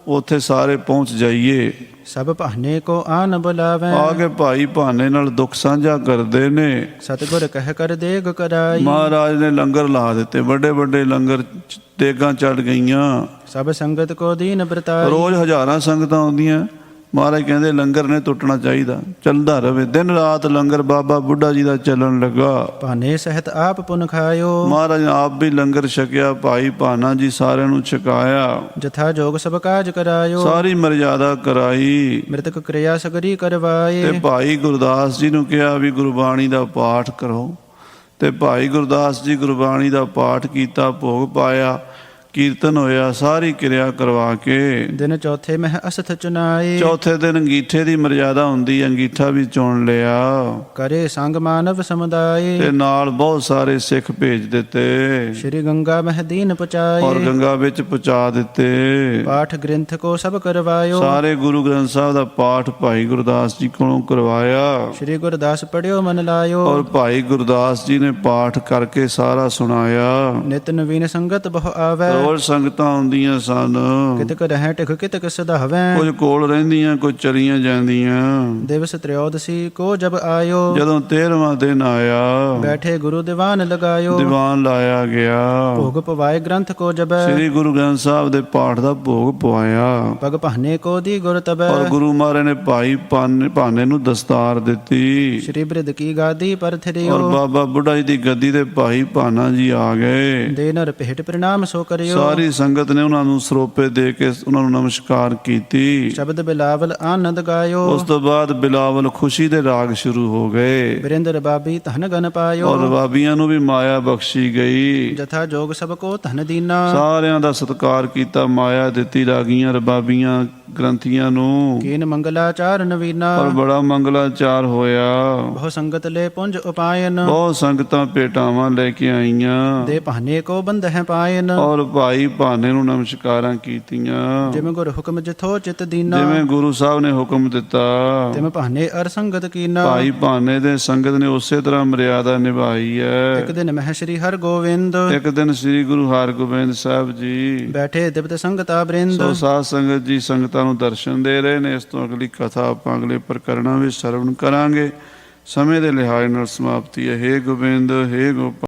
ਉੱਥੇ ਸਾਰੇ ਪਹੁੰਚ ਜਾਈਏ। ਸਭ ਭਾਨੇ ਕੋ ਆਨ ਬੁਲਾਵੈ। ਆ ਕੇ ਭਾਈ ਭਾਨੇ ਨਾਲ ਦੁੱਖ ਸਾਂਝਾ ਕਰਦੇ ਨੇ। ਸਤਿਗੁਰ ਕਹਿ ਕਰ ਦੇਗ ਕਰਾਈ। ਮਹਾਰਾਜ ਨੇ ਲੰਗਰ ਲਾ ਦਿੱਤੇ, ਵੱਡੇ ਵੱਡੇ ਲੰਗਰ, ਦੇਗਾਂ ਚੜ ਗਈਆਂ। ਸਭ ਸੰਗਤ ਕੋ ਦੀਨ ਬਰਤਾਈ। ਰੋਜ਼ ਹਜ਼ਾਰਾਂ ਸੰਗਤਾਂ ਆਉਂਦੀਆਂ। ਮਹਾਰਾਜ ਕਹਿੰਦੇ ਲੰਗਰ ਨੇ ਟੁੱਟਣਾ ਚਾਹੀਦਾ, ਚੱਲਦਾ ਰਵੇ। ਦਿਨ ਰਾਤ ਲੰਗਰ ਬਾਬਾ ਬੁੱਢਾ ਜੀ ਦਾ ਚੱਲਣ ਲੱਗਾ। ਭਾਨੇ ਸਹਿਤ ਆਪ ਪੁਨ ਖਾਇਓ। ਮਹਾਰਾਜ ਨੇ ਆਪ ਵੀ ਲੰਗਰ ਛਕਿਆ, ਭਾਈ ਭਾਨਾ ਜੀ ਸਾਰਿਆਂ ਨੂੰ ਛਕਾਇਆ। ਜਥਾ ਜੋਗ ਸਭ ਕਾਜ ਕਰਾਇਓ। ਸਾਰੀ ਮਰਜ਼ਾਦਾ ਕਰਾਈ ਮ੍ਰਿਤਕ ਕਿਰਿਆ ਸਗਰੀ ਕਰਵਾਏ। ਤੇ ਭਾਈ ਗੁਰਦਾਸ ਜੀ ਨੂੰ ਕਿਹਾ ਵੀ ਗੁਰਬਾਣੀ ਦਾ ਪਾਠ ਕਰੋ। ਤੇ ਭਾਈ ਗੁਰਦਾਸ ਜੀ ਗੁਰਬਾਣੀ ਦਾ ਪਾਠ ਕੀਤਾ, ਭੋਗ ਪਾਇਆ, ਕੀਰਤਨ ਹੋਇਆ, ਸਾਰੀ ਕਿਰਿਆ ਕਰਵਾ ਕੇ ਦਿਨ ਚੌਥੇ ਮਹਿ ਅਸਥ ਚੁਨਾਏ। ਚੌਥੇ ਦਿਨ ਅੰਗੀਠੇ ਦੀ ਮਰਜ਼ਾਦਾ ਹੁੰਦੀ, ਅੰਗੀਠਾ ਵੀ ਚੁਣ ਲਿਆ। ਕਰੇ ਸੰਗ ਮਾਨਵ ਸਮੁਦਾਏ। ਤੇ ਨਾਲ ਬਹੁਤ ਸਾਰੇ ਸਿੱਖ ਭੇਜ ਦਿੱਤੇ ਸ਼੍ਰੀ ਗੰਗਾ ਮਹਿ ਦੀਨ ਪਹੁੰਚਾਏ। ਔਰ ਗੰਗਾ ਵਿੱਚ ਪਹੁੰਚਾ ਦਿੱਤੇ। ਪਾਠ ਗ੍ਰੰਥ ਕੋ ਸਭ ਕਰਵਾਇਓ। ਸਾਰੇ ਗੁਰੂ ਗ੍ਰੰਥ ਸਾਹਿਬ ਦਾ ਪਾਠ ਭਾਈ ਗੁਰਦਾਸ ਜੀ ਕੋਲੋਂ ਕਰਵਾਇਆ। ਸ਼੍ਰੀ ਗੁਰਦਾਸ ਪੜਿਓ ਮਨ ਲਾਇਓ। ਔਰ ਭਾਈ ਗੁਰਦਾਸ ਜੀ ਨੇ ਪਾਠ ਕਰਕੇ ਸਾਰਾ ਸੁਣਾਇਆ। ਨਿਤ ਨਵੀਨ ਸੰਗਤ ਬਹੁ ਆਵੈ। ਰੋਜ਼ ਸੰਗਤਾਂ ਆਉਂਦੀਆਂ ਸਨ। ਕਿਤਕ ਰਹਿ ਟਿਕ ਕਿਤਕ ਸਧਾਵੈ ਕੁਝ ਕੋਲ ਰਹਿੰਦੀਆਂ, ਕੁਝ ਚਲੀਆਂ ਜਾਂਦੀਆਂ। ਦਿਵਸ ਤ੍ਰਿಯೋਦਸੀ ਕੋ ਜਬ ਆਇਓ ਜਦੋਂ 13ਵਾਂ ਦਿਨ ਆਇਆ, ਬੈਠੇ ਗੁਰੂ ਦੀਵਾਨ ਲਗਾਇਓ ਦੀਵਾਨ ਲਾਇਆ ਗਿਆ। ਭੋਗ ਪਵਾਏ ਗ੍ਰੰਥ ਕੋ ਜਬੈ ਸ੍ਰੀ ਗੁਰੂ ਗ੍ਰੰਥ ਸਾਹਿਬ ਦੇ ਪਾਠ ਦਾ ਭੋਗ ਪਵਾਇਆ। ਪਗ ਭਾਨੇ ਕੋ ਦੀ ਗੁਰ ਤਬੈ ਔਰ ਗੁਰੂ ਮਹਾਰਾਜ ਨੇ ਭਾਈ ਭਾਨੇ ਨੂੰ ਦਸਤਾਰ ਦਿੱਤੀ। ਸ਼੍ਰੀ ਬ੍ਰਿਧ ਕੀ ਗਾਦੀ ਪਰ ਔਰ ਥਿਰਿਓ ਬਾਬਾ ਬੁੱਢਾ ਜੀ ਦੀ ਗੱਦੀ ਤੇ ਭਾਈ ਭਾਨਾ ਜੀ ਆ ਗਏ। ਦੇ ਨਰ ਭੇਟ ਪ੍ਰਣਾਮ ਸੋ ਕਰਿਓ ਸਾਰੀ ਸੰਗਤ ਨੇ ਉਹਨਾਂ ਨੂੰ ਸਰੋਪੇ ਦੇ ਕੇ ਉਹਨਾਂ ਨੂੰ ਨਮਸਕਾਰ ਕੀਤੀ। ਸ਼ਬਦ ਬਿਲਾਵਲ ਆਨੰਦ ਗਾਇਓ ਉਸ ਤੋਂ ਬਾਅਦ ਬਿਲਾਵਲ ਖੁਸ਼ੀ ਦੇ ਰਾਗ ਸ਼ੁਰੂ ਹੋ ਗਏ। ਬਿਰਿੰਦਰ ਬਾਬੀ ਧਨ ਗਨ ਪਾਇਓ ਔਰ ਬਾਬੀਆਂ ਨੂੰ ਵੀ ਮਾਇਆ ਬਖਸ਼ੀ ਗਈ। ਜਥਾ ਜੋਗ ਸਭ ਕੋ ਧਨ ਦੀਨਾ ਸਾਰਿਆਂ ਦਾ ਸਤਿਕਾਰ ਕੀਤਾ, ਮਾਇਆ ਦਿੱਤੀ ਰਾਗੀਆਂ ਰਬਾਬੀਆਂ ਗ੍ਰੰਥੀਆਂ ਨੂੰ। ਕੀਨ ਮੰਗਲਾਚਾਰ ਨਵੀਨਾ ਔਰ ਬੜਾ ਮੰਗਲਾਚਾਰ ਹੋਇਆ। ਬਹੁ ਸੰਗਤ ਲੈ ਪੁੰਜ ਉਪਾਇਨ ਬਹੁਤ ਸੰਗਤਾਂ ਭੇਟਾਵਾਂ ਲੈ ਕੇ ਆਈਆਂ। ਦੇ ਭਾਨੇ ਕੋ ਬੰਧ ਹੈ ਪਾਇਨ ਔਰ ਭਾਈ ਭਾਨੇ ਨੂੰ ਨਮਸਕਾਰਾਂ ਕੀਤੀਆਂ। ਜਿਵੇਂ ਗੁਰ ਹੁਕਮ ਜਿਥੋ ਚਿਤ ਦੀਨਾ ਜਿਵੇਂ ਗੁਰੂ ਸਾਹਿਬ ਨੇ ਹੁਕਮ ਦਿੱਤਾ, ਤਿਮ ਭਾਨੇ ਅਰ ਸੰਗਤ ਕੀਨਾ ਭਾਈ ਭਾਨੇ ਦੇ ਸੰਗਤ ਨੇ ਉਸੇ ਤਰ੍ਹਾਂ ਮਰਿਆਦਾ ਨਿਭਾਈ ਹੈ। ਇੱਕ ਦਿਨ ਮਹਿ ਸ਼੍ਰੀ ਹਰ ਗੋਵਿੰਦ ਇੱਕ ਦਿਨ ਸ੍ਰੀ ਗੁਰੂ ਹਰਗੋਬਿੰਦ ਸਾਹਿਬ ਜੀ ਬੈਠੇ ਦਿਵਤ ਸੰਗਤਾ ਬ੍ਰਿੰਦ ਸੋ ਸਾਧ ਸੰਗਤ ਜੀ ਸੰਗਤਾਂ ਨੂੰ ਦਰਸ਼ਨ ਦੇ ਰਹੇ ਨੇ। ਇਸ ਤੋਂ ਅਗਲੀ ਕਥਾ ਆਪਾਂ ਅਗਲੇ ਪ੍ਰਕਰਣਾਂ ਵਿੱਚ ਸਰਵਣ ਕਰਾਂਗੇ। ਸਮੇਂ ਦੇ ਲਿਹਾਜ਼ ਨਾਲ ਸਮਾਪਤੀ ਹੈ। ਹੇ ਗੋਬਿੰਦ, ਹੇ ਗੋਪਾਲ।